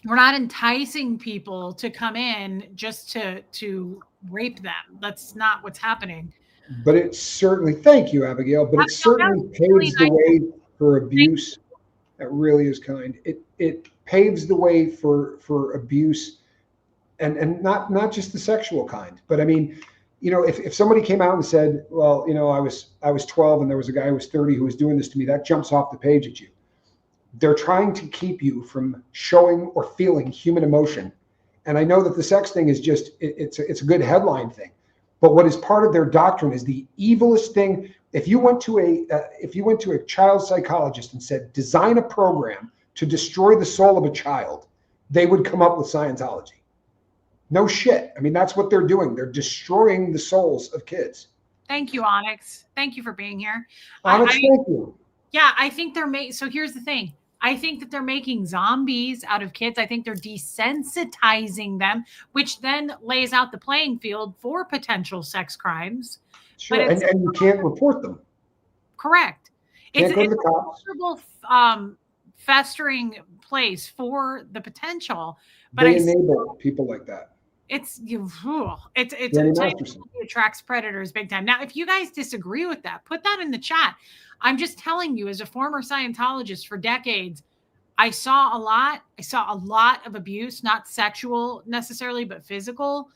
S1: we're not enticing people to come in just to rape them. That's not what's happening.
S2: But it certainly, thank you, Abigail, but it certainly paves the way for abuse. That really is kind. It paves the way for abuse, and not just the sexual kind. But I mean, if somebody came out and said, well, I was 12 and there was a guy who was 30 who was doing this to me, that jumps off the page at you. They're trying to keep you from showing or feeling human emotion. And I know that the sex thing is just, it's a good headline thing. But what is part of their doctrine is the evilest thing. If you went to a child psychologist and said, design a program to destroy the soul of a child, they would come up with Scientology. No shit. I mean, that's what they're doing. They're destroying the souls of kids.
S1: Thank you, Onyx. Thank you for being here.
S2: Onyx, thank you.
S1: Yeah, I think so here's the thing. I think that they're making zombies out of kids. I think they're desensitizing them, which then lays out the playing field for potential sex crimes.
S2: Sure, and you can't report them.
S1: Correct.
S2: It's
S1: a comfortable, festering place for the potential. But
S2: they enable people like that.
S1: It attracts predators big time. Now, if you guys disagree with that, put that in the chat. I'm just telling you, as a former Scientologist for decades, I saw a lot. I saw a lot of abuse, not sexual necessarily, but physical.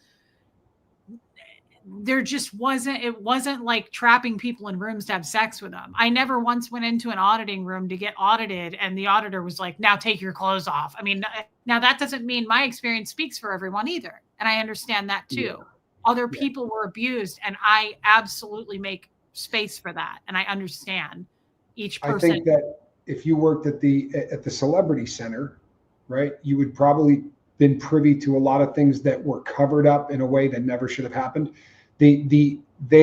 S1: It wasn't like trapping people in rooms to have sex with them. I never once went into an auditing room to get audited and the auditor was like, now take your clothes off. I mean, now that doesn't mean my experience speaks for everyone either. And I understand that too. Yeah. Other people were abused, and I absolutely make space for that. And I understand each person.
S2: I think that if you worked at the Celebrity Center, right, you would probably been privy to a lot of things that were covered up in a way that never should have happened. They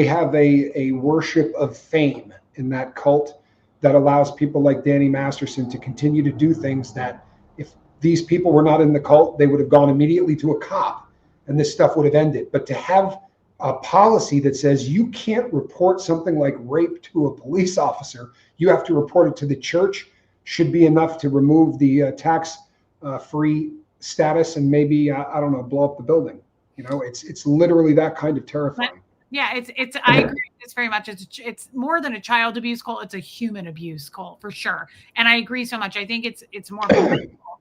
S2: have a worship of fame in that cult that allows people like Danny Masterson to continue to do things that if these people were not in the cult, they would have gone immediately to a cop and this stuff would have ended. But to have a policy that says you can't report something like rape to a police officer, you have to report it to the church, should be enough to remove the tax-free status and maybe, I don't know, blow up the building. It's literally that kind of terrifying.
S1: Yeah, I agree with this very much. It's more than a child abuse cult. It's a human abuse cult for sure. And I agree so much. I think it's more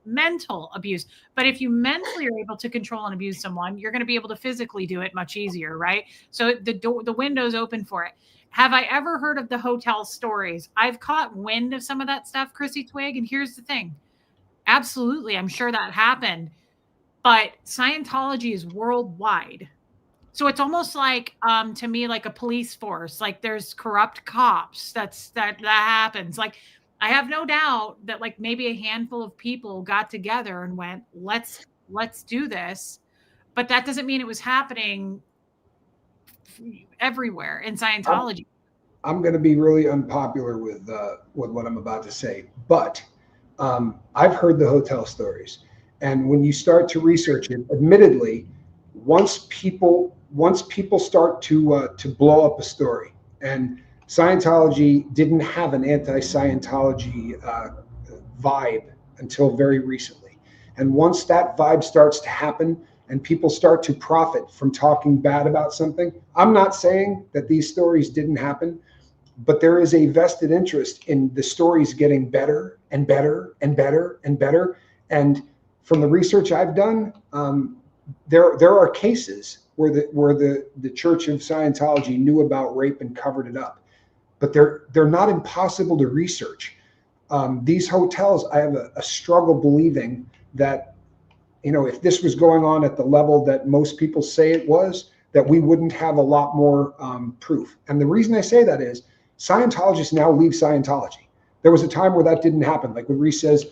S1: mental abuse. But if you mentally are able to control and abuse someone, you're going to be able to physically do it much easier, right? So the window's open for it. Have I ever heard of the hotel stories? I've caught wind of some of that stuff, Chrissy Twig. And here's the thing. Absolutely. I'm sure that happened. but Scientology is worldwide. So it's almost like, to me, like a police force. Like there's corrupt cops. That happens. Like I have no doubt that like maybe a handful of people got together and went, let's do this. But that doesn't mean it was happening everywhere in Scientology.
S2: I'm going to be really unpopular with what I'm about to say, but I've heard the hotel stories, and when you start to research it, admittedly, once people start to blow up a story, and Scientology didn't have an anti-Scientology vibe until very recently, and once that vibe starts to happen, and people start to profit from talking bad about something, I'm not saying that these stories didn't happen, but there is a vested interest in the stories getting better and better and better and better. And from the research I've done, there are cases where the Church of Scientology knew about rape and covered it up, but they're not impossible to research. These hotels, I have a struggle believing that, if this was going on at the level that most people say it was, that we wouldn't have a lot more proof. And the reason I say that is Scientologists now leave Scientology. There was a time where that didn't happen. Like when Reese says,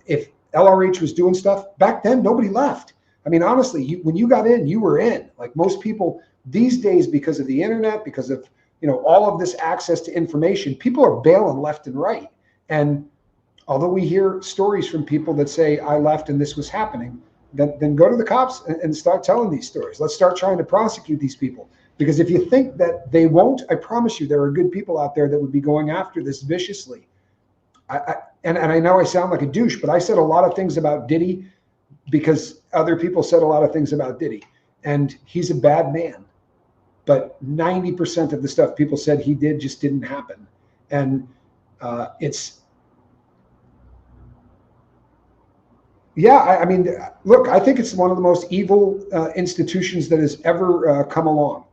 S2: if LRH was doing stuff, back then nobody left. I mean, honestly, when you got in, you were in. Like most people these days, because of the internet, because of all of this access to information, people are bailing left and right. And although we hear stories from people that say, I left and this was happening, then go to the cops and start telling these stories. Let's start trying to prosecute these people. Because if you think that they won't, I promise you there are good people out there that would be going after this viciously. And I know I sound like a douche, but I said a lot of things about Diddy because other people said a lot of things about Diddy. And he's a bad man. But 90% of the stuff people said he did just didn't happen. And I mean, look, I think it's one of the most evil institutions that has ever come along.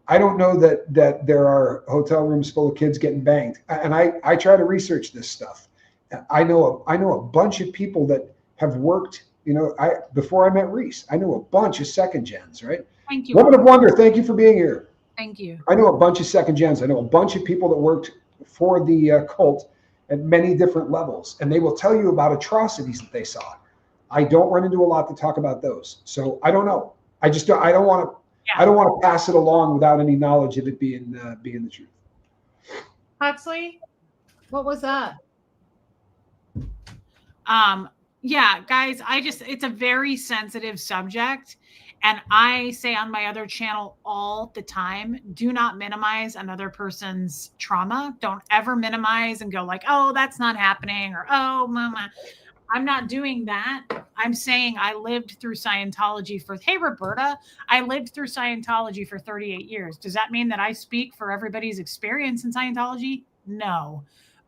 S2: I don't know that there are hotel rooms full of kids getting banged, and I try to research this stuff. I know a bunch of people that have worked. Before I met Reese, I knew a bunch of second gens. Right?
S1: Thank you.
S2: Woman of Wonder, thank you for being here.
S1: Thank you.
S2: I know a bunch of second gens. I know a bunch of people that worked for the cult at many different levels, and they will tell you about atrocities that they saw. I don't run into a lot to talk about those, so I don't know. I don't want to. Yeah. I don't want to pass it along without any knowledge of it being the truth.
S1: Huxley, what was that? Yeah, guys, it's a very sensitive subject. And I say on my other channel all the time, do not minimize another person's trauma. Don't ever minimize and go like, oh, that's not happening, or, oh, mama. I'm not doing that. I'm saying I lived through Scientology hey, Roberta, I lived through Scientology for 38 years. Does that mean that I speak for everybody's experience in Scientology? No.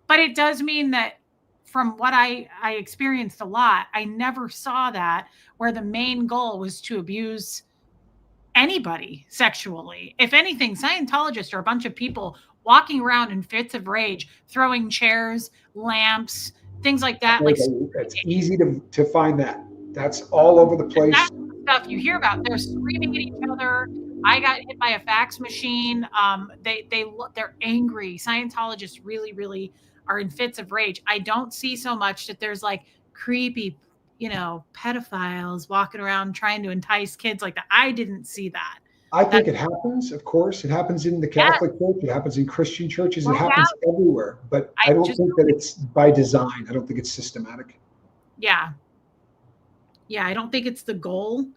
S1: But it does mean that from what I experienced a lot, I never saw that where the main goal was to abuse anybody sexually. If anything, Scientologists are a bunch of people walking around in fits of rage, throwing chairs, lamps, things like that. Like
S2: it's easy to find that. That's all over the place.
S1: That's the stuff you hear about. They're screaming at each other. I got hit by a fax machine. They're angry. Scientologists really, really are in fits of rage. I don't see so much that there's like creepy, pedophiles walking around trying to entice kids like that. I didn't see that.
S2: I think it happens, of course. It happens in the Catholic Church. It happens in Christian churches. It happens everywhere. But I don't think that it's by design. I don't think it's systematic.
S1: Yeah. Yeah, I don't think it's the goal.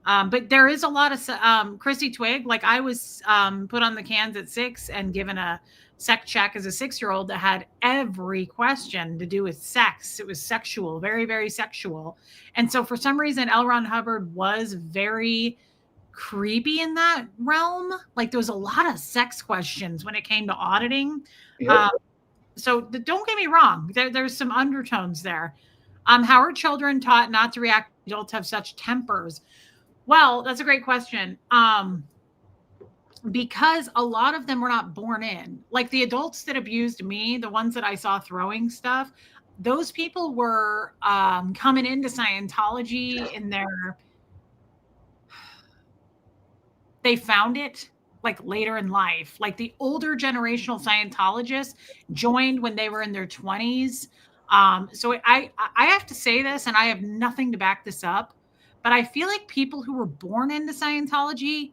S1: But there is a lot of Chrissy Twig. Like I was put on the cans at 6 and given a sec check as a 6-year-old that had every question to do with sex. It was sexual, very, very sexual. And so for some reason, L. Ron Hubbard was very creepy in that realm. Like there was a lot of sex questions when it came to auditing. Yep. So don't get me wrong. There's some undertones there. How are children taught not to react when adults have such tempers? Well, that's a great question. Because a lot of them were not born in. Like the adults that abused me, the ones that I saw throwing stuff, those people were coming into Scientology in their they found it like later in life. Like the older generational Scientologists joined when they were in their 20s. So I have to say this, and I have nothing to back this up, but I feel like people who were born into Scientology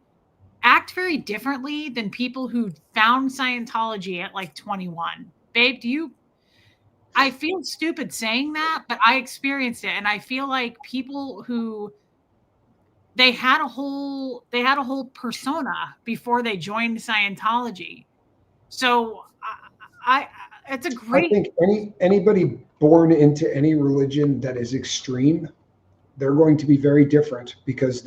S1: act very differently than people who found Scientology at like 21. Babe, I feel stupid saying that, but I experienced it. And I feel like people who they had a whole persona before they joined Scientology. So I it's a great.
S2: I think anybody born into any religion that is extreme, they're going to be very different because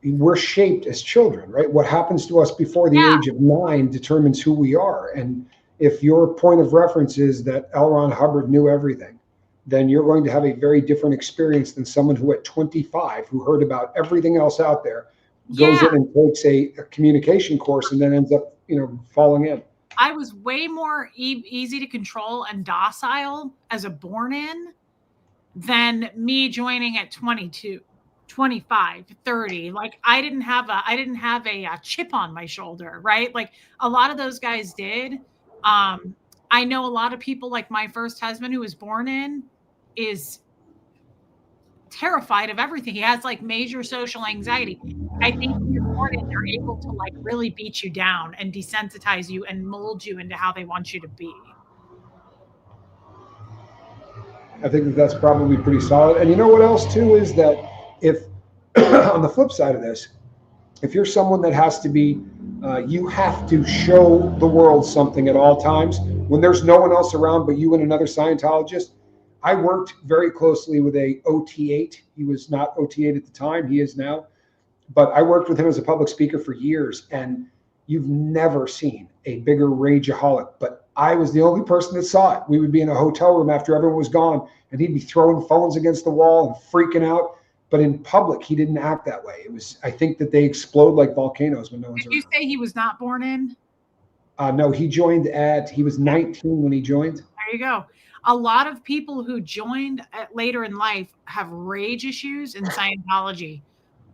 S2: we're shaped as children, right? What happens to us before the age of 9 determines who we are. And if your point of reference is that L. Ron Hubbard knew everything, then you're going to have a very different experience than someone who at 25, who heard about everything else out there, goes in and takes a communication course and then ends up, falling in.
S1: I was way more easy to control and docile as a born-in than me joining at 22, 25, 30. Like I didn't have a chip on my shoulder, right? Like a lot of those guys did. I know a lot of people, like my first husband who was born in, is terrified of everything. He has like major social anxiety. I think when you're born in, they're able to like really beat you down and desensitize you and mold you into how they want you to be.
S2: I think that's probably pretty solid. And you know what else too is that if on the flip side of this, if you're someone that has to be, you have to show the world something at all times when there's no one else around but you and another Scientologist. I worked very closely with a OT8. He was not OT8 at the time. He is now. But I worked with him as a public speaker for years, and you've never seen a bigger rageaholic. But I was the only person that saw it. We would be in a hotel room after everyone was gone, and he'd be throwing phones against the wall and freaking out. But in public, he didn't act that way. I think that they explode like volcanoes when no one's around.
S1: Did you say he was not born in?
S2: No, he was 19 when he joined.
S1: There you go. A lot of people who joined later in life have rage issues in Scientology.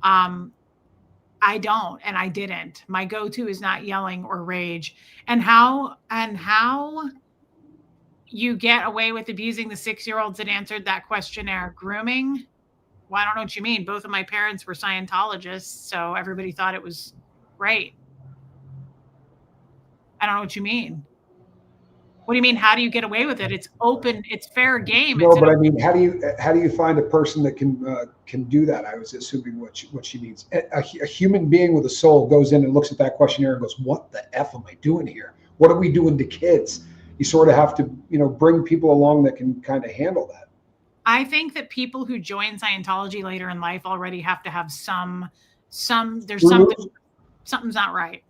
S1: I don't, and I didn't. My go-to is not yelling or rage. And how you get away with abusing the 6-year-olds that answered that questionnaire? Grooming? Well, I don't know what you mean. Both of my parents were Scientologists, so everybody thought it was great. I don't know what you mean. What do you mean? How do you get away with it? It's open. It's fair game.
S2: No, but I mean, how do you find a person that can do that? I was assuming what she means. A human being with a soul goes in and looks at that questionnaire and goes, "What the F am I doing here? What are we doing to kids?" You sort of have to, bring people along that can kind of handle that.
S1: I think that people who join Scientology later in life already have to have something's not right.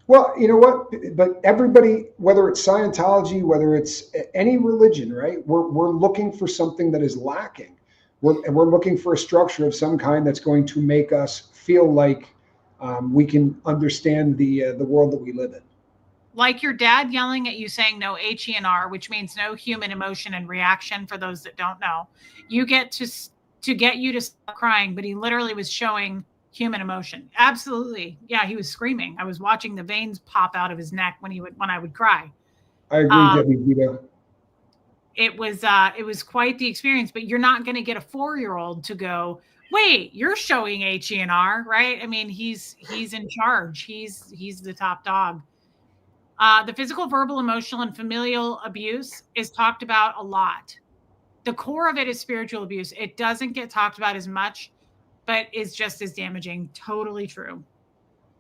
S2: Well, you know what? But everybody, whether it's Scientology, whether it's any religion, right? We're looking for something that is lacking. We're looking for a structure of some kind that's going to make us feel like we can understand the world that we live in.
S1: Like your dad yelling at you saying no HENR, which means no human emotion and reaction. For those that don't know, you get to get you to stop crying, but he literally was showing human emotion. Absolutely. Yeah, he was screaming. I was watching the veins pop out of his neck when I would cry.
S2: I agree, Debbie Vito.
S1: It was quite the experience, but you're not going to get a 4-year-old to go, wait, you're showing HENR, right? I mean, he's in charge. He's the top dog. The physical, verbal, emotional, and familial abuse is talked about a lot. The core of it is spiritual abuse. It doesn't get talked about as much, but is just as damaging. Totally true.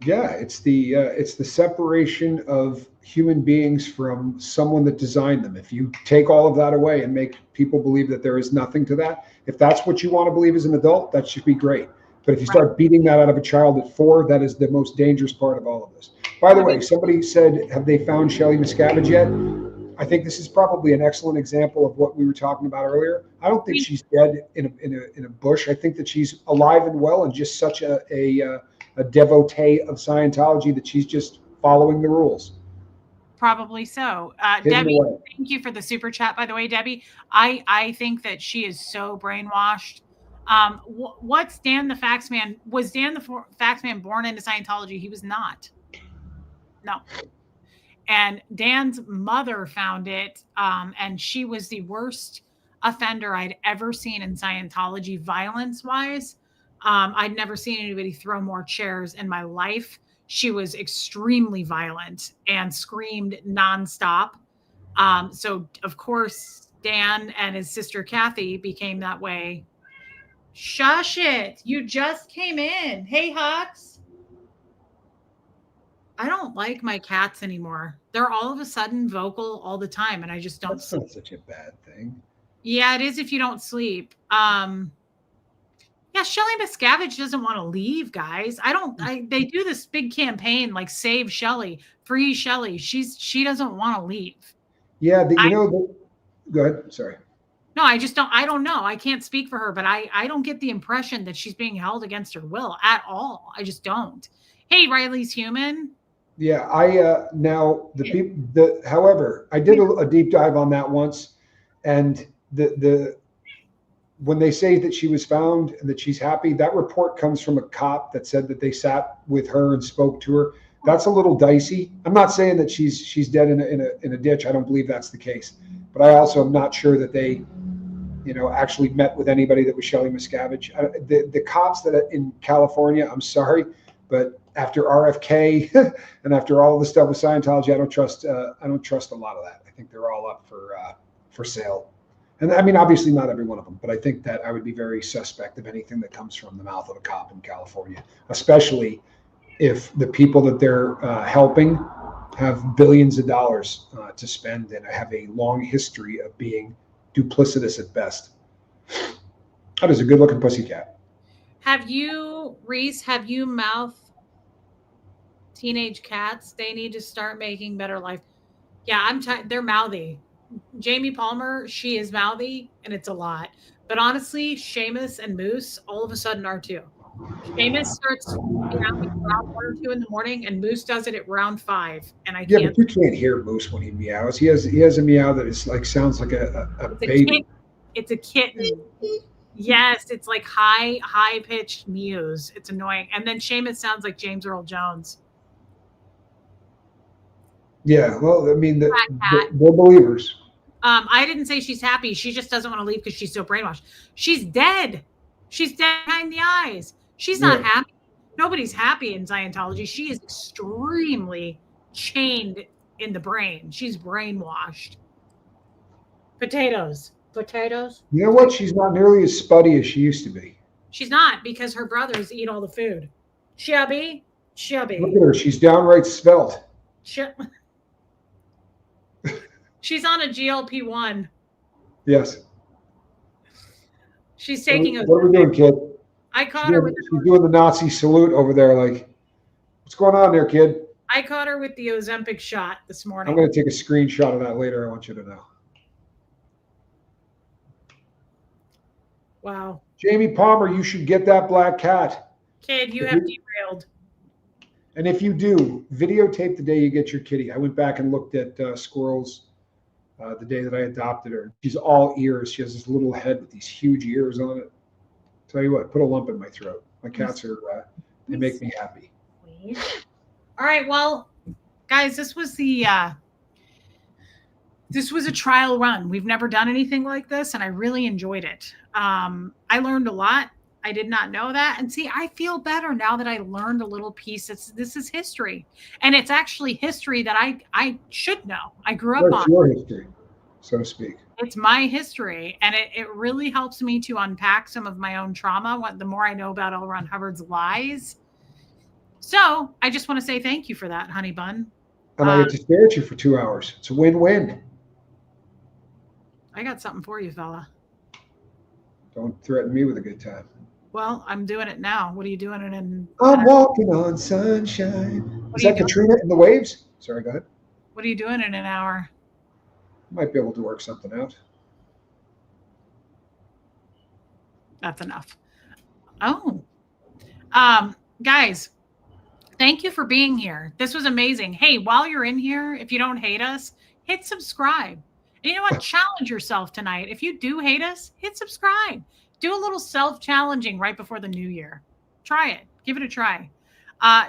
S2: Yeah, it's the separation of human beings from someone that designed them. If you take all of that away and make people believe that there is nothing to that, if that's what you want to believe as an adult, that should be great. But if you start beating that out of a child at 4, that is the most dangerous part of all of this. By the way, somebody said, have they found Shelley Miscavige yet? I think this is probably an excellent example of what we were talking about earlier. I don't think she's dead in a bush. I think that she's alive and well and just such a devotee of Scientology that she's just following the rules.
S1: Probably so. Debbie, thank you for the super chat, by the way, Debbie. I think that she is so brainwashed. What's Dan the Fax Man? Was Dan the Fax Man born into Scientology? He was not. No. And Dan's mother found it, and she was the worst offender I'd ever seen in Scientology, violence-wise. I'd never seen anybody throw more chairs in my life. She was extremely violent and screamed nonstop. So, of course, Dan and his sister Kathy became that way. Shush it. You just came in. Hey, Hux. I don't like my cats anymore. They're all of a sudden vocal all the time, and I just don't.
S2: That's not such a bad thing.
S1: Yeah, it is if you don't sleep. Yeah, Shelly Miscavige doesn't want to leave, guys. They do this big campaign like Save Shelly, Free Shelly. She doesn't want to leave.
S2: Yeah, go ahead. Sorry.
S1: No, I just don't. I don't know. I can't speak for her, but I don't get the impression that she's being held against her will at all. I just don't. Hey, Riley's human.
S2: Yeah, however, I did a deep dive on that once, and when they say that she was found and that she's happy, that report comes from a cop that said that they sat with her and spoke to her. That's a little dicey. I'm not saying that she's dead in a ditch. I don't believe that's the case, but I also am not sure that they, actually met with anybody that was Shelly Miscavige. The cops that in California, I'm sorry, but after RFK and after all the stuff with Scientology, I don't trust a lot of that. I think they're all up for sale. And I mean, obviously not every one of them, but I think that I would be very suspect of anything that comes from the mouth of a cop in California, especially if the people that they're helping have billions of dollars to spend and have a long history of being duplicitous at best. That is a good looking pussycat.
S1: Reese, have you mouthed teenage cats? They need to start making better life. Yeah, they're mouthy. Jamie Palmer, she is mouthy, and it's a lot. But honestly, Seamus and Moose all of a sudden are too. Seamus starts meowing around 1 or 2 in the morning, and Moose does it at round 5. And I can't.
S2: Yeah, but you can't hear Moose when he meows. He has a meow that is sounds like a baby.
S1: It's a kitten. Yes, it's like high pitched mews. It's annoying. And then Seamus sounds like James Earl Jones.
S2: Yeah, well, I mean, they're believers.
S1: I didn't say she's happy. She just doesn't want to leave because she's so brainwashed. She's dead. She's dead behind the eyes. She's not happy. Nobody's happy in Scientology. She is extremely chained in the brain. She's brainwashed. Potatoes.
S2: You know what? She's not nearly as spuddy as she used to be.
S1: She's not, because her brothers eat all the food. Chubby.
S2: Look at her. She's downright svelte.
S1: She's on a GLP-1.
S2: Yes.
S1: She's taking
S2: What are we doing, kid?
S1: I caught her with
S2: she's doing the Nazi salute over there. Like, what's going on there, kid?
S1: I caught her with the Ozempic shot this morning.
S2: I'm going to take a screenshot of that later. I want you to know.
S1: Wow.
S2: Jamie Palmer, you should get that black cat.
S1: Kid, you have derailed.
S2: And if you do, videotape the day you get your kitty. I went back and looked at Squirrel's the day that I adopted her. She's all ears. She has this little head with these huge ears on it. Tell you what, put a lump in my throat. My cats are, they make me happy.
S1: All right, well, guys, this was a trial run. We've never done anything like this, and I really enjoyed it. I learned a lot. I did not know that. And see, I feel better now that I learned a little piece. This is history. And it's actually history that I should know. I grew up on.
S2: It's your history, so to speak.
S1: It's my history. And it really helps me to unpack some of my own trauma. The more I know about L. Ron Hubbard's lies. So I just want to say thank you for that, honey bun.
S2: And I get to stare at you for 2 hours. It's a win-win.
S1: I got something for you, fella.
S2: Don't threaten me with a good time.
S1: Well, I'm doing it now. What are you doing?
S2: I'm walking on sunshine. Is that Katrina in the waves? Sorry, go ahead.
S1: What are you doing in an hour?
S2: Might be able to work something out.
S1: That's enough. Oh, guys, thank you for being here. This was amazing. Hey, while you're in here, if you don't hate us, hit subscribe. And you know what? Challenge yourself tonight. If you do hate us, hit subscribe. Do a little self-challenging right before the new year. Try it. Give it a try.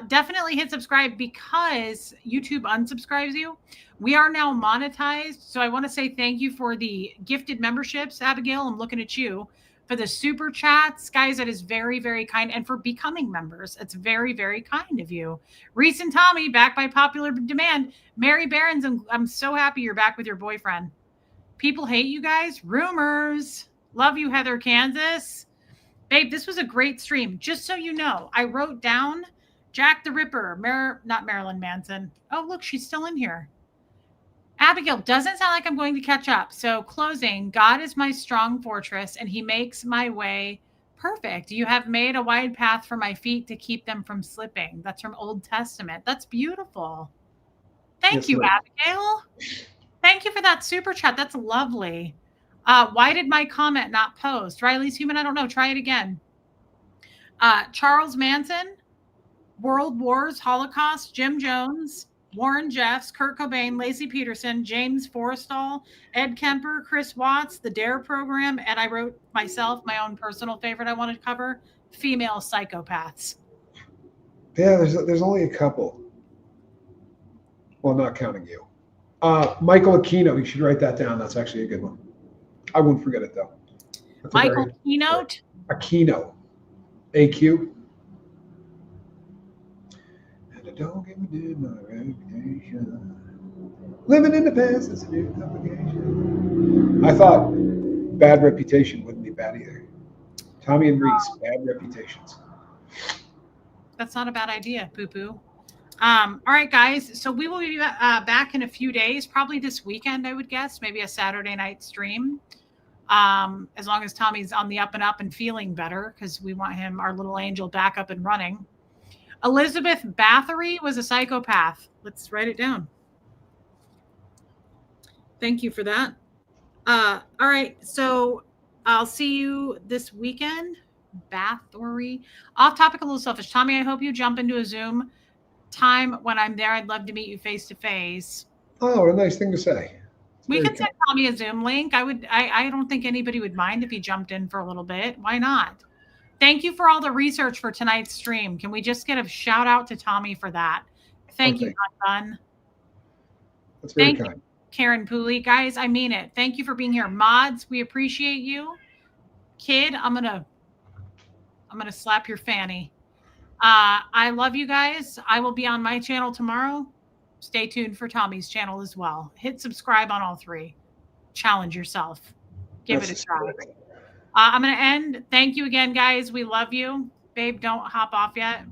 S1: Definitely hit subscribe because YouTube unsubscribes you. We are now monetized. So I want to say thank you for the gifted memberships, Abigail. I'm looking at you. For the super chats, guys, that is very, very kind. And for becoming members, it's very, very kind of you. Reese and Tommy, back by popular demand. Mary Barons, I'm so happy you're back with your boyfriend. People hate you guys. Rumors. Love you, Heather, Kansas. Babe, this was a great stream. Just so you know, I wrote down Jack the Ripper, not Marilyn Manson. Oh, look, she's still in here. Abigail, doesn't sound like I'm going to catch up. So closing, God is my strong fortress and he makes my way perfect. You have made a wide path for my feet to keep them from slipping. That's from Old Testament. That's beautiful. Thank you, Abigail. Thank you for that super chat. That's lovely. Why did my comment not post? Riley's human. I don't know. Try it again. Charles Manson, World Wars, Holocaust, Jim Jones, Warren Jeffs, Kurt Cobain, Lacey Peterson, James Forrestal, Ed Kemper, Chris Watts, the DARE program, and I wrote myself my own personal favorite I want to cover, female psychopaths.
S2: Yeah, there's only a couple. Well, not counting you. Michael Aquino, you should write that down. That's actually a good one. I won't forget it, though.
S1: Michael Keynote?
S2: Aquino. AQ. And I don't give a damn my reputation. Living in the past is a new complication. I thought bad reputation wouldn't be bad either. Tommy and Reese, bad reputations.
S1: That's not a bad idea, poo-poo. All right, guys. So we will be back in a few days, probably this weekend, I would guess, maybe a Saturday night stream. As long as Tommy's on the up and up and feeling better, because we want him, our little angel, back up and running. Elizabeth Bathory was a psychopath. Let's write it down. Thank you for that. All right. So I'll see you this weekend. Bathory. Off topic, a little selfish. Tommy, I hope you jump into a Zoom time when I'm there. I'd love to meet you face to face.
S2: Oh, what a nice thing to say.
S1: We could send Tommy a Zoom link. I don't think anybody would mind if he jumped in for a little bit. Why not? Thank you for all the research for tonight's stream. Can we just get a shout out to Tommy for that? Thank you, Don.
S2: That's very kind.
S1: You, Karen Pooley. Guys, I mean it. Thank you for being here. Mods, we appreciate you. Kid, I'm gonna slap your fanny. I love you guys. I will be on my channel tomorrow. Stay tuned for Tommy's channel as well. Hit subscribe on all three. Challenge yourself. Give it a try. I'm going to end. Thank you again, guys. We love you. Babe, don't hop off yet.